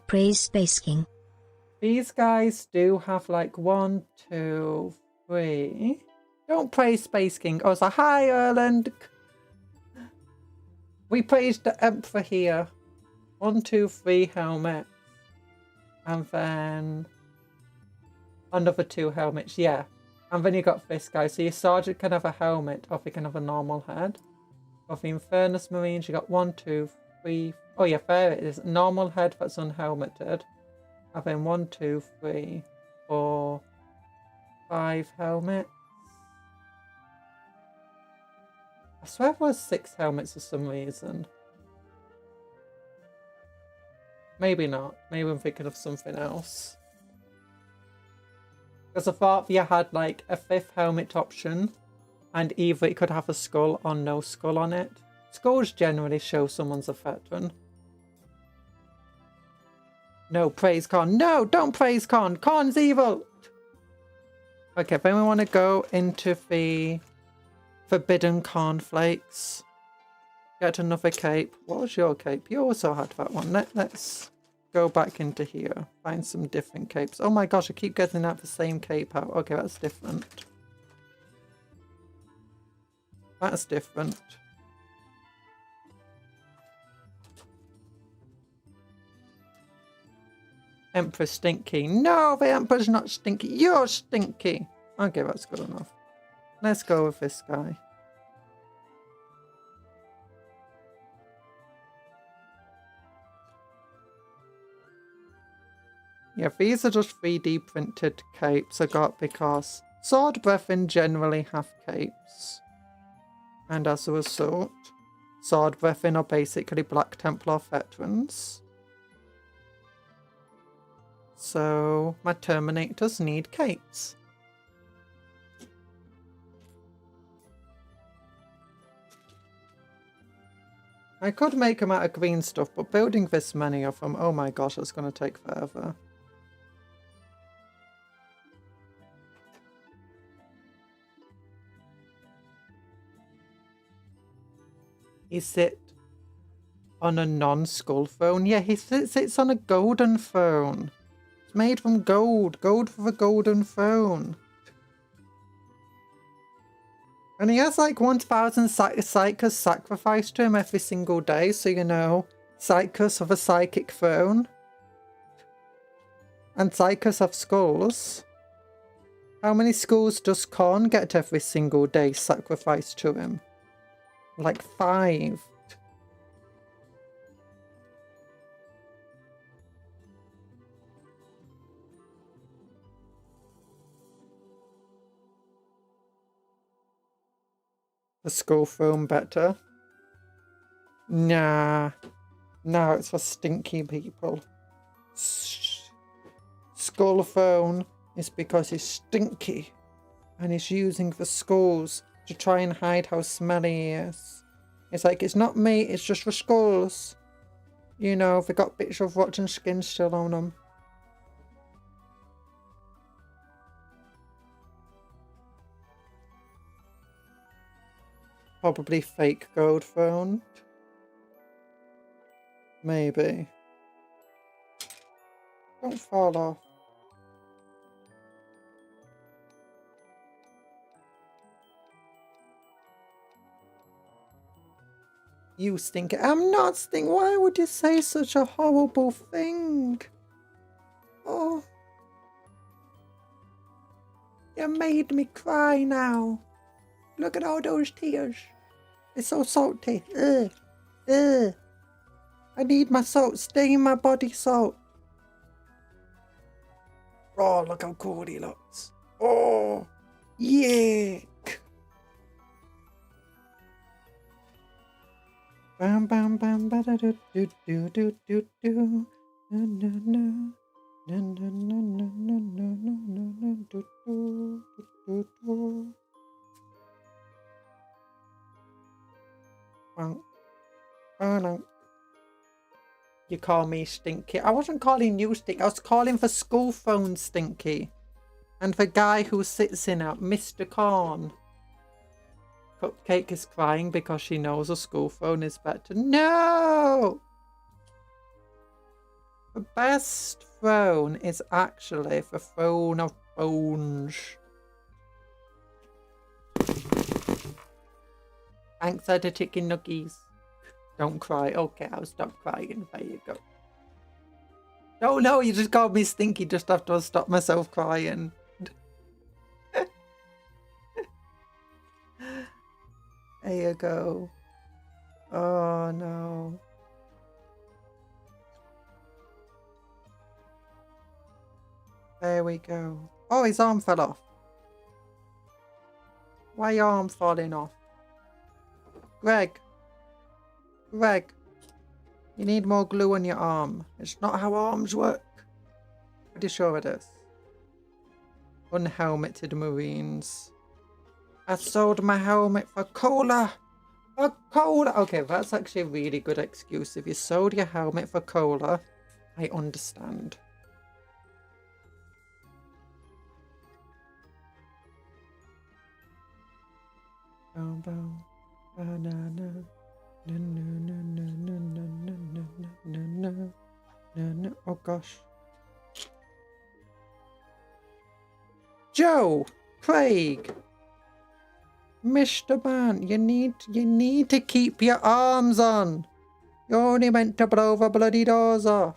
Praise Space King. These guys do have like 1, 2, 3. Don't praise Space King. Oh, so hi, Erland. We praised the Emperor here. 1, 2, 3 helmets. And then another 2 helmets, yeah. And then you got this guy. So your sergeant can have a helmet, or he can have a normal head. Of the Infernus Marines, you got 1, 2, 3. Oh yeah, there it is. Normal head that's unhelmeted. And then 1, 2, 3, 4, 5 helmets. I swear there was 6 helmets for some reason. Maybe not. Maybe I'm thinking of something else. Because I thought you had like a 5th helmet option, and either it could have a skull or no skull on it. Skulls generally show someone's a veteran. No, praise Con. No, don't praise Con. Con's evil. Okay, then we want to go into the Forbidden Cornflakes. Get another cape. What was your cape? You also had that one. Let's go back into here. Find some different capes. Oh my gosh, I keep getting out the same cape out. Okay, that's different. That's different. Emperor stinky. No, the Emperor's not stinky. You're stinky. Okay, that's good enough. Let's go with this guy. Yeah, these are just 3D printed capes I got because sword brethren generally have capes. And as a result, sword brethren are basically Black Templar veterans. So my Terminators need capes. I could make them out of green stuff, but building this many of them, oh my gosh, it's going to take forever. Is it on a non-skull throne? Yeah, he sits on a golden throne. It's made from gold. Gold for the golden throne. And he has like 1,000 psychers sacrificed to him every single day. So, you know, psychers have a psychic throne. And psychers have skulls. How many skulls does Korn get every single day sacrificed to him? Like 5. The skull throne better? Nah. No, it's for stinky people. Skull throne is because he's stinky. And he's using the skulls to try and hide how smelly he is. It's like, it's not me, it's just the skulls. You know, they got bits of rotten skin still on them. Probably fake gold throne. Maybe. Don't fall off. You stink. I'm not stink. Why would you say such a horrible thing? Oh. You made me cry now. Look at all those tears. It's so salty. Ugh. Ugh. I need my salt. Stay in my body salt. Oh, look how cool he looks. Oh. Yeah. Bam bam bam ba da do do do do do do na na na na na na na na na na na do do do do. You call me stinky. I wasn't calling you stinky. I was calling for school phone stinky, and the guy who sits in it, Mr. Corn. Cupcake is crying because she knows a school phone is better. No! The best throne is actually the throne of bones. Thanks for the chicken nuggies. Don't cry. Okay, I'll stop crying. There you go. Oh no, you just called me stinky just after I stopped myself crying. There you go. Oh no. There we go. Oh, his arm fell off. Why your arm falling off? Greg. Greg. You need more glue on your arm. It's not how arms work. Pretty sure it is. Unhelmeted Marines. I sold my helmet for cola. For cola. Okay, that's actually a really good excuse. If you sold your helmet for cola, I understand. Oh gosh. Joe! Craig! Mr. Man, you need to keep your arms on. You're only meant to blow the bloody doors off.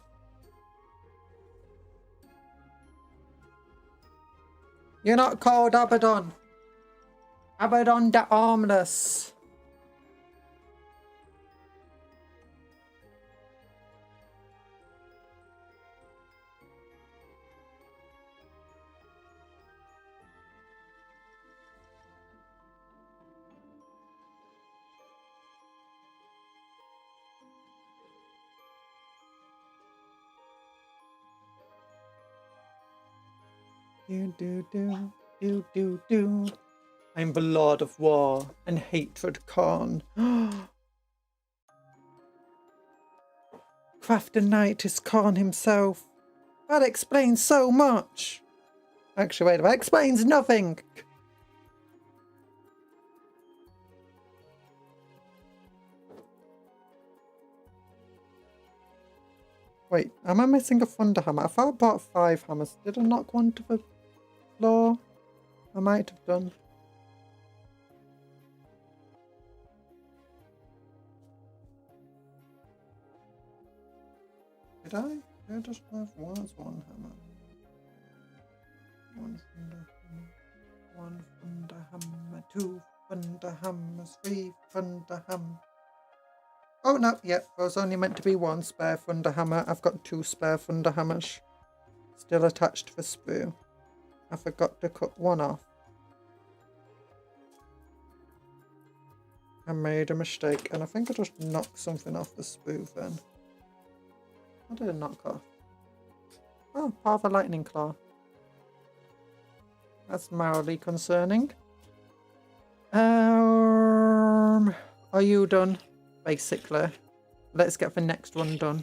You're not called Abaddon. Abaddon the Armless. Do. I'm the Lord of War and Hatred Khan. Crafter Knight is Khan himself. That explains so much. Actually, wait, that explains nothing. Wait, am I missing a thunder hammer? I thought I bought 5 hammers. Did I knock one to the floor? I might have done. Did I? Did I just have one hammer? One thunder hammer. 1 thunder hammer. 2 thunder hammers. 3 thunder hammers. Oh no, yep, there was only meant to be 1 spare thunder hammer. I've got 2 spare thunder hammers. Still attached to the sprue. I forgot to cut one off. I made a mistake, and I think I just knocked something off the sprue then. What did I knock off? Oh, part of a lightning claw. That's mildly concerning. Are you done? Basically. Let's get the next one done.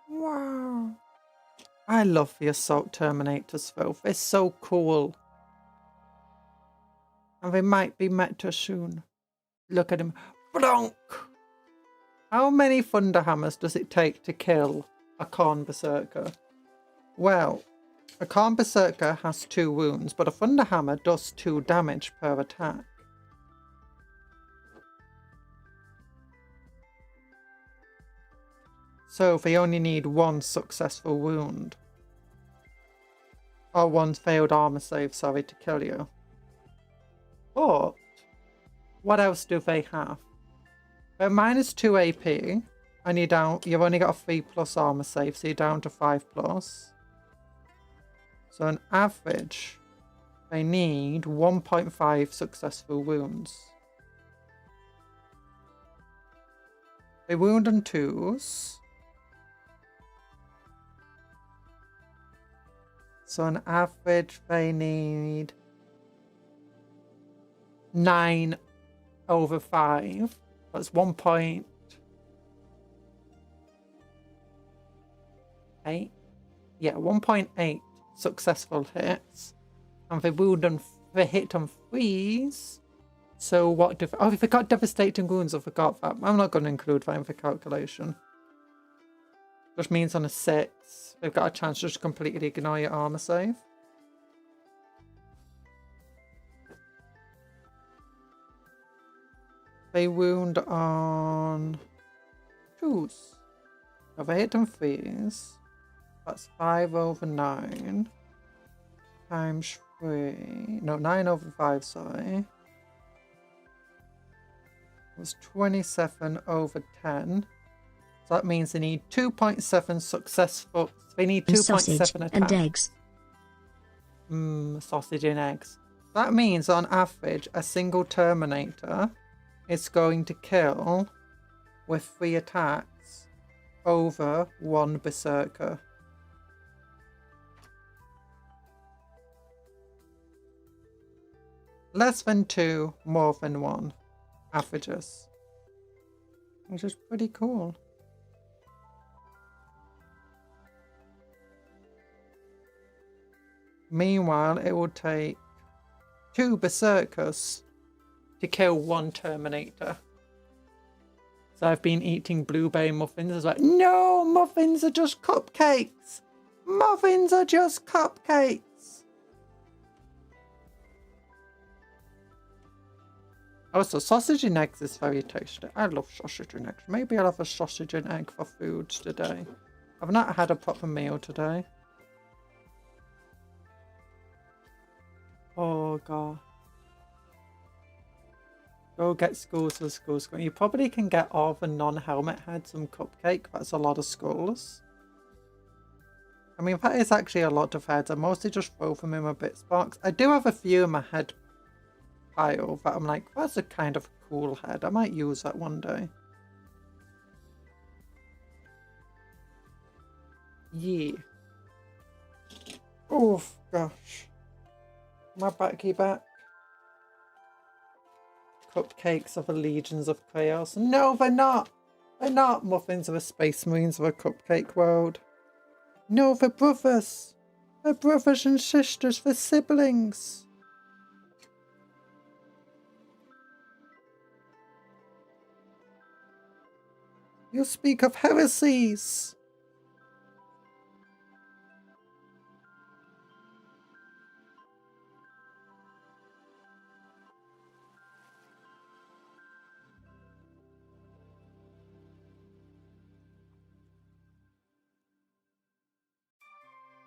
Wow. I love the assault Terminators though. They're so cool. And they might be meta soon. Look at him. Bronk! How many thunder hammers does it take to kill a Khorne Berserker? Well, a Khorne Berserker has 2 wounds, but a thunder hammer does 2 damage per attack. So they only need 1 successful wound. Or 1 failed armor save, sorry, to kill you. But what else do they have? They're -2 AP, and you've only got a 3+ armor save, so you're down to 5+. So on average, they need 1.5 successful wounds. They wound on 2s. So on average, they need 9/5. That's 1.8. Yeah, 1.8 successful hits. And they hit on 3s. So what if they got devastating wounds, I forgot that. I'm not going to include that in the calculation. Which means on a 6, they've got a chance to just completely ignore your armor save. They wound on 2s. If I hit on 3s, that's 5/9 times 3. No, 9/5, sorry. It was 27/10. So that means they need 2.7 successful. They need 2.7 attacks. And eggs. Sausage and eggs. That means on average, a single Terminator is going to kill with 3 attacks over 1 Berserker. Less than 2, more than 1 averages. Which is pretty cool. Meanwhile, it will take 2 Berserkers to kill 1 Terminator. So I've been eating blueberry muffins. I was like, no, muffins are just cupcakes. Muffins are just cupcakes. Also, sausage and eggs is very tasty. I love sausage and eggs. Maybe I'll have a sausage and egg for food today. I've not had a proper meal today. Oh, God. Go get skulls for skulls. You probably can get all the non-helmet heads and cupcake. That's a lot of skulls. I mean, that is actually a lot of heads. I mostly just throw them in my bits box. I do have a few in my head pile that I'm like, that's a kind of cool head. I might use that one day. Yeah. Oh, gosh. My backy back. Cupcakes are the legions of chaos. No, they're not. They're not. Muffins are the space marines of a cupcake world. No, they're brothers. They're brothers and sisters. They're siblings. You speak of heresies.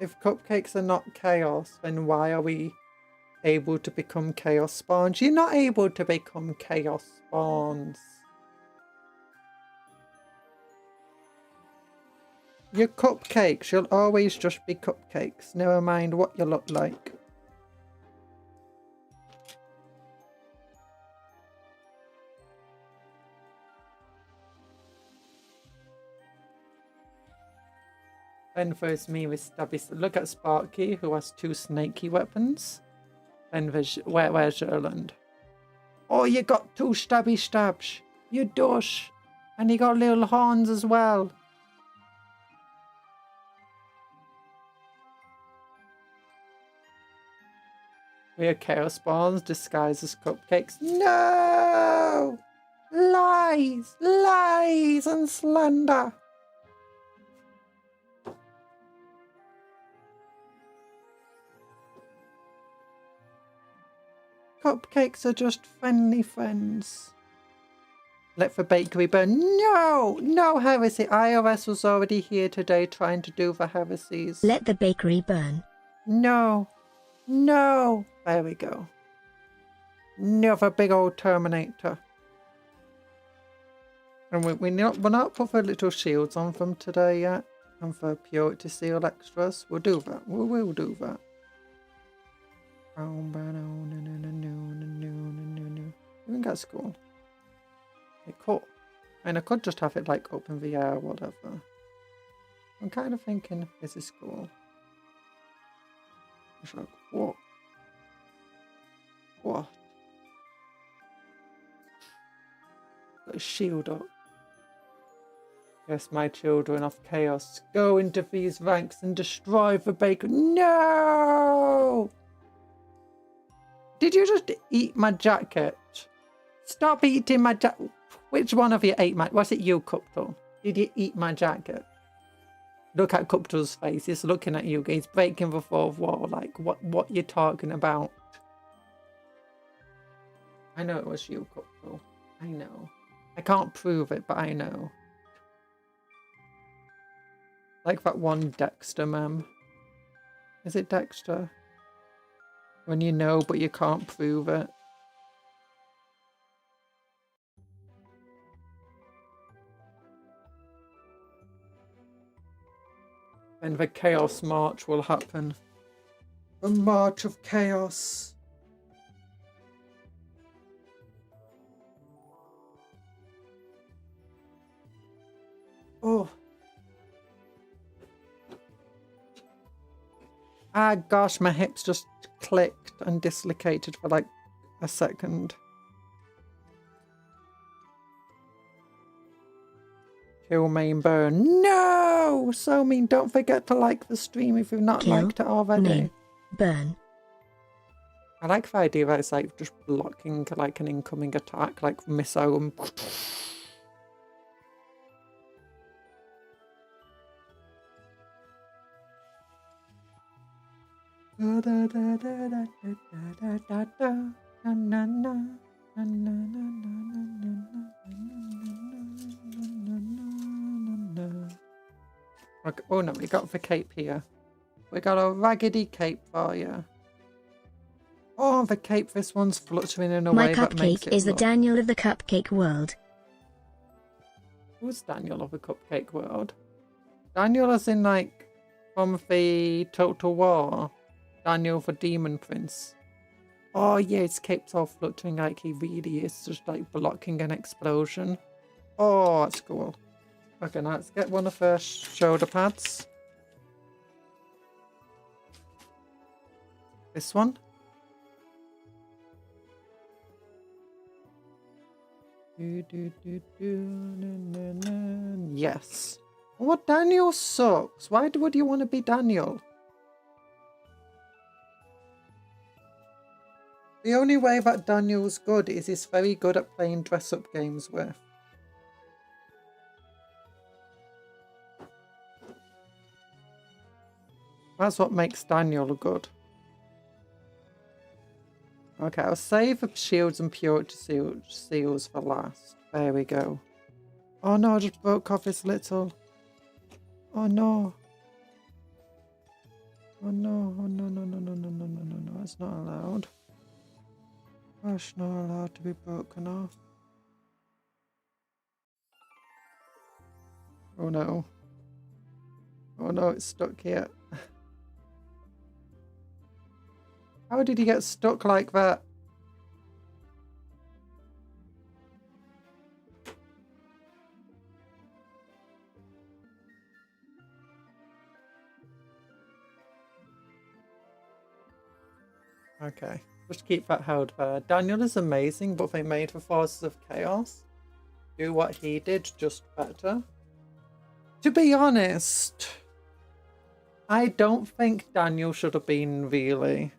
If cupcakes are not chaos, then why are we able to become chaos spawns? You're not able to become chaos spawns. You're cupcakes. You'll always just be cupcakes. Never mind what you look like. Then there's me with stabby. Look at Sparky, who has 2 snaky weapons. Then there's where's Erland? Oh, you got 2 stabby stabs. You douche. And you got little horns as well. We are chaos spawns disguised as cupcakes. No! Lies! Lies and slander! Cupcakes are just friendly friends. Let the bakery burn. No! No heresy. IRS was already here today trying to do the heresies. Let the bakery burn. No. No. There we go. Another big old Terminator. And we're not put the little shields on them today yet. And for purity seal extras. We'll do that. We will do that. Even got school. Okay, cool. And I could just have it like up in the air or whatever. I'm kind of thinking, this is cool. It's like, what? What? Got a shield up. Yes, my children of chaos, go into these ranks and destroy the baker. No! Did you just eat my jacket? Stop eating my jacket. Which one of you ate my... Was it you, Cuptle? Did you eat my jacket? Look at Cuptle's face. He's looking at you. He's breaking the fourth wall. Like, what you talking about? I know it was you, Cuptle. I know. I can't prove it, but I know. Like that one Dexter meme. Is it Dexter? When you know, but you can't prove it. And the Chaos March will happen. The March of Chaos. Oh. Ah, gosh, my hips just clicked and dislocated for like a second. Kill, main, burn. No! So mean. Don't forget to like the stream if you've not liked it already. Main, burn. I like the idea that it's like just blocking like an incoming attack, like missile and... Okay. Oh no, we got the cape here. We got a raggedy cape for you. Oh, the cape, this one's fluttering in a My way that makes cupcake it is the look... Daniel of the cupcake world. Who's Daniel of the Cupcake World? Daniel as in like from the Total War. Daniel the Demon Prince. Oh yeah, his cape's all fluttering like he really is, just like blocking an explosion. Oh, that's cool. Okay, now let's get one of the shoulder pads. This one. Yes. What? Daniel sucks. Why would you want to be Daniel? The only way that Daniel's good is he's very good at playing dress-up games with. That's what makes Daniel good. Okay, I'll save the shields and purity seals for last. There we go. Oh no, I just broke off this little... Oh no. Oh no, oh no, no, no, no, no, no, no, no, no, it's not allowed. Gosh, not allowed to be broken off. Oh no. Oh no, it's stuck here. How did he get stuck like that? Okay, just keep that held there. Daniel is amazing, but they made the Forces of Chaos do what he did, just better. To be honest, I don't think Daniel should have been really.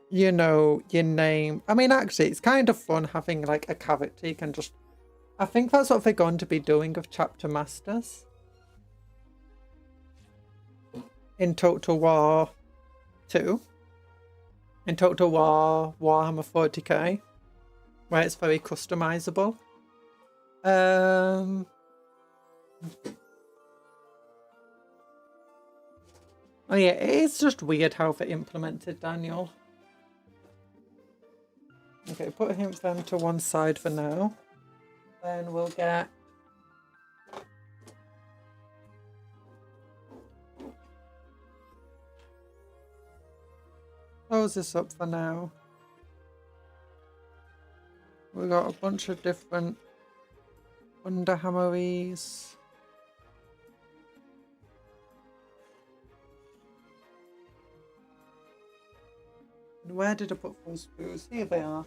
You know, your name. I mean, actually, it's kind of fun having like a character you can just... I think that's what they're going to be doing with Chapter Masters. In Total War 2. In Total War Warhammer 40k. Where it's very customizable. Oh yeah, it is just weird how they implemented Daniel. Okay, put them to one side for now. Then we'll get... Close this up for now. We got a bunch of different underhammeries. And where did I put those booze? Here they are.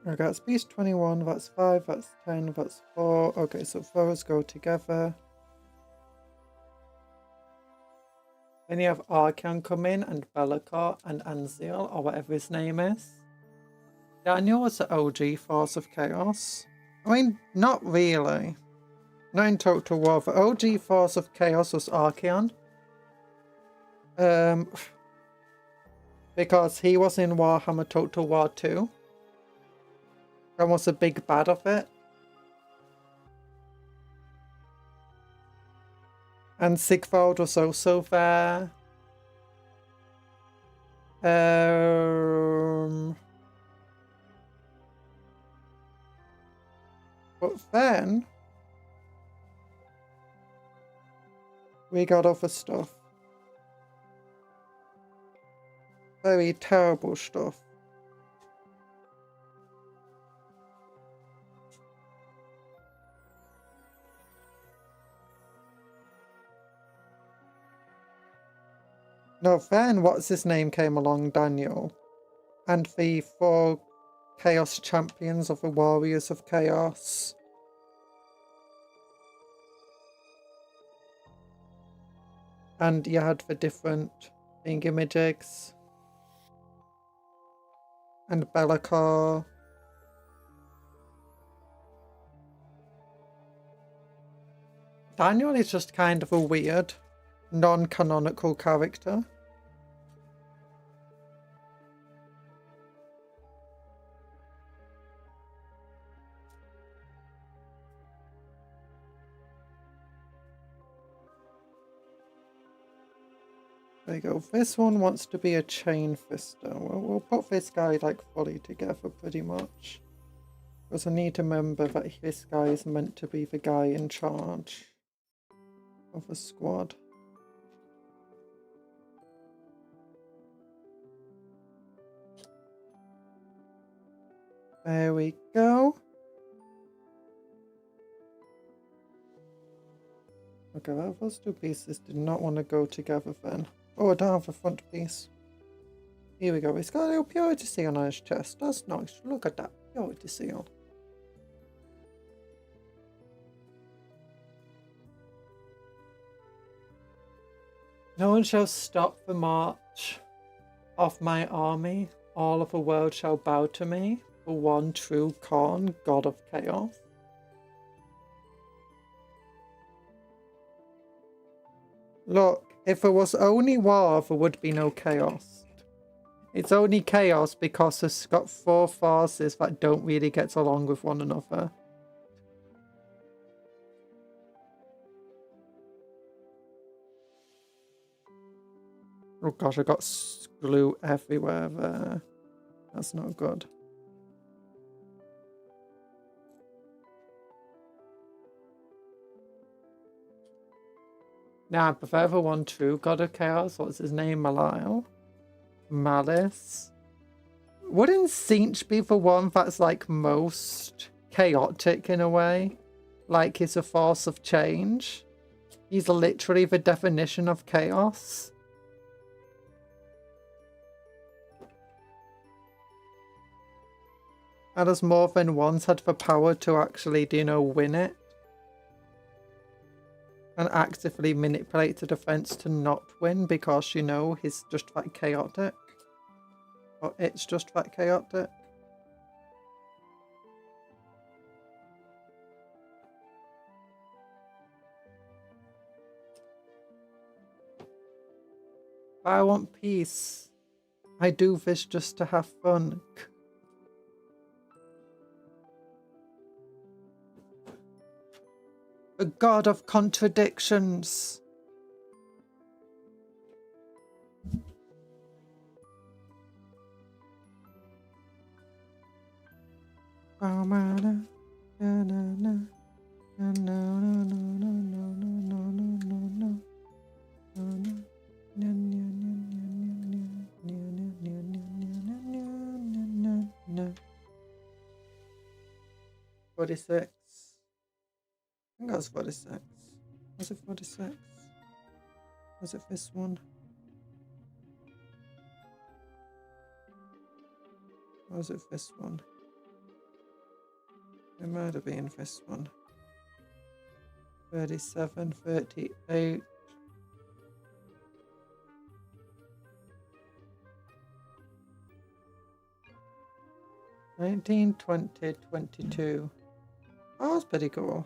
Okay, that's piece 21, that's 5, that's 10, that's 4. Okay, so those go together. Then you have Arkan come in, and Be'lakor, and Anziel, or whatever his name is. Daniel was the OG Force of Chaos. I mean, not really. Not in Total War. The OG Force of Chaos was Archeon. Because he was in Warhammer Total War 2. And was a big bad of it. And Sigvald was also there. But then we got other stuff. Very terrible stuff. No, then what's his name came along, Daniel. And the 4 Chaos Champions of the Warriors of Chaos. And you had the different thingamajigs. And Bellacar. Daniel is just kind of a weird, non-canonical character. There you go. This one wants to be a chain fister. Well, we'll put this guy like fully together pretty much. Because I need to remember that this guy is meant to be the guy in charge of the squad. There we go. Okay, those two pieces did not want to go together then. Oh, I don't have the front piece. Here we go. It's got a little purity seal on his chest. That's nice. Look at that purity seal. No one shall stop the march of my army. All of the world shall bow to me. The one true Khan, god of chaos. Look, if there was only war, there would be no chaos. It's only chaos because it's got 4 forces that don't really get along with one another. Oh gosh, I got glue everywhere there. That's not good. Now, I prefer the one true god of chaos. What's his name? Malile? Malice? Wouldn't Sinch be the one that's like most chaotic in a way? Like he's a force of change? He's literally the definition of chaos. And has more than once had the power to actually, you know, win it. And actively manipulate the defense to not win because, you know, he's just that chaotic. Or it's just that chaotic. I want peace. I do this just to have fun. The god of contradictions. Forty-six. I think that was 46. Was it 46? Was it this one? Or was it this one? It might have been this one. 37, 38. $19, $20, $22. Oh, that's pretty cool.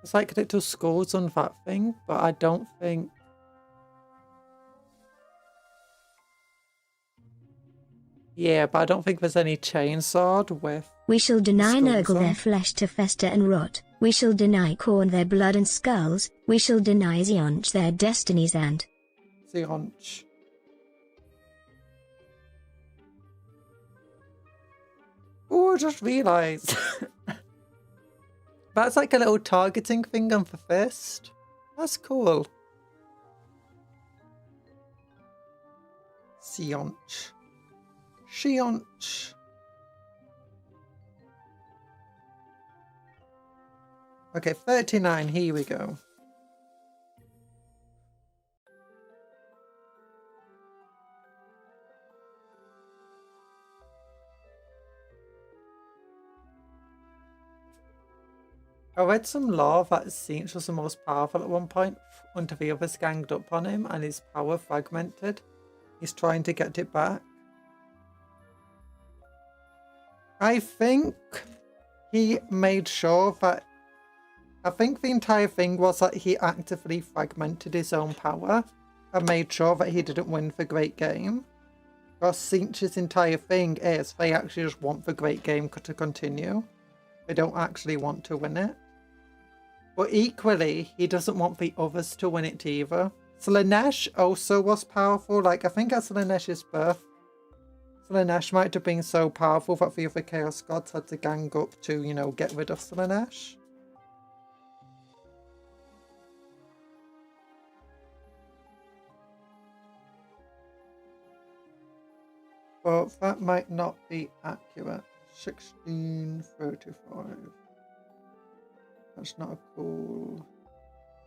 It's like little scores on that thing, but I don't think... Yeah, but I don't think there's any chainsword with... We shall deny Nurgle their on. flesh to fester and rot. We shall deny Khorne their blood and skulls. We shall deny Zeonch their destinies and... Zeonch. Oh, I just realised. That's like a little targeting thing on the fist. That's cool. Zeonch. Zeonch. Okay, 39, here we go. I read some lore that Siege was the most powerful at one point until the others ganged up on him and his power fragmented. He's trying to get it back. I think he made sure that... I think the entire thing was that he actively fragmented his own power and made sure that he didn't win the great game. Because Siege's entire thing is they actually just want the great game to continue. They don't actually want to win it. But equally, he doesn't want the others to win it either. Slaanesh also was powerful. Like, I think at Slaanesh's birth, Slaanesh might have been so powerful that the other Chaos Gods had to gang up to, you know, get rid of Slaanesh. But that might not be accurate. 1635. That's not a cool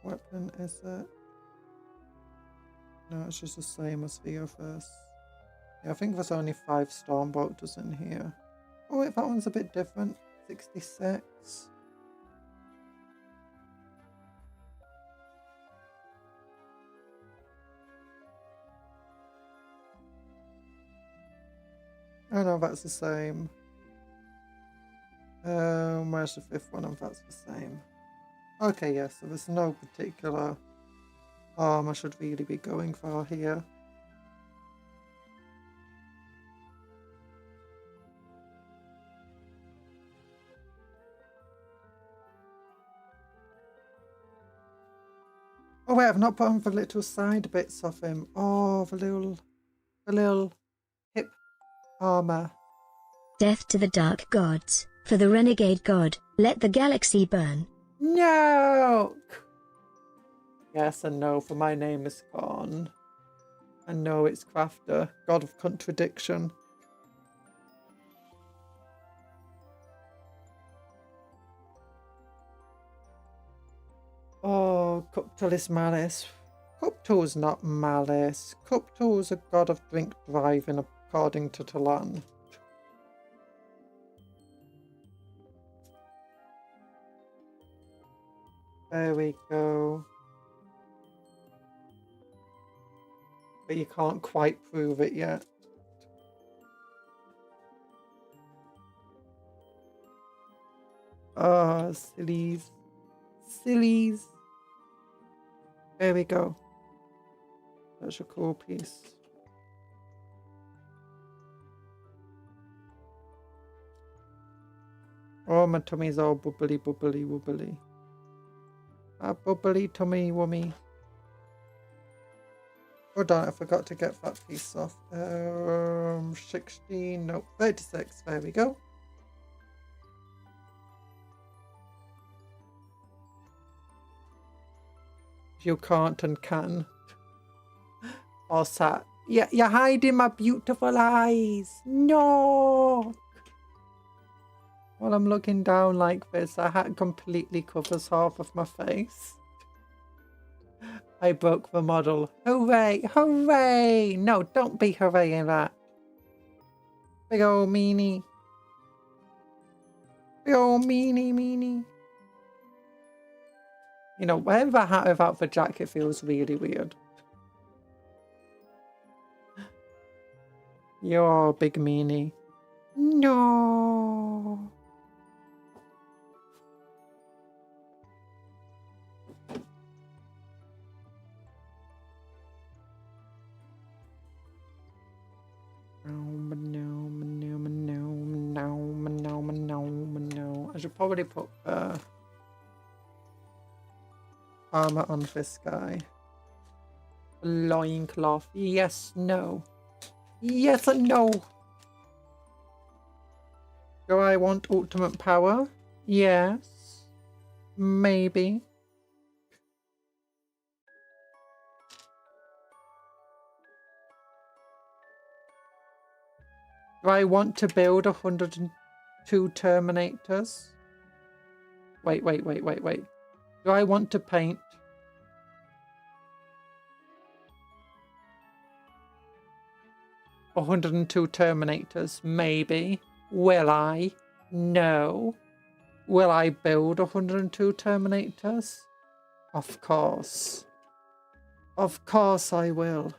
weapon, is it? No, it's just the same as the others. Yeah, I think there's only 5 Stormbolters in here. Oh wait, that one's a bit different. 66. Oh no, that's the same. Where's the 5th one? And that's the same. Okay, yeah, so there's no particular arm I should really be going for here. Oh wait, I've not put on the little side bits of him. Oh, the little hip armor. Death to the dark gods. For the renegade god, let the galaxy burn. No! Yes and no, for my name is gone. And no, it's Crafter, god of contradiction. Oh, Cuptle is malice. Cuptle's not malice. Cuptle's a god of drink driving according to Talan. There we go. But you can't quite prove it yet. Ah, sillies. Sillies. There we go. That's a cool piece. Oh, my tummy's all bubbly, bubbly, wobbly. Ah, bubbly tummy wummy. Hold on, I forgot to get that piece off. 16, no, 36. There we go. You can't and can. Or sat. Yeah, you're hiding my beautiful eyes. No. While I'm looking down like this, a hat completely covers half of my face. I broke the model. Hooray! Hooray! No, don't be hooraying that. Big ol' meanie. Big ol' meanie. You know, wearing the hat without the jacket feels really weird. You're a big meanie. No. I should probably put armor on this guy. Loincloth. Yes, no. Yes and no. Do I want ultimate power? Yes. Maybe. Do I want to build 102 Terminators? Wait. Do I want to paint 102 Terminators? Maybe. Will I? No. Will I build 102 Terminators? Of course. Of course I will.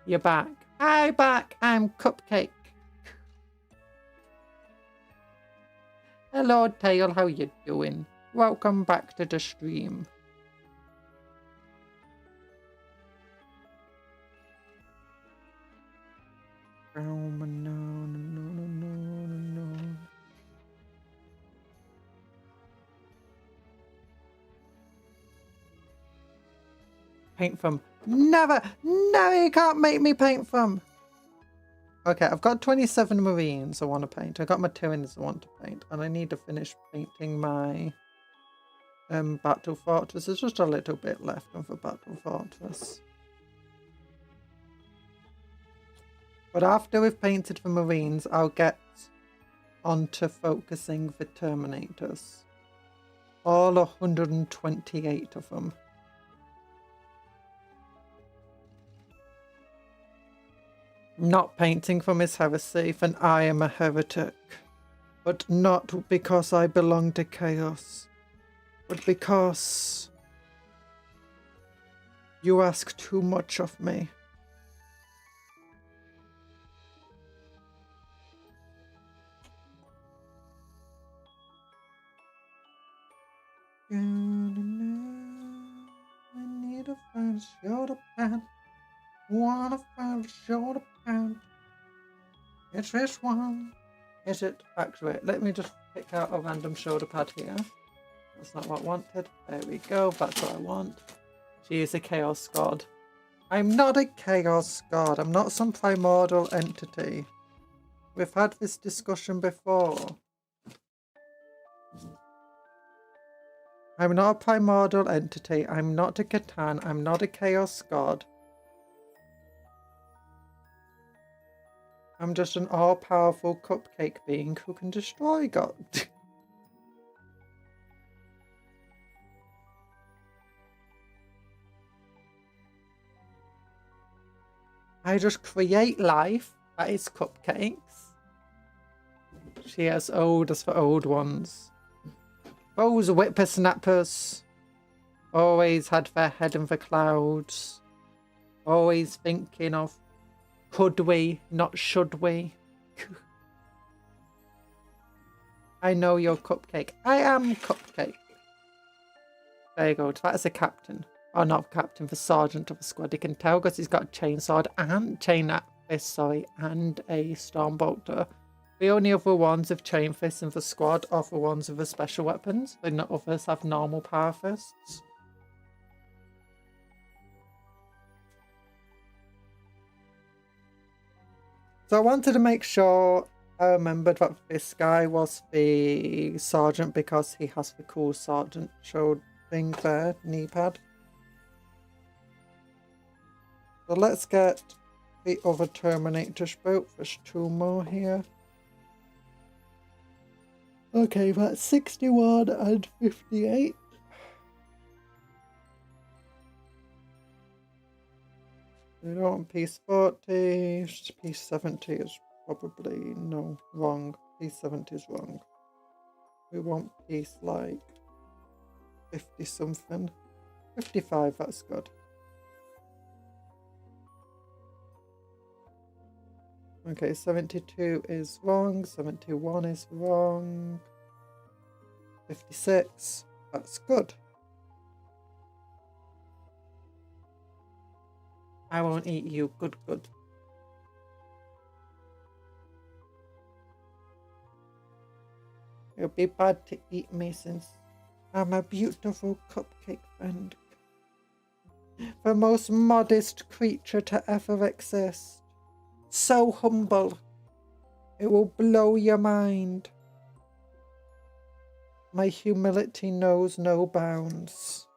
You're back. Hi, back. I'm Cupcake. Hello, Tail. How you doing? Welcome back to the stream. Paint from. Never! No, you can't make me paint from! Okay, I've got 27 Marines I want to paint. I got my Tyranids I want to paint. And I need to finish painting my Battle Fortress. There's just a little bit left of a Battle Fortress. But after we've painted the Marines, I'll get onto focusing the Terminators. All 128 of them. Not painting from his heresy, and I am a heretic. But not because I belong to chaos, but because you ask too much of me. I need a find shoulder pad. Wanna find a shoulder pad. It's this one. Is it? Actually, let me just pick out a random shoulder pad here. That's not what I wanted. There we go. That's what I want. She is a chaos god. I'm not a chaos god. I'm not some primordial entity. We've had this discussion before. I'm not a primordial entity. I'm not a Catan. I'm not a chaos god. I'm just an all-powerful cupcake being who can destroy God. I just create life. That is cupcakes. She has that's for old ones. Those whippersnappers always had their head in the clouds. Always thinking of could we, not should we. I know you're Cupcake. I am Cupcake. There you go. That is a captain. Oh, not captain, the sergeant of the squad. You can tell because he's got a chainsword and and a stormbolter. The only other ones with chain fists in the squad are the ones with the special weapons. The others have normal power fists. So I wanted to make sure I remembered that this guy was the sergeant because he has the cool sergeant show thing there, knee pad. So let's get the other Terminators built. There's 2 more here. Okay, that's 61 and 58. We don't want piece 40, piece 70 is probably, no, wrong. Piece 70 is wrong. We want piece like 50 something. 55, that's good. Okay, 72 is wrong, 71 is wrong. 56, that's good. I won't eat you. Good, good. It'll be bad to eat me since I'm a beautiful cupcake friend. The most modest creature to ever exist. So humble. It will blow your mind. My humility knows no bounds.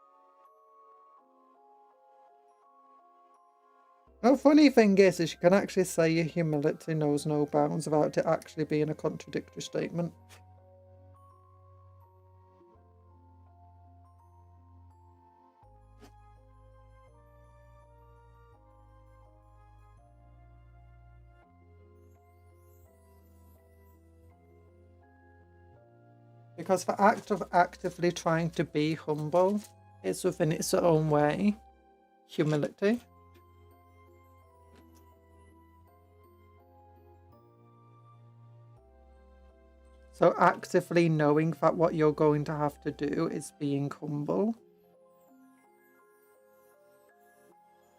The funny thing is you can actually say your humility knows no bounds without it actually being a contradictory statement. Because the act of actively trying to be humble is within its own way humility. So actively knowing that what you're going to have to do is being humble.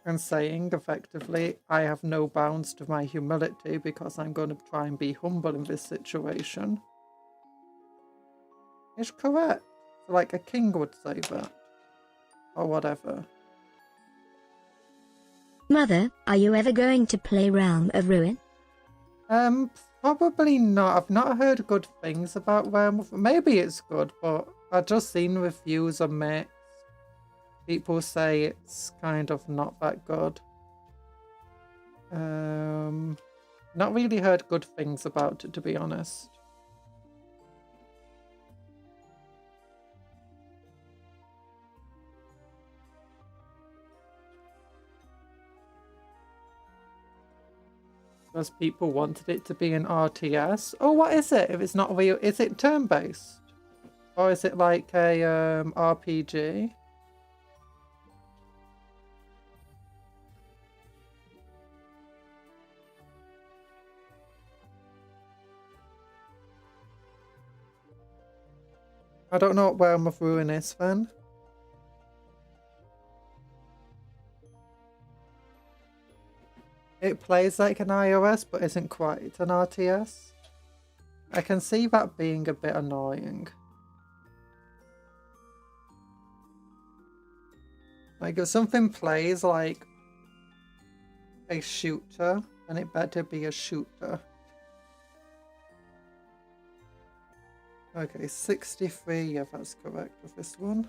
And saying effectively, I have no bounds to my humility because I'm going to try and be humble in this situation. Is correct. So like a king would say that. Or whatever. Mother, are you ever going to play Realm of Ruin? Probably not. I've not heard good things about Realm of... Maybe it's good, but I've just seen reviews are mixed. People say it's kind of not that good. Not really heard good things about it, to be honest. Because people wanted it to be an RTS. Oh, what is it? If it's not real, is it turn-based? Or is it like a RPG? I don't know what Realm of Ruin is then. It plays like an iOS but isn't quite an RTS. I can see that being a bit annoying. Like if something plays like a shooter, then it better be a shooter. Okay, 63, yeah, that's correct with this one.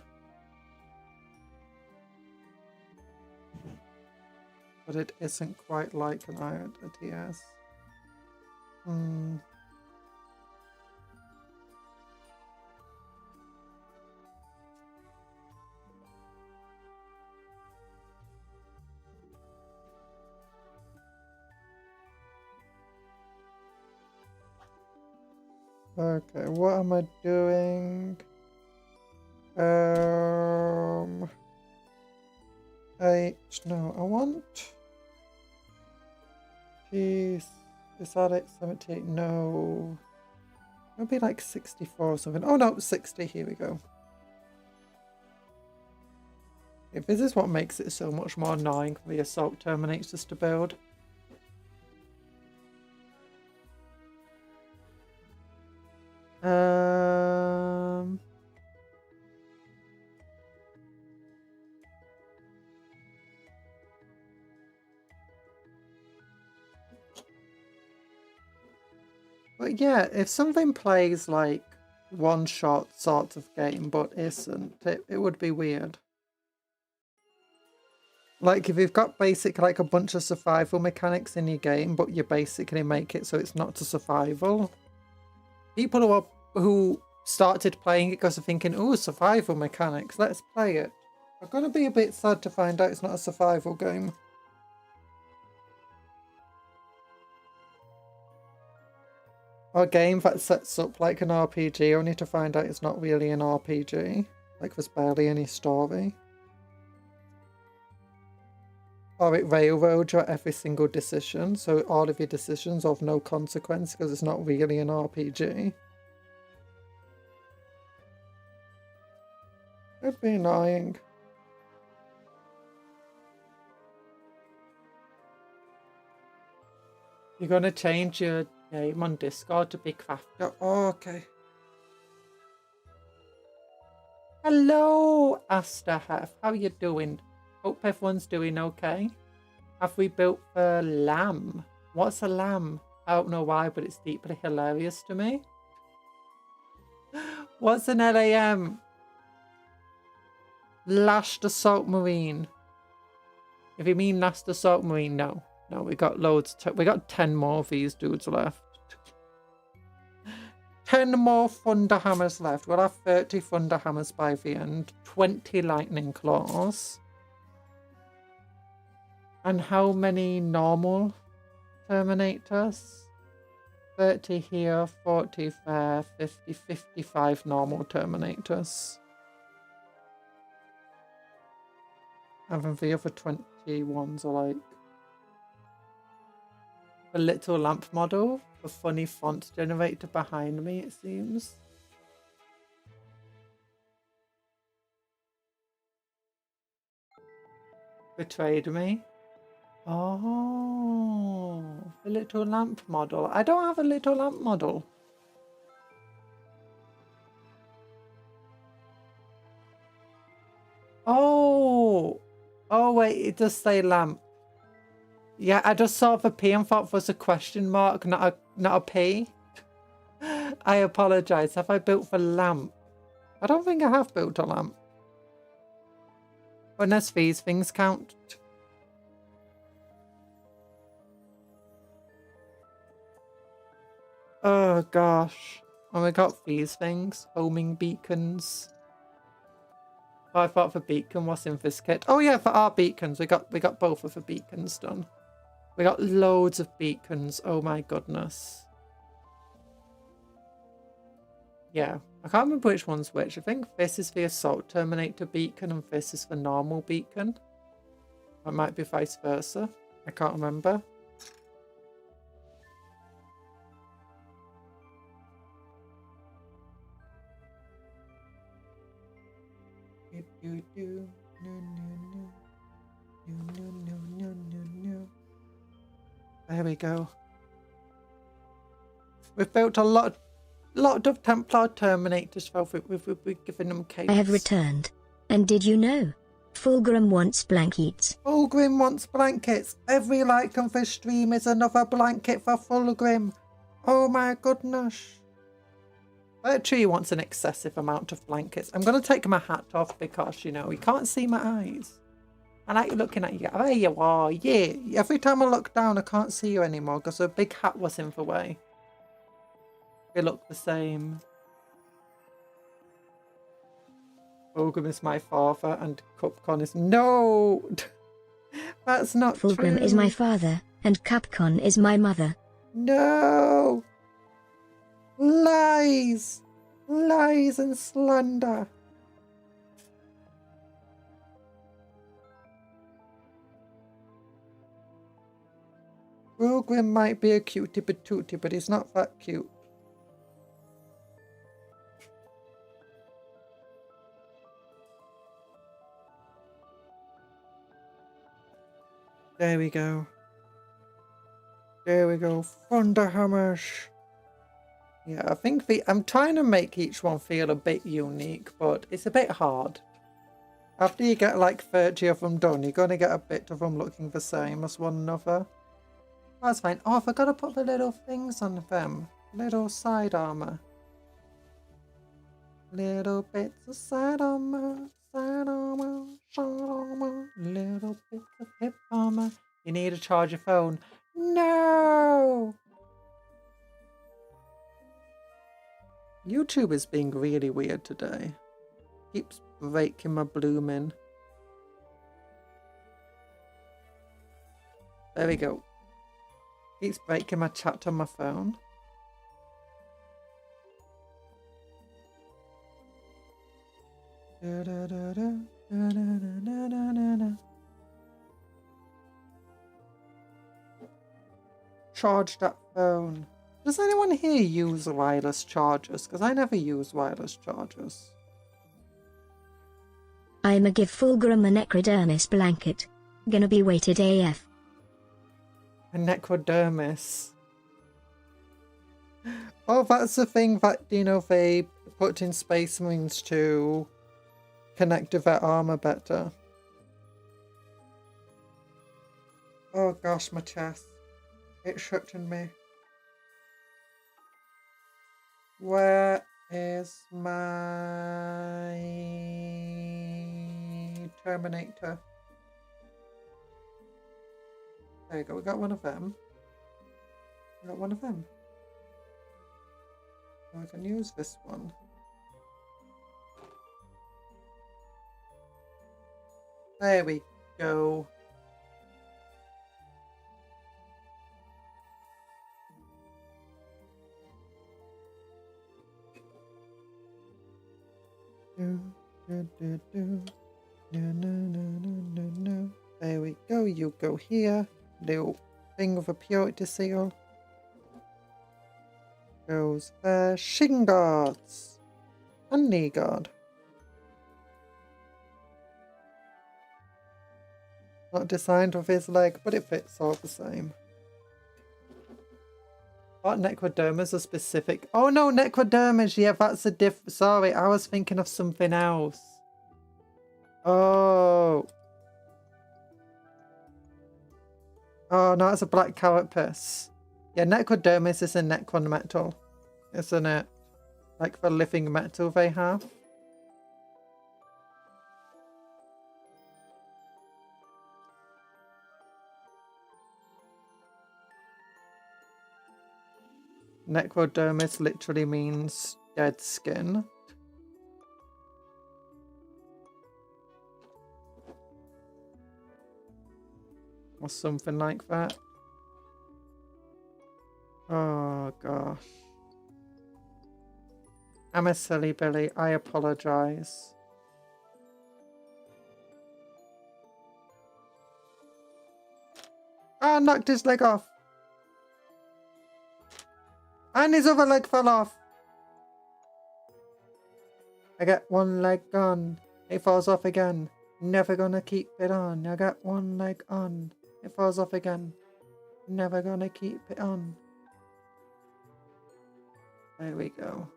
But it isn't quite like an RTS. Okay, what am I doing? No, I want... Jeez, is that it? 78? No. Maybe like 64 or something. Oh no, 60, here we go. Yeah, this is what makes it so much more annoying for the Assault Terminators to build. But yeah, if something plays like one-shot sort of game but isn't, it would be weird. Like if you've got basically like a bunch of survival mechanics in your game, but you basically make it so it's not to survival. People who started playing it because they're thinking, oh, survival mechanics, let's play it. I'm gonna be a bit sad to find out it's not a survival game. Or a game that sets up like an RPG only to find out it's not really an RPG. Like there's barely any story. Or it railroads your every single decision, so all of your decisions are of no consequence because it's not really an RPG. It'd be annoying. You're gonna change your name on Discord to be Crafter. Oh, okay. Hello, Asterhef. How you doing? Hope everyone's doing okay. Have we built a lamb? What's a lamb? I don't know why, but it's deeply hilarious to me. What's an LAM? Last Assault Marine. If you mean Last Assault Marine, no. No, we got loads. We got 10 more of these dudes left. 10 more Thunderhammers left. We'll have 30 Thunderhammers by the end. 20 Lightning Claws. And how many normal Terminators? 30 here, 40 there, 50, 55 normal Terminators. And then the other 21s are like a little lamp model, a funny font generator behind me, it seems. Betrayed me. Oh, the little lamp model. I don't have a little lamp model. Oh, oh wait, it does say lamp. Yeah, I just saw the P and thought it was a question mark, not a P. I apologize. Have I built the lamp? I don't think I have built a lamp. Unless these things count. Oh gosh. And we got these things. Homing beacons. Oh, I thought the beacon was in this kit. Oh yeah, for our beacons. We got both of the beacons done. We got loads of beacons. Oh my goodness. Yeah. I can't remember which one's which. I think this is the Assault Terminator beacon and this is the normal beacon. It might be vice versa. I can't remember. There we go. We've built a lot of Templar Terminators. We've given them cakes. I have returned. And did you know? Fulgrim wants blankets. Fulgrim wants blankets. Every like on this stream is another blanket for Fulgrim. Oh my goodness. Actually, he wants an excessive amount of blankets. I'm going to take my hat off because, you know, you can't see my eyes. I like looking at you. There you are. Yeah. Every time I look down, I can't see you anymore because a big hat was in the way. They look the same. Fulgrim is my father and Cupcon is... No! That's not true. Fulgrim is my father and Cupcon is my mother. No! Lies! Lies and slander. Fulgrim might be a cutie patootie, but he's not that cute. There we go. There we go. Thunderhammers. Yeah, I think I'm trying to make each one feel a bit unique, but it's a bit hard. After you get like 30 of them done, you're going to get a bit of them looking the same as one another. That's fine. Oh, I forgot to put the little things on them. Little side armor. Little bits of side armor. Side armor. Side armor. Little bits of hip armor. You need to charge your phone. No! YouTube is being really weird today. Keeps breaking my blooming. There we go. Keeps breaking my chat on my phone. Da, da, da, da, da, da, da, da, da. Charge that phone. Does anyone here use wireless chargers? Because I never use wireless chargers. I'ma give Fulgrim a necrodermis blanket. Gonna be weighted AF. A necrodermis. Oh, that's the thing that, you know, they put in Space Marines to connect to their armor better. Oh gosh, my chest. It's shutting me. Where is my Terminator? There you go, we got one of them. We got one of them. So I can use this one. There we go. Do, do, do, do. No, no, no, no, no, no. There we go. You go here. Little thing with a purity seal. Goes there. Shin guards. And knee guard. Not designed with his leg, but it fits all the same. What necrodermas are specific? Oh no, necrodermas. Yeah, that's a sorry, I was thinking of something else. Oh. Oh no, it's a black carapace. Yeah, necrodermis is a necron metal, isn't it? Like the living metal they have. Necrodermis literally means dead skin. Or something like that. Oh gosh. I'm a silly Billy. I apologize. Ah, knocked his leg off. And his other leg fell off. I got one leg gone. It falls off again. Never gonna keep it on. I got one leg on. It falls off again. Never gonna keep it on. There we go.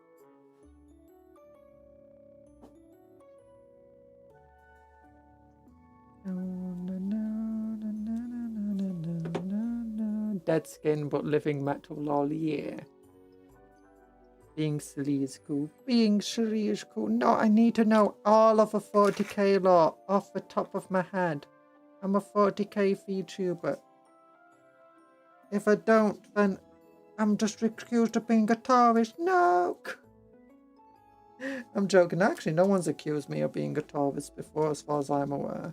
Dead skin but living metal, lol, yeah. Being silly is cool. Being silly is cool. No, I need to know all of a 40k lore off the top of my head. I'm a 40k VTuber. If I don't, then I'm just accused of being a Taurus. No! I'm joking. Actually, no one's accused me of being a Taurus before, as far as I'm aware.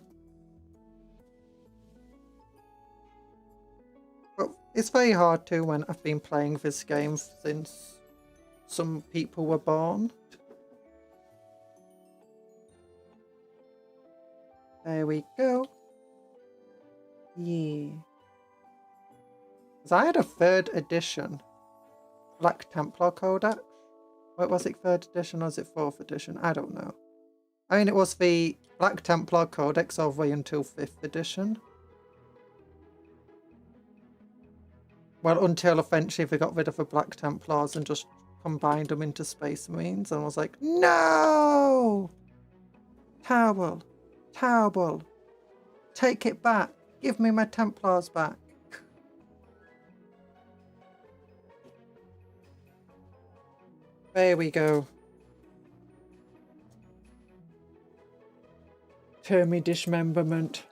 But it's very hard to when I've been playing this game since some people were born. There we go. Yeah. Because I had a 3rd edition Black Templar Codex. What was it, 3rd edition or was it 4th edition? I don't know. I mean, it was the Black Templar Codex all the way until 5th edition. Well, until eventually they got rid of the Black Templars and just combined them into Space Marines, and I was like, no! Terrible. Terrible. Take it back. Give me my Templars back. There we go. Termy dismemberment.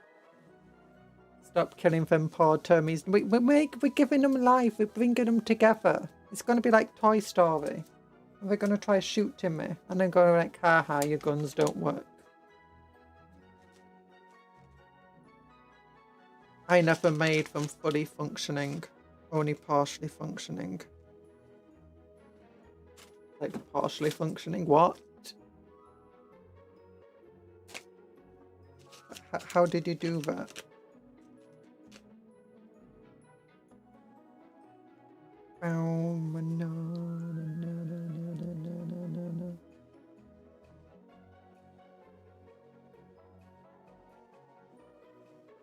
Stop killing them poor termies. We're giving them life. We're bringing them together. It's going to be like Toy Story. And they're going to try shooting me. And then going like, haha, your guns don't work. I never made them fully functioning. Only partially functioning. Like, partially functioning? What? How did you do that? Oh, no.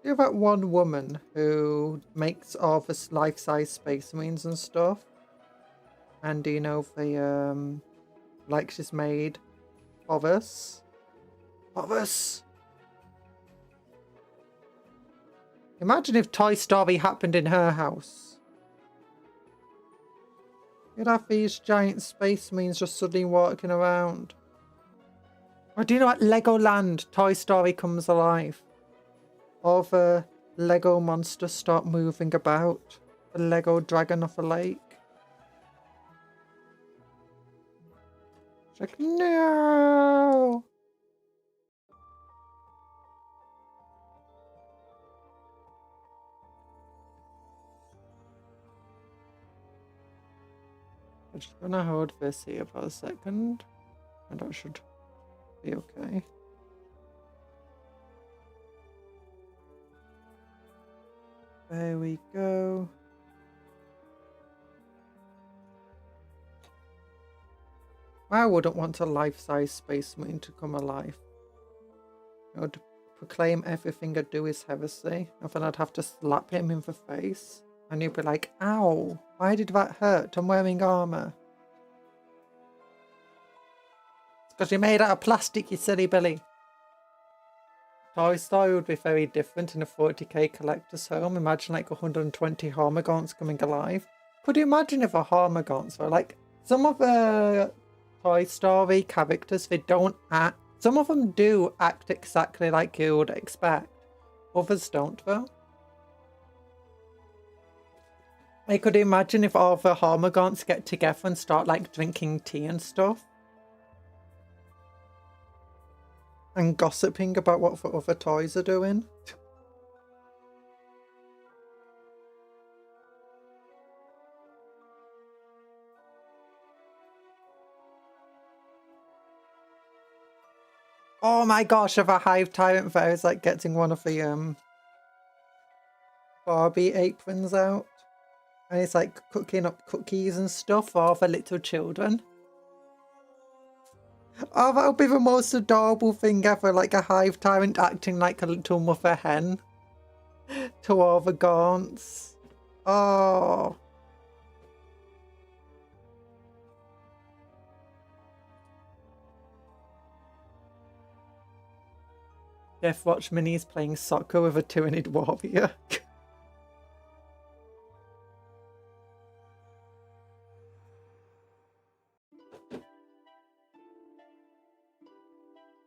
You have that one woman who makes all this life-size Space Marines and stuff. And you know, the like she's made of us. Of us. Imagine if Toy Story happened in her house. You'd have these giant Space Marines just suddenly walking around. Or do you know what? Legoland, Toy Story comes alive. All the Lego monsters start moving about. The Lego dragon off a lake. It's like, no! I'm just gonna hold this here for a second. And I should Be okay. There we go. I wouldn't want a life-size space marine to come alive. I would proclaim everything I do is heresy, and then I'd have to slap him in the face, and he'd be like, ow, why did that hurt? I'm wearing armor. It's because you're made out of plastic, you silly Billy. Toy Story would be very different in a 40k collector's home. Imagine like 120 Harmagants coming alive. Could you imagine if a Harmagants were like, some of the Toy Story characters, they don't act, some of them do act exactly like you would expect. Others don't though. I could imagine if all the Harmagants get together and start like drinking tea and stuff. And gossiping about what the other toys are doing. Oh my gosh, if a Hive Tyrant there is like getting one of the Barbie aprons out. And he's like cooking up cookies and stuff for all the little children. Oh, that would be the most adorable thing ever, like a Hive Tyrant acting like a little mother hen to all the Gaunts. Oh. Deathwatch Mini's playing soccer with a Tyranid warrior.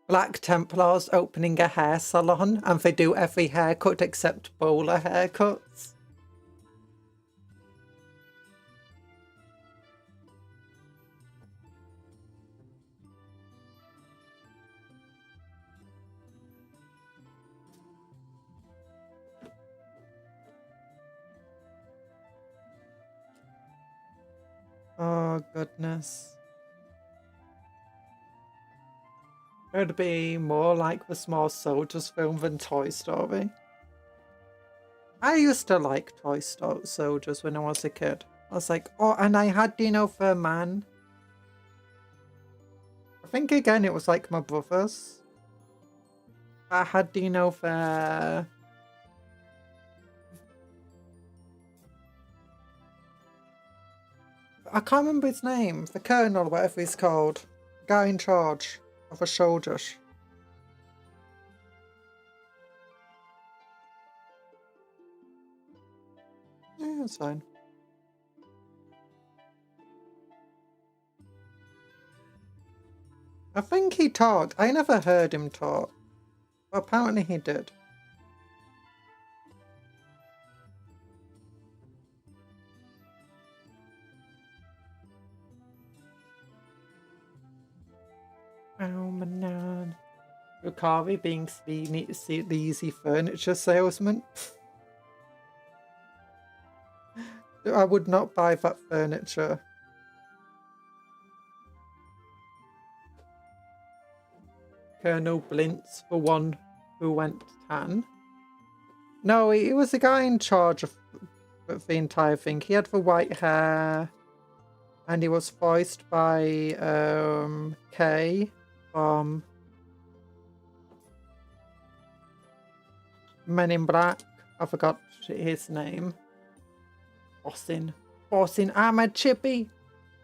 Black Templars opening a hair salon, and they do every haircut except bowler haircuts. Oh goodness. It would be more like the Small Soldiers film than Toy Story. I used to like Toy Soldiers when I was a kid. I was like, oh, and I had Dino for a Man. I think again it was like my brothers. I had Dino for... I can't remember his name. The Colonel, whatever he's called. Guy in charge of the soldiers. Yeah, that's fine. I think he talked. I never heard him talk. But apparently he did. Oh, man. Rukari being the easy furniture salesman. I would not buy that furniture. Colonel Blintz, the one who went tan. No, he was the guy in charge of the entire thing. He had the white hair. And he was voiced by Kay from Men in Black. I forgot his name. Bossin, I'm a Chippy.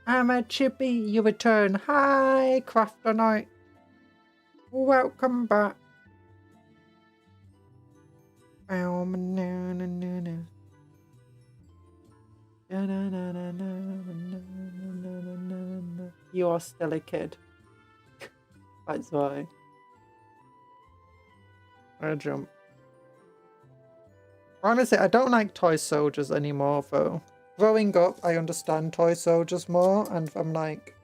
You return. Hi, Crafter Knight. Welcome back. Oh, no, no, no, no. You are still a kid. That's why. I jump. Honestly, I don't like toy soldiers anymore though. Growing up, I understand toy soldiers more, and I'm like,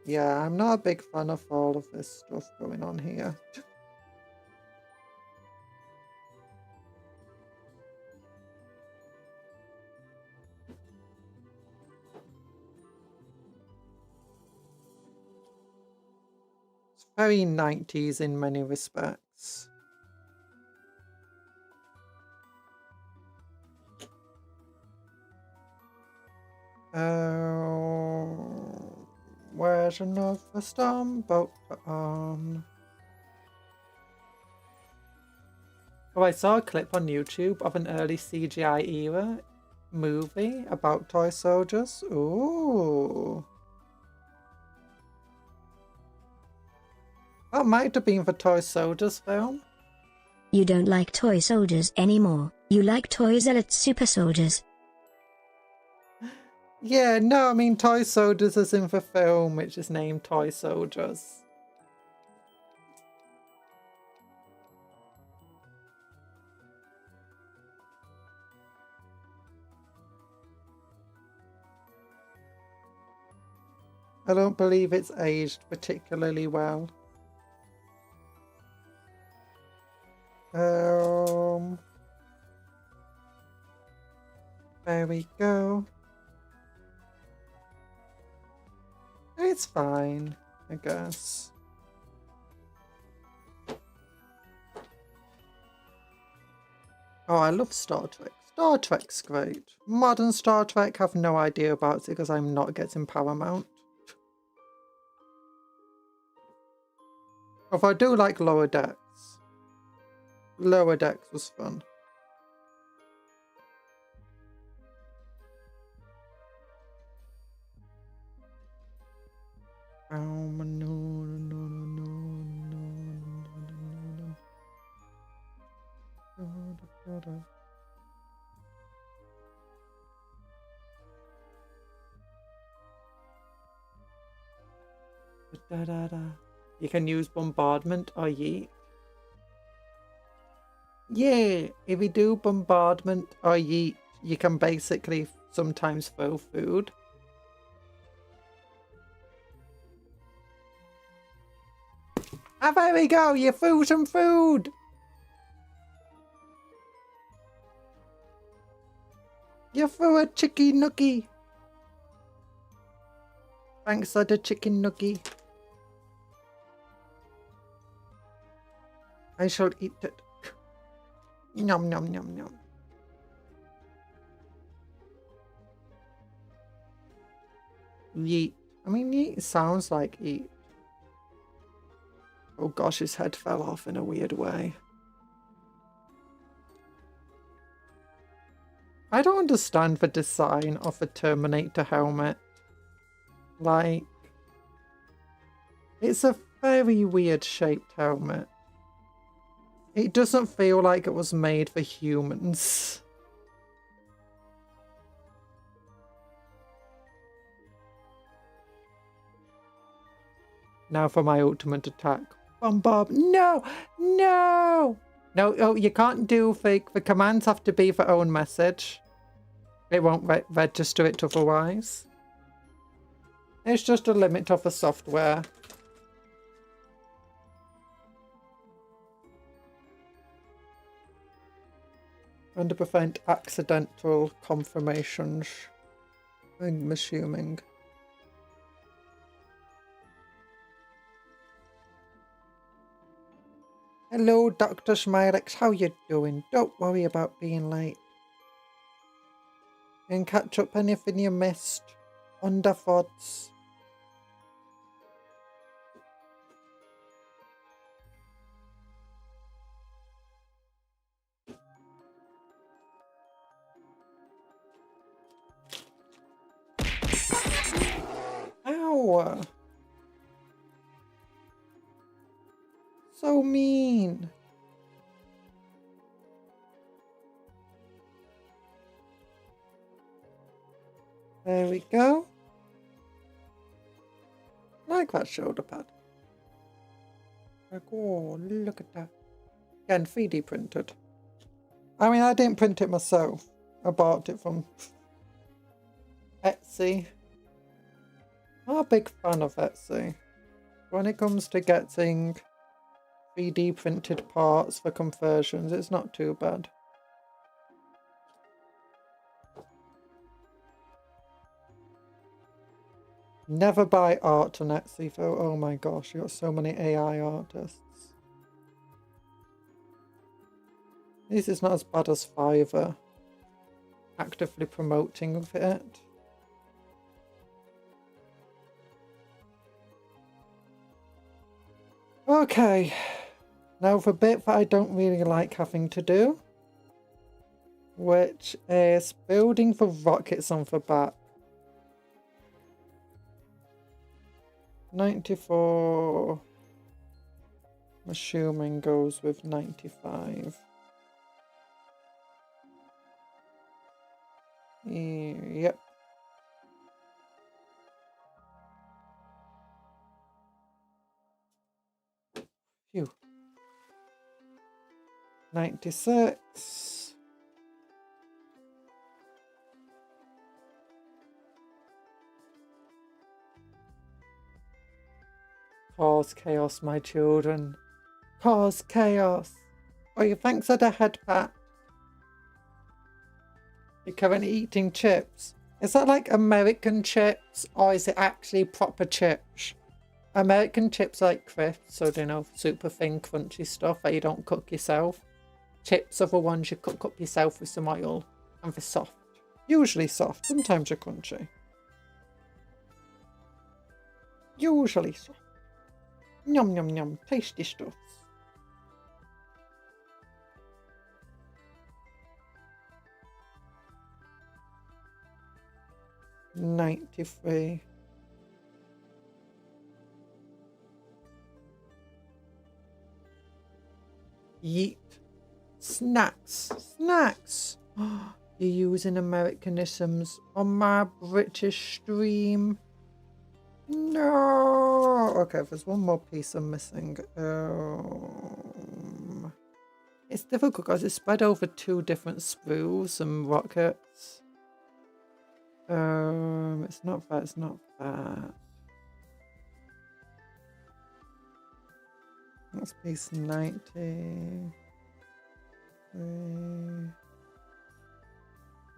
yeah, I'm not a big fan of all of this stuff going on here. Very 90s in many respects. Where's another storm boat on? Oh, I saw a clip on YouTube of an early CGI era movie about toy soldiers. Ooh. That might have been the Toy Soldiers film. You don't like toy soldiers anymore, you like Toys Elite Super Soldiers. Yeah, no, I mean Toy Soldiers is in the film, which is named Toy Soldiers. I don't believe it's aged particularly well. There we go. It's fine, I guess. Oh, I love Star Trek. Star Trek's great. Modern Star Trek, have no idea about it because I'm not getting Paramount. Although I do like Lower Decks. Lower Decks was fun. You can use Bombardment or Yeet. Yeah, if you do Bombardment or Yeet, you can basically sometimes throw food. Ah, there we go, you threw some food! You threw a chicken nookie. Thanks for the chicken nookie. I shall eat it. Nom nom nom nom. Yeet. I mean, yeet sounds like eat. Oh gosh, his head fell off in a weird way. I don't understand the design of the Terminator helmet. Like, it's a very weird shaped helmet. It doesn't feel like it was made for humans. Now for my ultimate attack. Bombardment. No! No! No, oh, you can't do fake. The commands have to be their own message. It won't register it otherwise. It's just a limit of the software. And to prevent accidental confirmations, I'm assuming. Hello, Dr. Smilex, how you doing? Don't worry about being late. You can catch up anything you missed on the VODs. Ow! So mean. There we go. Like that shoulder pad. Like, oh, look at that. Again, 3D printed. I mean, I didn't print it myself. I bought it from Etsy. I'm a big fan of Etsy. When it comes to getting 3D printed parts for conversions, it's not too bad. Never buy art on Etsy though. Oh my gosh, you got so many AI artists. At least it's not as bad as Fiverr. Actively promoting of it. Okay, now for a bit that I don't really like having to do, which is building the rockets on the back. 94, I'm assuming goes with 95. Yep. Phew. 96. Cause chaos, my children. Cause chaos. Oh, you thanks for the head pat. You're currently eating chips. Is that like American chips or is it actually proper chips? American chips are like crisps, so you know, super thin, crunchy stuff that you don't cook yourself. Chips are the ones you cook up yourself with some oil, and they're soft. Usually soft, sometimes they're crunchy. Usually soft. Yum yum yum, tasty stuff. $93. Yeet. Snacks. Snacks. You're using Americanisms on my British stream. No. Okay, there's one more piece I'm missing. It's difficult because it's spread over 2 different spools and rockets. It's not that, it's not that. That's piece 90. Am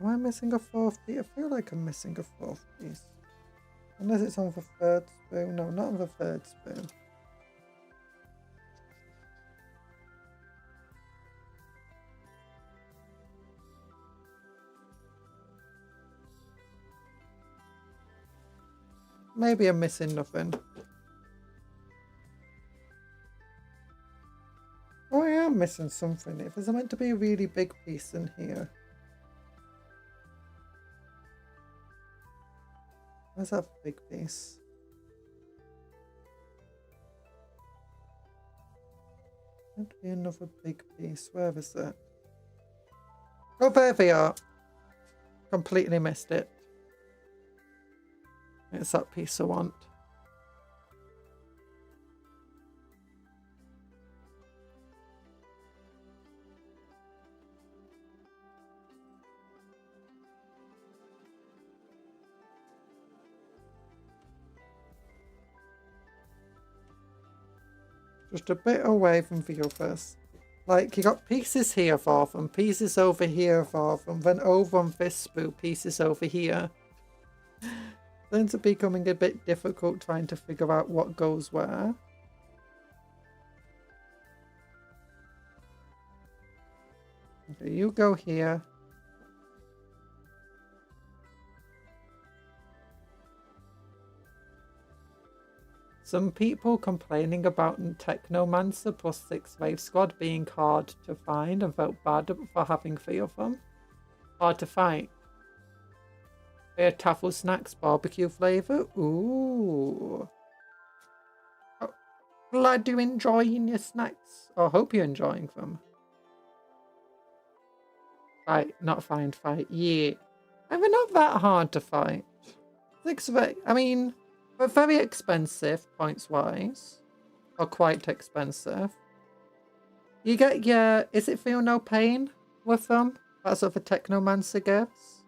I missing a 4th piece? I feel like I'm missing a 4th piece. Unless it's on the 3rd spoon. No, not on the 3rd spoon. Maybe I'm missing nothing. Oh, I am missing something. If there's meant to be a really big piece in here. Where's that big piece? There'd be another big piece. Where is it? Oh, there they are. Completely missed it. It's that piece I want. Just a bit away from the others. Like, you got pieces here for them, pieces over here for them, then over on this spool, pieces over here. Things are becoming a bit difficult trying to figure out what goes where. Okay, you go here. Some people complaining about Technomancer plus 6 Wave Squad being hard to find and felt bad for having 3 of them. Hard to find. A Taffel Snacks barbecue flavour. Ooh. Oh, glad you're enjoying your snacks. I hope you're enjoying them. Fight, not find, fight. Yeah. And they're not that hard to fight. 6 Wave, I mean, they're very expensive, points-wise. Or quite expensive. You get your... Is it Feel No Pain with them? That's what the Technomancer gives.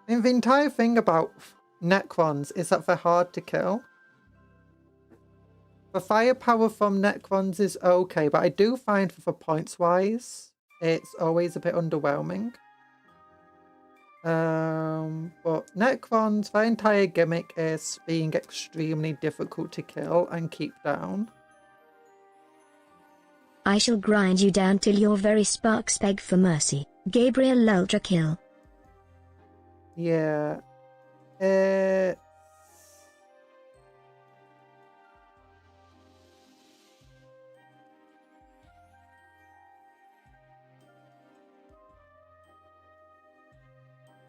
And the entire thing about Necrons is that they're hard to kill. The firepower from Necrons is okay, but I do find for points-wise, it's always a bit underwhelming. But Necrons, their entire gimmick is being extremely difficult to kill and keep down. I shall grind you down till your very sparks beg for mercy. Gabriel Ultra Kill. Yeah.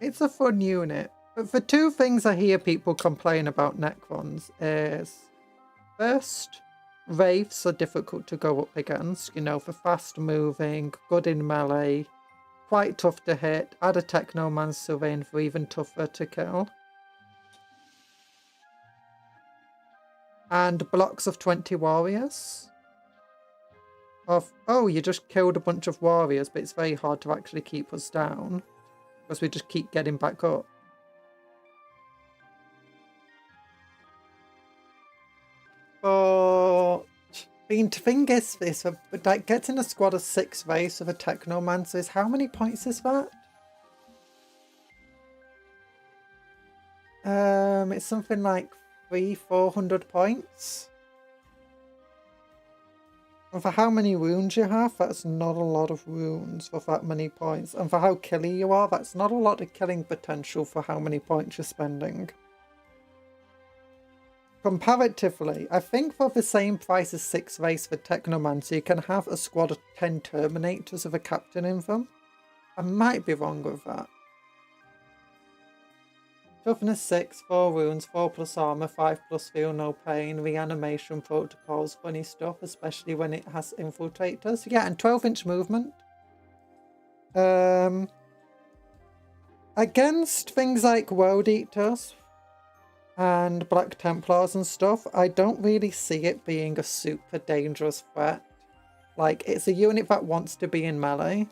It's a fun unit. But the two things I hear people complain about Necrons is, first, Wraiths are difficult to go up against. You know, for fast moving, good in melee, quite tough to hit, add a Technomancer in for even tougher to kill. And blocks of 20 warriors. Oh, you just killed a bunch of warriors, but it's very hard to actually keep us down. Because we just keep getting back up. But the thing is this, like getting a squad of 6 Wraiths with a Technomancer, how many points is that? It's something like 300-400 points. And for how many wounds you have, that's not a lot of wounds for that many points. And for how killy you are, that's not a lot of killing potential for how many points you're spending. Comparatively, I think for the same price as 6 Wraiths for Technomancer, you can have a squad of 10 Terminators with a captain in them. I might be wrong with that. Toughness 6, 4 wounds, 4 plus armor, 5 plus feel no pain, reanimation protocols, funny stuff, especially when it has infiltrators. Yeah, and 12-inch movement. Against things like World Eaters and Black Templars and stuff, I don't really see it being a super dangerous threat. Like, it's a unit that wants to be in melee.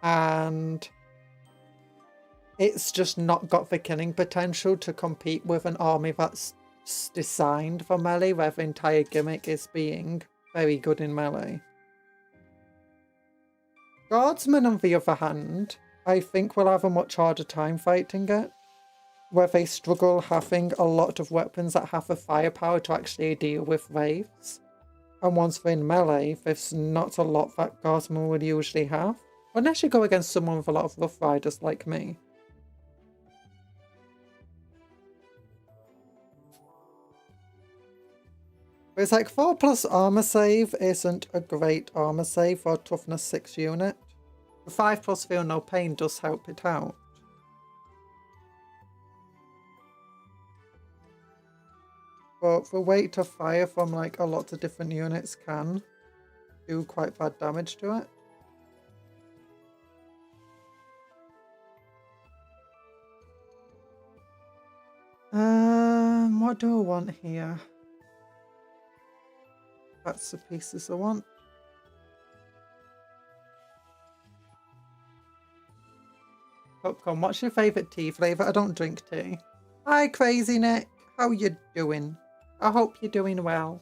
And it's just not got the killing potential to compete with an army that's designed for melee, where the entire gimmick is being very good in melee. Guardsmen, on the other hand, I think will have a much harder time fighting it, where they struggle having a lot of weapons that have the firepower to actually deal with Wraiths. And once they're in melee, there's not a lot that Guardsmen would usually have, unless you go against someone with a lot of Rough Riders like me. But it's like 4 plus armor save isn't a great armor save for a toughness 6 unit. The 5 plus feel no pain does help it out. But the weight of fire from like a lot of different units can do quite bad damage to it. What do I want here? That's the pieces I want. Popcorn, what's your favourite tea flavour? I don't drink tea. Hi, Crazy Nick. How you doing? I hope you're doing well.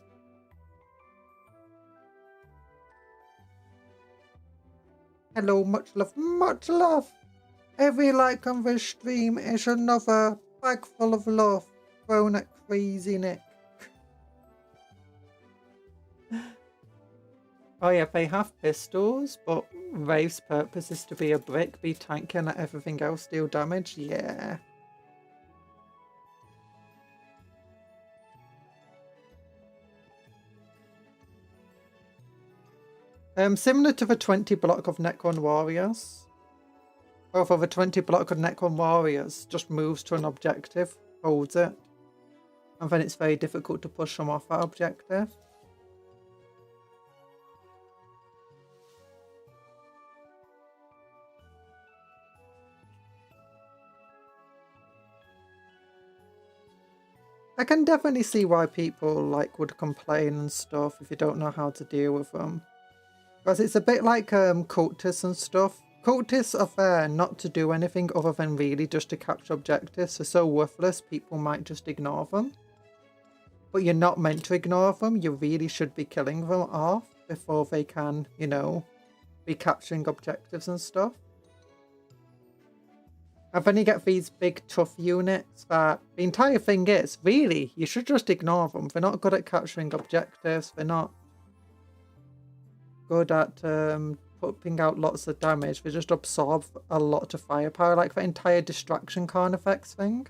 Hello, much love, much love. Every like on this stream is another bag full of love thrown at Crazy Nick. Oh yeah, they have pistols, but Wraith's purpose is to be a brick, be tanky, and let everything else deal damage. Yeah. Similar to the 20 block of Necron Warriors. Both of the 20 block of Necron Warriors just moves to an objective, holds it, and then it's very difficult to push them off that objective. I can definitely see why people like would complain and stuff if you don't know how to deal with them. Because it's a bit like cultists and stuff. Cultists are there not to do anything other than really just to capture objectives. They're so worthless, people might just ignore them. But you're not meant to ignore them. You really should be killing them off before they can, you know, be capturing objectives and stuff. And then you get these big tough units that the entire thing is, really, you should just ignore them. They're not good at capturing objectives. They're not good at putting out lots of damage. They just absorb a lot of firepower, like the entire distraction card effects thing.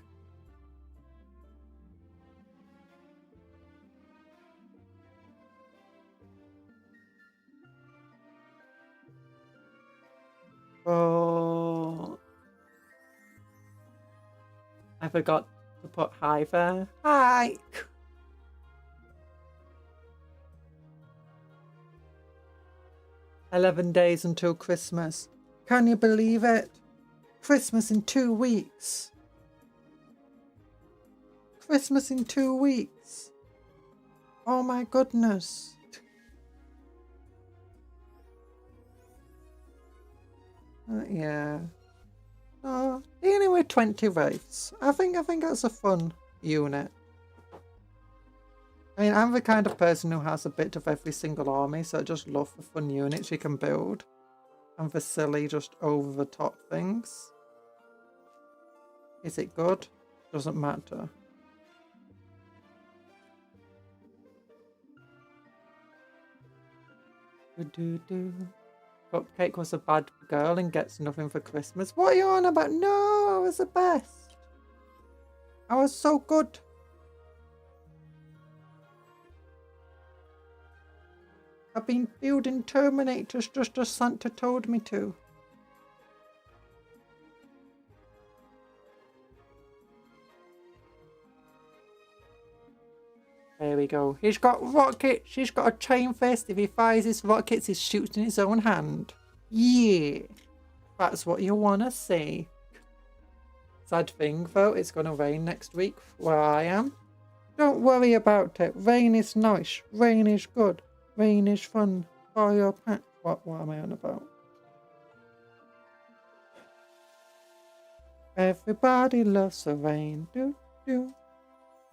Oh, I forgot to put hi there. Hi! 11 days until Christmas. Can you believe it? Christmas in 2 weeks. Christmas in 2 weeks. Oh my goodness. Yeah. Oh, dealing with 20 wraiths. I think that's a fun unit. I mean, I'm the kind of person who has a bit of every single army, so I just love the fun units you can build. And the silly, just over-the-top things. Is it good? Doesn't matter. Cupcake was a bad girl and gets nothing for Christmas. What are you on about? No, I was the best. I was so good. I've been building Terminators just as Santa told me to. There we go. He's got rockets. He's got a chain fist. If he fires his rockets, he shoots in his own hand. Yeah. That's what you want to see. Sad thing, though, it's going to rain next week where I am. Don't worry about it. Rain is nice. Rain is good. Rain is fun for your pet. What am I on about? Everybody loves the rain. Do, do.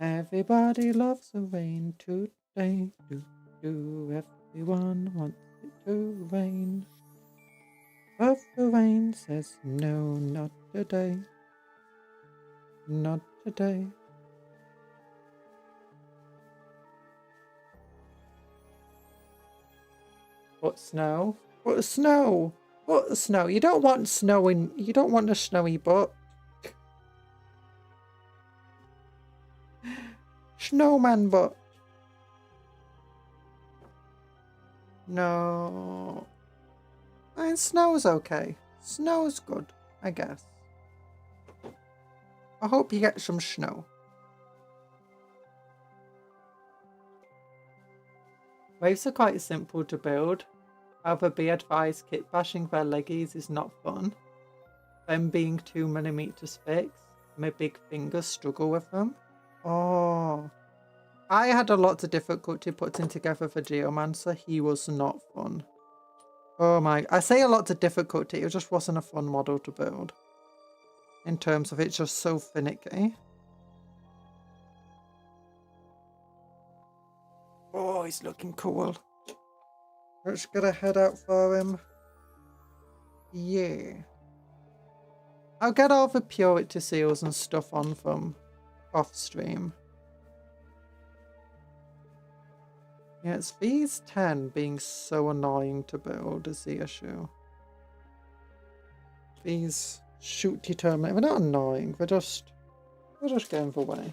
Everybody loves the rain today. Do, do. Everyone wants it to rain. But the rain says no, not today. Not today. Put snow. Put snow. Put snow. You don't want snow in. You don't want a snowy butt. Snowman butt. No. And snow's okay. Snow's good, I guess. I hope you get some snow. Waves are quite simple to build. However, be advised, kit bashing their leggies is not fun. Them being 2mm fixed, my big fingers struggle with them. Oh. I had a lot of difficulty putting together the Geomancer. He was not fun. Oh my, I say a lot of difficulty, it just wasn't a fun model to build. In terms of it's just so finicky. Oh, he's looking cool. Let's get a head out for him. Yeah. I'll get all the purity seals and stuff on from off stream. Yeah, it's these 10 being so annoying to build is the issue. These shooty Terminator, they're not annoying, they're just getting in the way.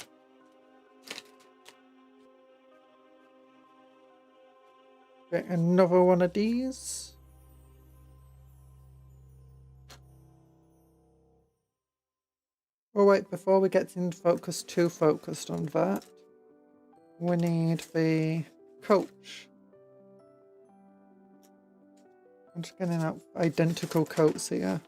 Get another one of these. Oh wait, before we get in focus, too focused on that, we need the coach. I'm just getting out identical coats here.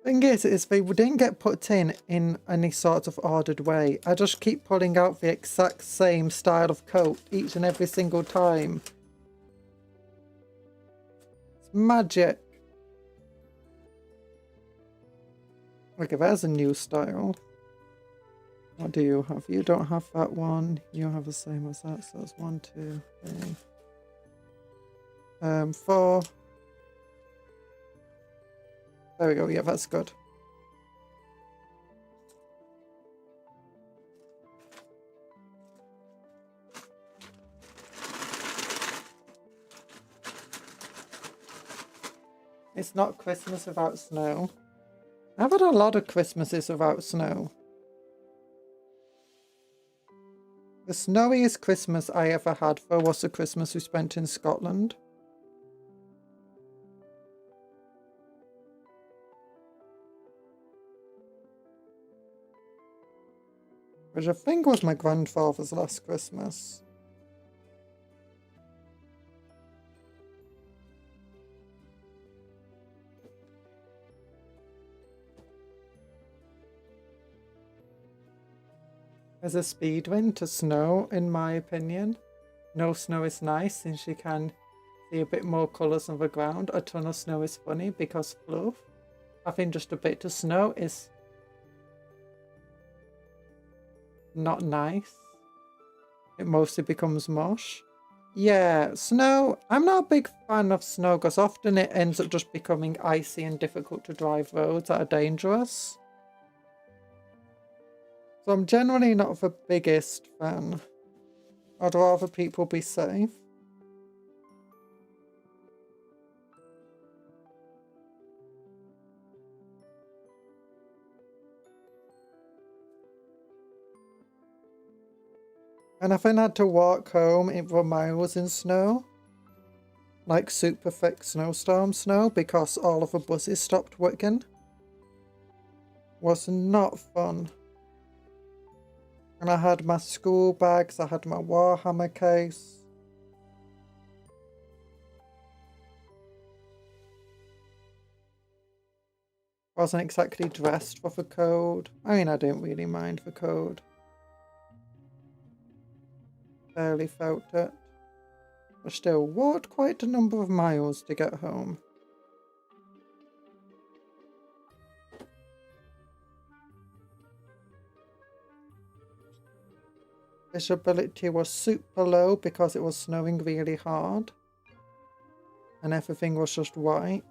Thing is they didn't get put in any sort of ordered way. I just keep pulling out the exact same style of coat each and every single time. It's magic. Okay, there's a new style. What do you have? You don't have that one. You have the same as that. So that's 1, 2, 3. 4. There we go. Yeah, that's good. it's not Christmas without snow. I've had a lot of Christmases without snow. The snowiest Christmas I ever had though was the Christmas we spent in Scotland. Which I think was my grandfather's last Christmas. There's a speed wind to snow, in my opinion. No snow is nice since you can see a bit more colours on the ground. A ton of snow is funny because fluff. Having just a bit of snow is not nice. It mostly becomes mush. Yeah, snow. I'm not a big fan of snow because often it ends up just becoming icy and difficult to drive roads that are dangerous. So I'm generally not the biggest fan. I'd rather people be safe. And I think I had to walk home for miles in snow. Like super thick snowstorm snow because all of the buses stopped working. Was not fun. And I had my school bags, I had my Warhammer case. Wasn't exactly dressed for the cold. I mean, I didn't really mind the cold. Barely felt it. I still walked quite a number of miles to get home. Visibility was super low because it was snowing really hard. And everything was just white.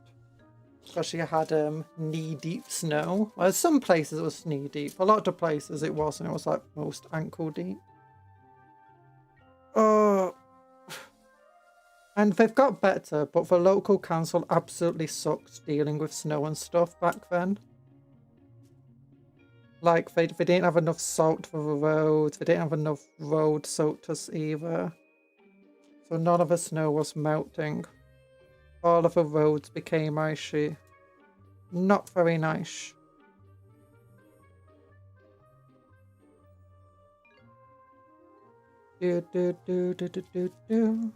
Because you had knee-deep snow. Well, some places it was knee-deep. A lot of places it wasn't. It was like most ankle-deep. Oh. And they've got better, but the local council absolutely sucked dealing with snow and stuff back then. Like, they didn't have enough salt for the roads. They didn't have enough road salters either. So none of the snow was melting. All of the roads became icy. Not very nice. Do do do do do do do.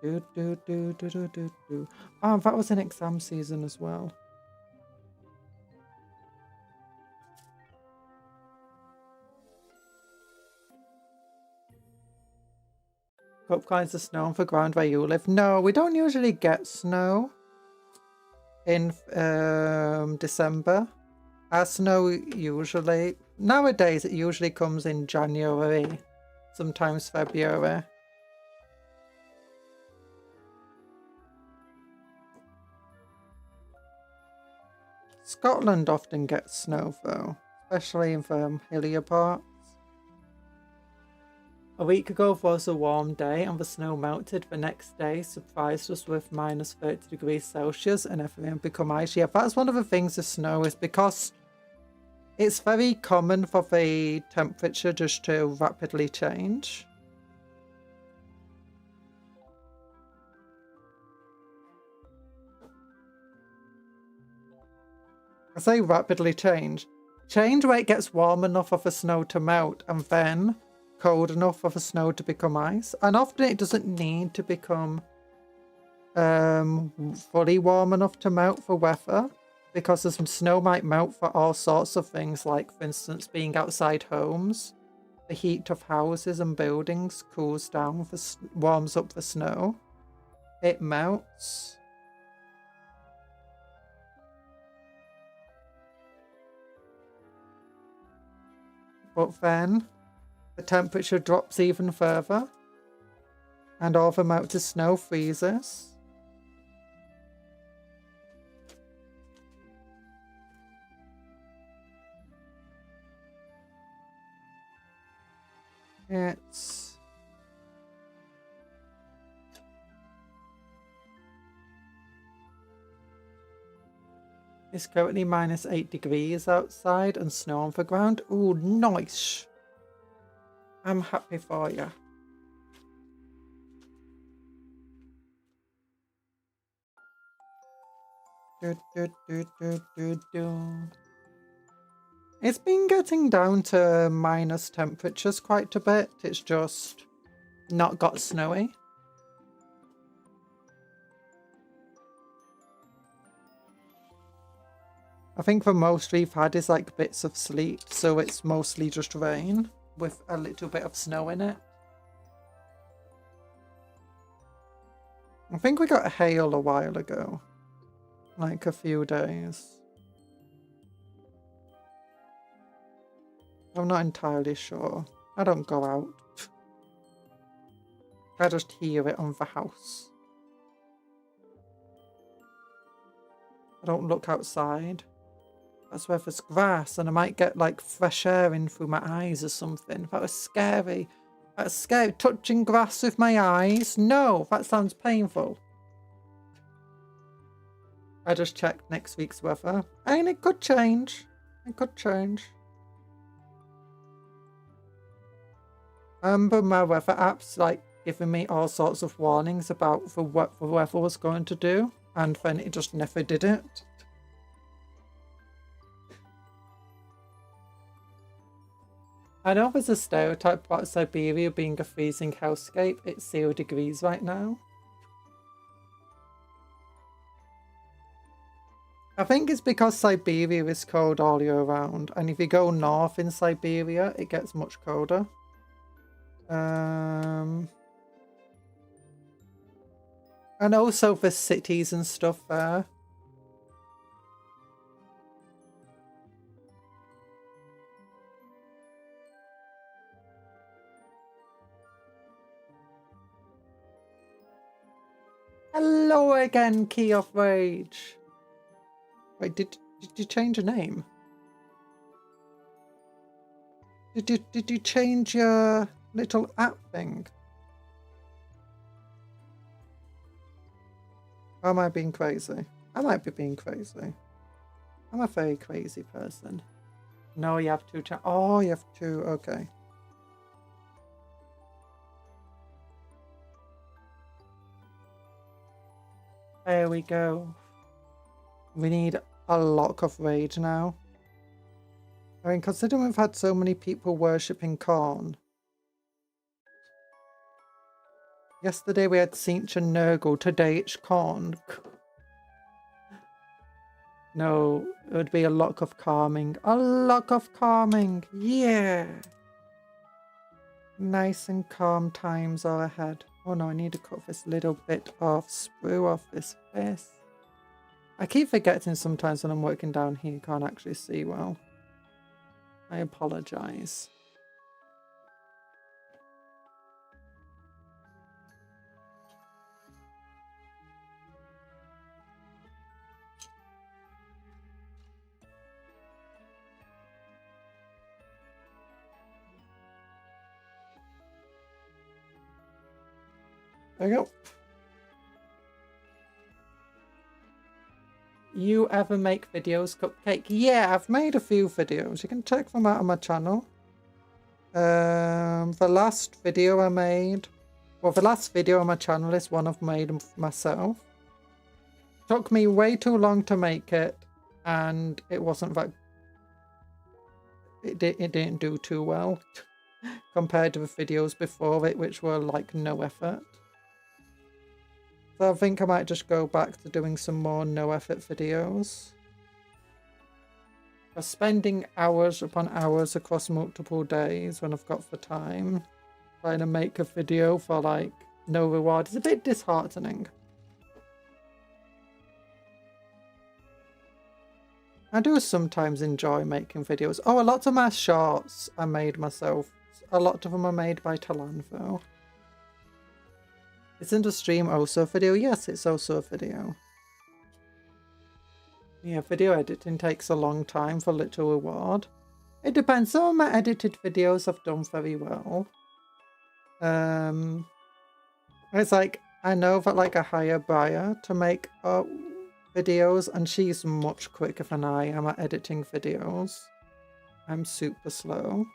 Do do do do do do do. Oh, that was an exam season as well. What kinds of snow on the ground where you live? No, we don't usually get snow in December. Our snow usually, nowadays it usually comes in January, sometimes February. Scotland often gets snow though, especially in the hillier parts. A week ago was a warm day and the snow melted the next day, surprised us with minus 30 degrees Celsius and everything become icy. Yeah, that's one of the things with snow is because it's very common for the temperature just to rapidly change. I say rapidly change. Change where it gets warm enough for the snow to melt and then cold enough for the snow to become ice. And often it doesn't need to become fully warm enough to melt for weather, because the snow might melt for all sorts of things, like for instance being outside homes. The heat of houses and buildings cools down, warms up the snow. It melts. But then the temperature drops even further and all the melted snow freezes. It's It's currently -8 degrees outside and snow on the ground. Ooh, nice. I'm happy for you. It's been getting down to minus temperatures quite a bit. It's just not got snowy. I think the most we've had is like bits of sleet, so it's mostly just rain with a little bit of snow in it. I think we got hail a while ago, like a few days. I'm not entirely sure. I don't go out. I just hear it on the house. I don't look outside. That's where there's grass and I might get like fresh air in through my eyes or something. That was scary. That's scary. Touching grass with my eyes? No, that sounds painful. I just checked next week's weather. And it could change. It could change. But my weather app's like giving me all sorts of warnings about what the weather was going to do. And then it just never did it. I know there's a stereotype about Siberia being a freezing hellscape. It's 0 degrees right now. I think it's because Siberia is cold all year round. And if you go north in Siberia, it gets much colder. And also the cities and stuff there. Hello again, Key of Rage. Wait, did you change your name? Did you change your little app thing? Or am I being crazy? I might be being crazy. I'm a very crazy person. No, you have two. Oh, you have two. Okay. There we go. We need a lot of rage now. I mean, considering we've had so many people worshipping corn. Yesterday we had Cinch and Nurgle, today it's corn. No, it would be a lot of calming. A lot of calming, yeah. Nice and calm times are ahead. Oh no, I need to cut this little bit of sprue off this face. I keep forgetting sometimes when I'm working down here, you can't actually see well. I apologise. There we go. You ever make videos, Cupcake? Yeah, I've made a few videos. You can check them out on my channel. The last video I made, well, the last video on my channel is one I've made myself. Took me way too long to make it, and it wasn't that. It didn't do too well compared to the videos before it, which were like no effort. So I think I might just go back to doing some more no-effort videos. For spending hours upon hours across multiple days when I've got the time, trying to make a video for like no reward is a bit disheartening. I do sometimes enjoy making videos. Oh, a lot of my shorts I made myself. A lot of them are made by Talan though. Isn't the stream also a video? Yes, it's also a video. Yeah, video editing takes a long time for little reward. It depends. Some of my edited videos I've done very well. It's like, I know that like I hire Briar to make videos, and she's much quicker than I am at editing videos. I'm super slow.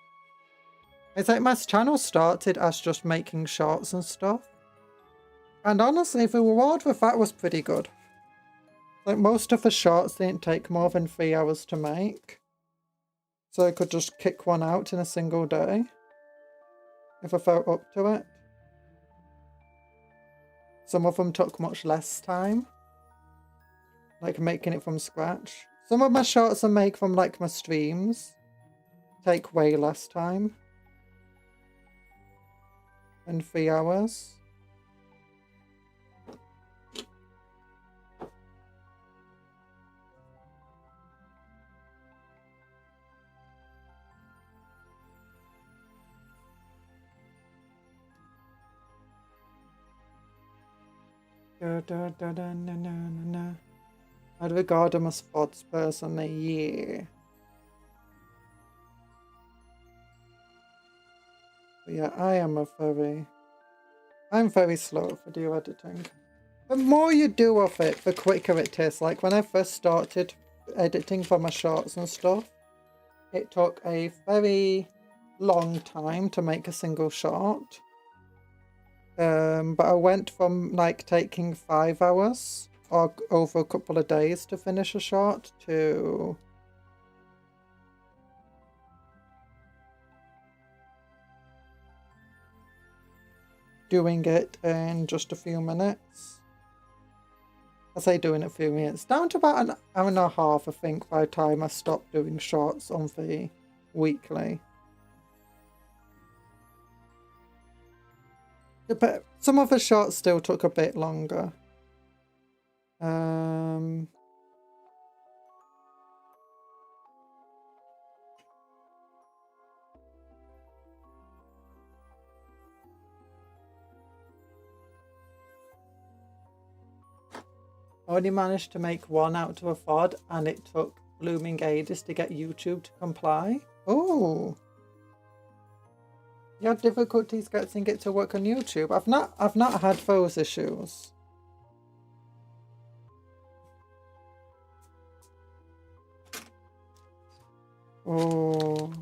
It's like my channel started as just making shorts and stuff. And honestly, the reward with that was pretty good. Like most of the shorts didn't take more than 3 hours to make. So I could just kick one out in a single day. If I felt up to it. Some of them took much less time. Like making it from scratch. Some of my shorts I make from like my streams take way less time than 3 hours. I'd regard him as spots personally, yeah. But yeah, I'm very slow at video editing. The more you do of it, the quicker it is. Like when I first started editing for my shorts and stuff, it took a very long time to make a single short. But I went from like taking 5 hours or over a couple of days to finish a short to doing it in just a few minutes. I say doing it a few minutes, down to about an hour and a half, I think, by the time I stopped doing shorts on the weekly. But some of the shorts still took a bit longer. I only managed to make one out of a VOD, and it took blooming ages to get YouTube to comply. Oh. You had difficulties getting it to work on YouTube. I've not had those issues. Oh.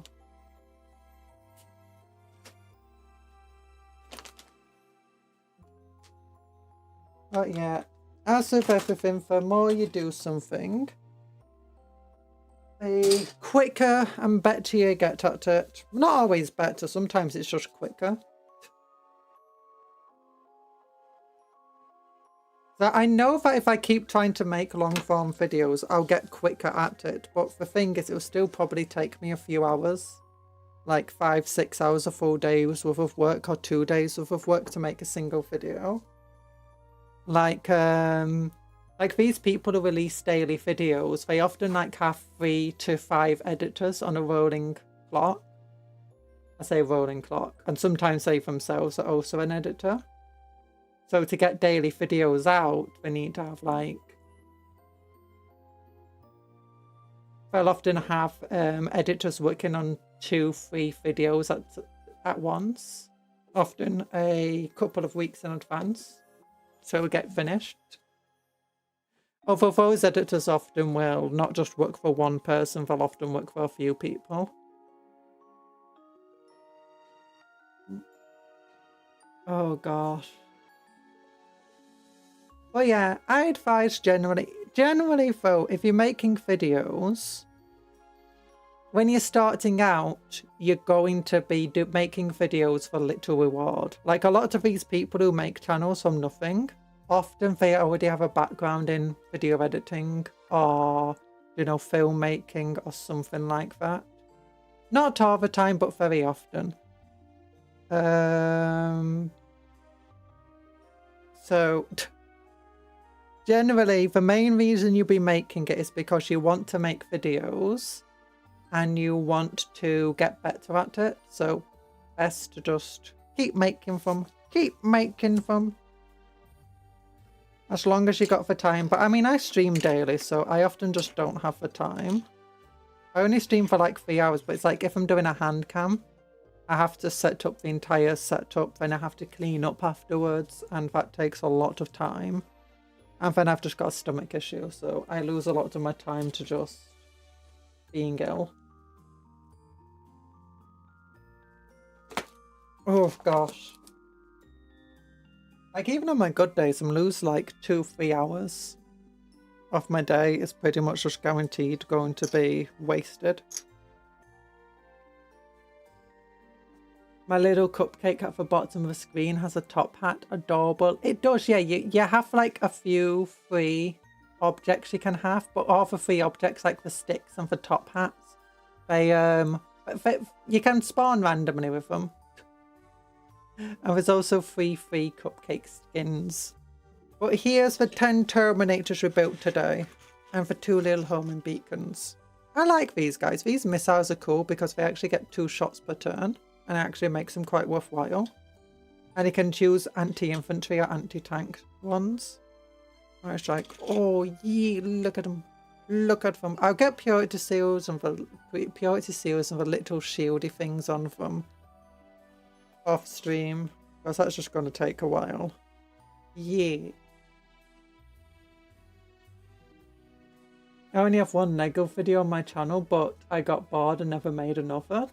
But yeah, as with everything, the more you do something, the quicker and better you get at it. Not always better, sometimes it's just quicker. So I know that if I keep trying to make long form videos, I'll get quicker at it. But the thing is, it'll still probably take me a few hours. Like 5-6 hours, a full day's worth of work, or 2 days worth of work to make a single video. Like these people who release daily videos, they often like have 3 to 5 editors on a rolling clock. I say rolling clock, and sometimes they themselves are also an editor. So to get daily videos out, they need to have like... They'll often have editors working on 2-3 videos at once. Often a couple of weeks in advance. So it'll get finished. Although those editors often will not just work for one person, they'll often work for a few people. Oh gosh. But yeah, I advise generally though, if you're making videos, when you're starting out, you're going to be making videos for little reward. Like a lot of these people who make channels from nothing, often they already have a background in video editing or, you know, filmmaking or something like that. Not all the time, but very often. So generally, the main reason you'll be making it is because you want to make videos and you want to get better at it. So best to just keep making them. As long as you got the time. But I mean, I stream daily, so I often just don't have the time. I only stream for like 3 hours, but it's like if I'm doing a hand cam, I have to set up the entire setup, then I have to clean up afterwards, and that takes a lot of time. And then I've just got a stomach issue, so I lose a lot of my time to just being ill. Oh gosh. Like even on my good days, I'm lose like 2-3 hours of my day is pretty much just guaranteed going to be wasted. My little cupcake at the bottom of the screen has a top hat. Adorable. It does, yeah. You have like a few free objects you can have, but all the free objects, like the sticks and the top hats, they you can spawn randomly with them. And there's also free cupcake skins. But here's the 10 Terminators we built today. And the 2 little homing beacons. I like these guys. These missiles are cool because they actually get 2 shots per turn. And it actually makes them quite worthwhile. And you can choose anti-infantry or anti-tank ones. And it's like, oh yeah, look at them. Look at them. I'll get purity seals and the little shieldy things on them off stream. Because that's just going to take a while. Yeah. I only have one Lego video on my channel, but I got bored and never made another.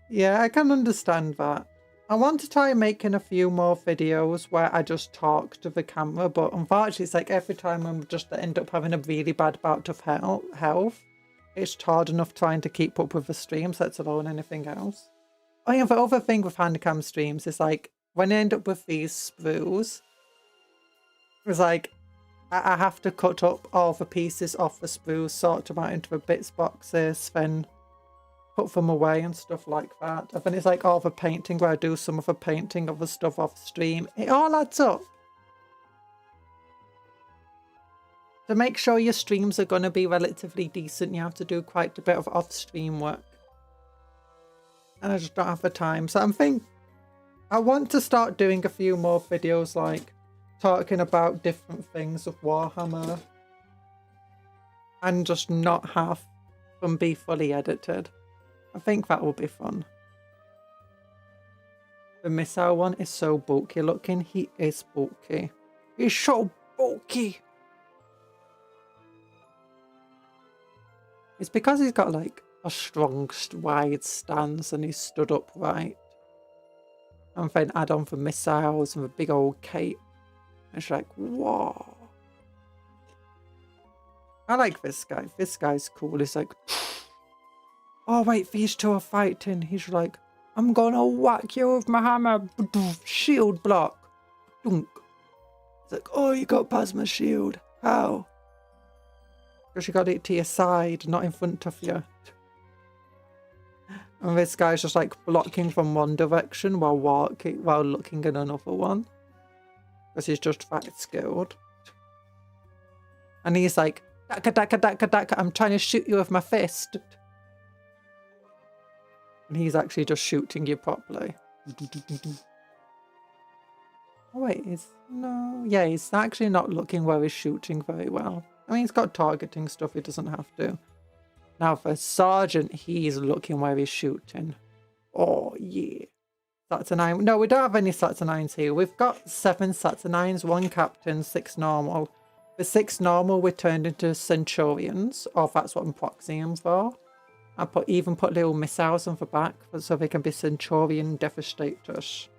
Yeah, I can understand that. I want to try making a few more videos where I just talk to the camera, but unfortunately it's like every time I'm just end up having a really bad bout of health. It's hard enough trying to keep up with the streams, let alone anything else. Oh yeah, the other thing with Handcam streams is like, when I end up with these sprues, it's like, I have to cut up all the pieces off the sprues, sort them out into the bits boxes, then put them away and stuff like that. And then it's like all the painting where I do some of the painting of the stuff off stream. It all adds up. To make sure your streams are going to be relatively decent, you have to do quite a bit of off-stream work. And I just don't have the time. So I'm thinking, I want to start doing a few more videos like talking about different things of Warhammer. And just not have them be fully edited. I think that will be fun. The missile one is so bulky looking. He is bulky. He's so bulky. It's because he's got like a strong, wide stance and he's stood upright. And then add on the missiles and the big old cape. It's like, whoa. I like this guy. This guy's cool. He's like, oh wait, these two are fighting. He's like, I'm gonna whack you with my hammer. Shield block. Dunk. It's like, oh, you got past my shield. How? Because you got it to your side, not in front of you. And this guy's just like blocking from one direction while looking in another one. Because he's just that skilled. And he's like, daka daka daka daka, I'm trying to shoot you with my fist. And he's actually just shooting you properly. Oh wait, he's actually not looking where he's shooting very well. I mean, he's got targeting stuff, he doesn't have to. Now for Sergeant, he's looking where he's shooting. Oh yeah. Sats 9. No, we don't have any Sats 9s here. We've got 7 Sats 9s, 1 captain, 6 normal. The 6 normal we turned into Centurions, or that's what I'm proxying them for. I even put little missiles on the back so they can be Centurion Devastators.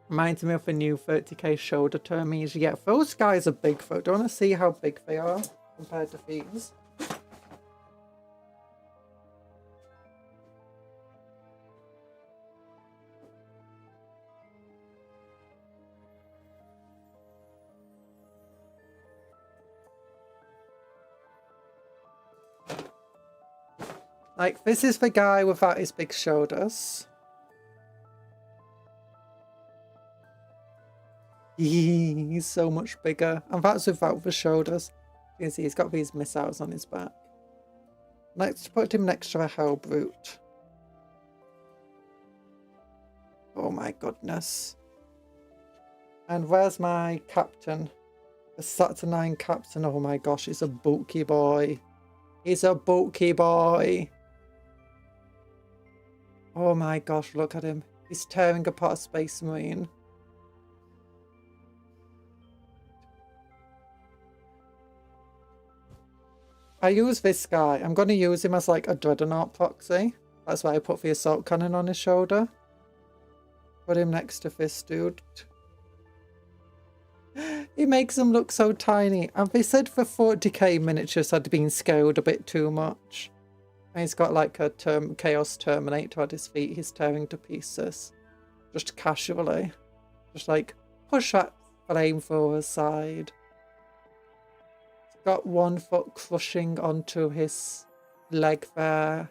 Reminds me of the new 30k shoulder termies. Yeah, those guys are big though. Do you want to see how big they are compared to these? Like, this is the guy without his big shoulders. He's so much bigger. And that's without the shoulders. You can see he's got these missiles on his back. Let's put him next to a Hell Brute. Oh my goodness. And where's my captain? The Sats 9 captain. Oh my gosh, he's a bulky boy. He's a bulky boy. Oh my gosh, look at him. He's tearing apart a Space Marine. I use this guy. I'm going to use him as like a Dreadnought proxy. That's why I put the assault cannon on his shoulder. Put him next to this dude. He makes him look so tiny. And they said the 40k miniatures had been scaled a bit too much. And he's got like a Chaos Terminator at his feet. He's tearing to pieces. Just casually. Just like, push that flamethrower aside. He's got one foot crushing onto his leg there.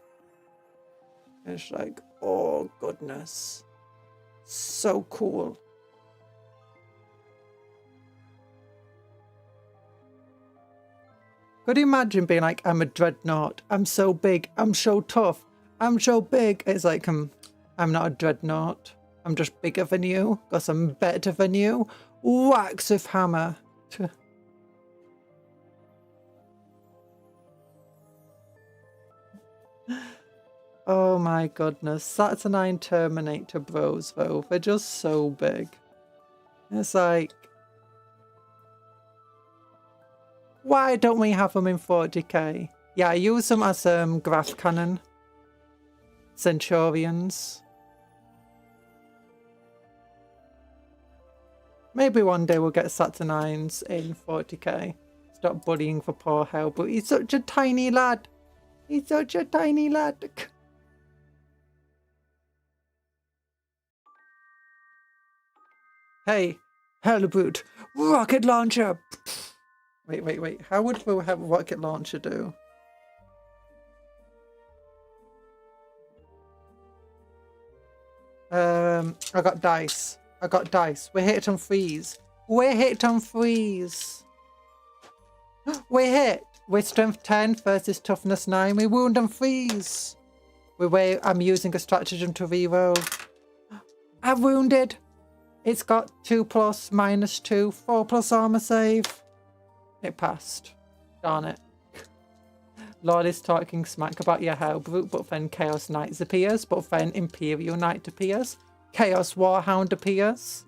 And it's like, oh goodness. So cool. Could you imagine being like, I'm a dreadnought. I'm so big. I'm so tough. I'm so big. It's like, I'm not a dreadnought. I'm just bigger than you because I'm better than you. Wax with hammer. Oh my goodness. Saturnine Terminator bros though. They're just so big. It's like, why don't we have them in 40k? Yeah, I use them as graph cannon. Centurions. Maybe one day we'll get Saturnines in 40k. Stop bullying for poor hell, but he's such a tiny lad. He's such a tiny lad. Hey, Hellboot, rocket launcher. Wait. How would we have a rocket launcher do? I got dice. We're hit on freeze. We're hit. We're strength 10 versus toughness 9. We wound and freeze. I'm using a stratagem to reroll. I've wounded. It's got 2+, -2, 4+ armor save. It passed. Darn it. Lord is talking smack about your Hellbrute, but then Chaos Knight appears, but then Imperial Knight appears. Chaos Warhound appears.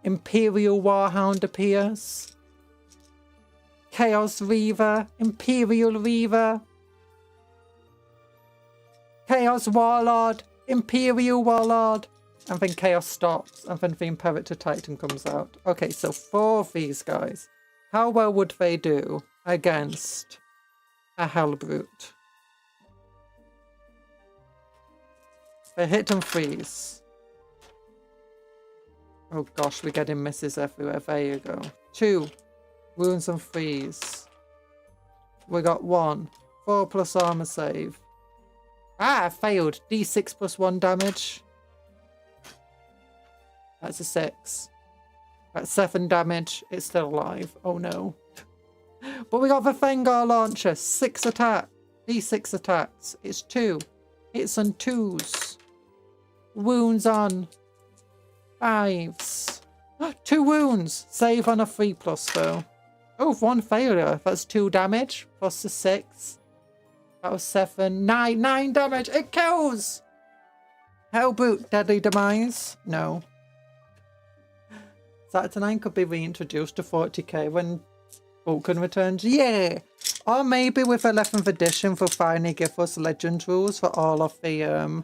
Imperial Warhound appears. Chaos Reaver. Imperial Reaver. Chaos Warlord. Imperial Warlord. And then Chaos stops, and then the Imperator Titan comes out. Okay, so 4 of these guys. How well would they do against a Hellbrute? They hit and freeze. Oh gosh, we're getting misses everywhere. There you go. 2. Wounds and freeze. We got 1. 4+ armor save. Ah, I failed. D6 +1 damage. That's a 6. That's 7 damage. It's still alive. Oh no. But we got the Fengar launcher. 6 attack. D6 attacks. It's 2. Hits on 2s. Wounds on 5s. 2 wounds. Save on a 3+ though. Oh, 1 failure. That's 2 damage. Plus the 6. That was 7. 9 damage. It kills. Hellbrute. Deadly demise. No. Saturnine could be reintroduced to 40k when Vulcan returns. Yeah! Or maybe with 11th edition they'll finally give us legend rules for all of the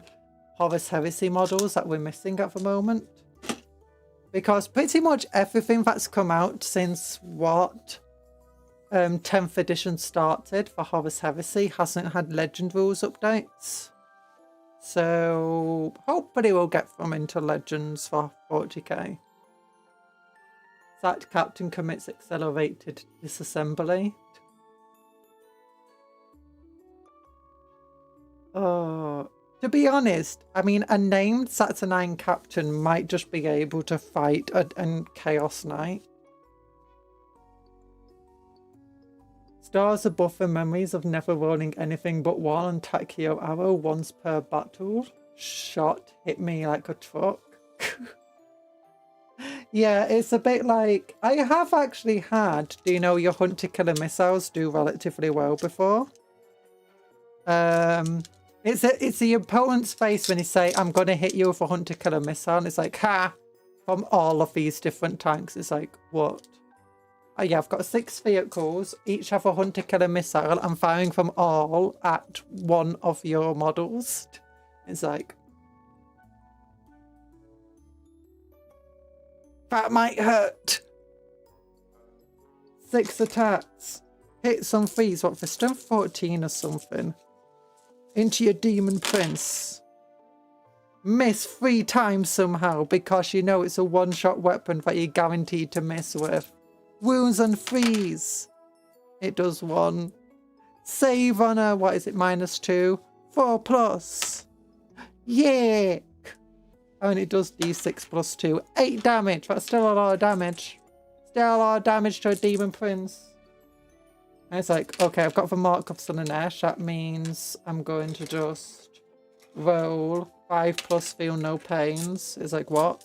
Horus Heresy models that we're missing at the moment. Because pretty much everything that's come out since what 10th edition started for Horus Heresy hasn't had legend rules updates. So hopefully we'll get them into legends for 40k. That captain commits accelerated disassembly. Oh, to be honest, I mean, a named Saturnine captain might just be able to fight a Chaos Knight. Stars above the memories of never rolling anything but one and Tachyo arrow once per battle. Shot hit me like a truck. Yeah, it's a bit like, I have actually had, do you know, your hunt to killer missiles do relatively well before. It's the opponent's face when he say, I'm going to hit you with a hunt to killer missile. And it's like, ha! From all of these different tanks. It's like, what? Yeah, I've got 6 vehicles. Each have a hunter-killer missile. I'm firing them all at one of your models. It's like... that might hurt. 6 attacks. Hits on 3s. What, for strength 14 or something? Into your demon prince. Miss 3 times somehow because you know it's a one-shot weapon that you're guaranteed to miss with. Wounds on 3s. It does 1. Save on a, what is it, -2? 4+. Yeah. Oh, and it does d6 + 2. 8 damage. That's still a lot of damage. Still a lot of damage to a demon prince. And it's like, okay, I've got the mark of Slanesh. That means I'm going to just roll 5+ feel no pains. It's like, what?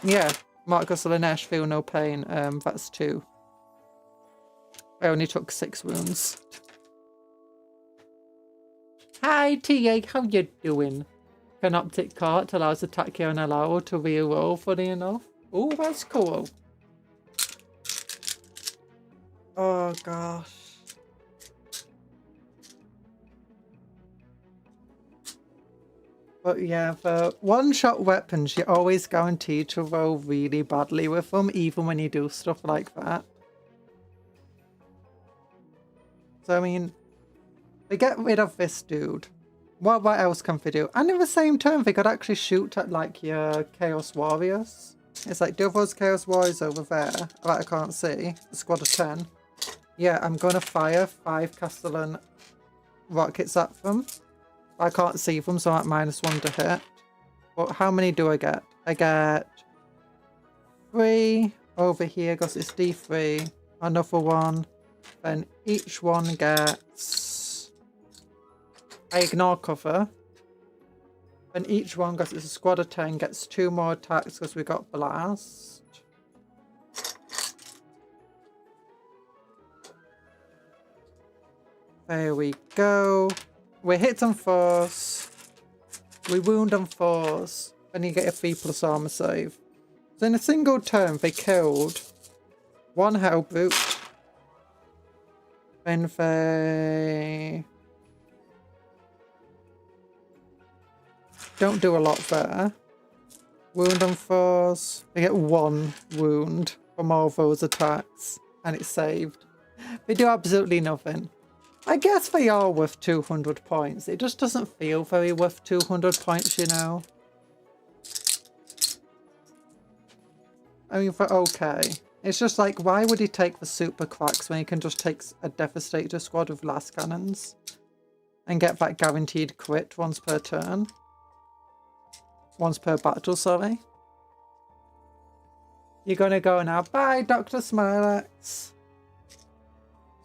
Yeah, mark of Slanesh, feel no pain. That's 2. I only took 6 wounds. Hi, TA, how you doing? Canoptic cart allows attack here and allow to reroll, funny enough. Oh, that's cool. Oh, gosh. But yeah, for one-shot weapons, you're always guaranteed to roll really badly with them, even when you do stuff like that. So, I mean, they get rid of this dude. What else can they do? And in the same turn, they could actually shoot at, like, your Chaos Warriors. It's like, do those Chaos Warriors over there that I can't see? A squad of 10. Yeah, I'm going to fire 5 Castellan rockets at them. I can't see them, so I'm at -1 to hit. But how many do I get? I get 3 over here because it's D3. Another 1. Then each one gets... I ignore cover. And each one, because it's a squad of 10, gets 2 more attacks because we got blast. There we go. We hit on 4s. We wound on 4s. And you get a 3+ armor save. So in a single turn, they killed 1 Hellbrute. Then they... don't do a lot there. Wound on 4s. They get 1 wound from all those attacks. And it's saved. They do absolutely nothing. I guess they are worth 200 points. It just doesn't feel very worth 200 points, you know. I mean, they're okay. It's just like, why would he take the super cracks when he can just take a Devastator squad of blast cannons? And get that guaranteed crit once per turn? Once per battle, sorry. You're gonna go now. Bye, Dr. Smilex.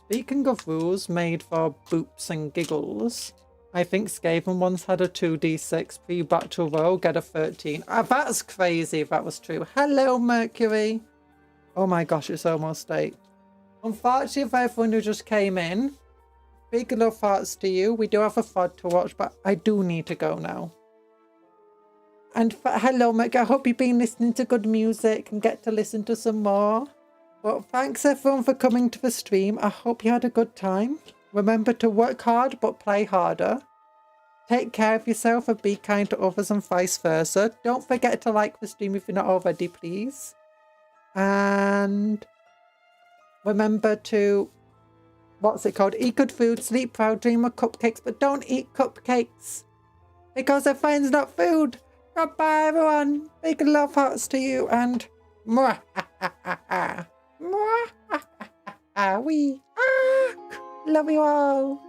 Speaking of rules made for boops and giggles, I think Skaven once had a 2d6 pre-battle roll, get a 13. That's crazy if that was true. Hello, Mercury. Oh my gosh, it's almost 8. Unfortunately for everyone who just came in, big love hearts to you. We do have a VOD to watch, but I do need to go now. And hello, Mercury. I hope you've been listening to good music and get to listen to some more. Well, thanks everyone for coming to the stream. I hope you had a good time. Remember to work hard but play harder. Take care of yourself and be kind to others and vice versa. Don't forget to like the stream if you're not already, please. And remember to, what's it called? Eat good food, sleep proud, dream of cupcakes, but don't eat cupcakes because they're friends, not food. Goodbye, everyone. Big love hearts to you and mwah. Mwah. Love you all.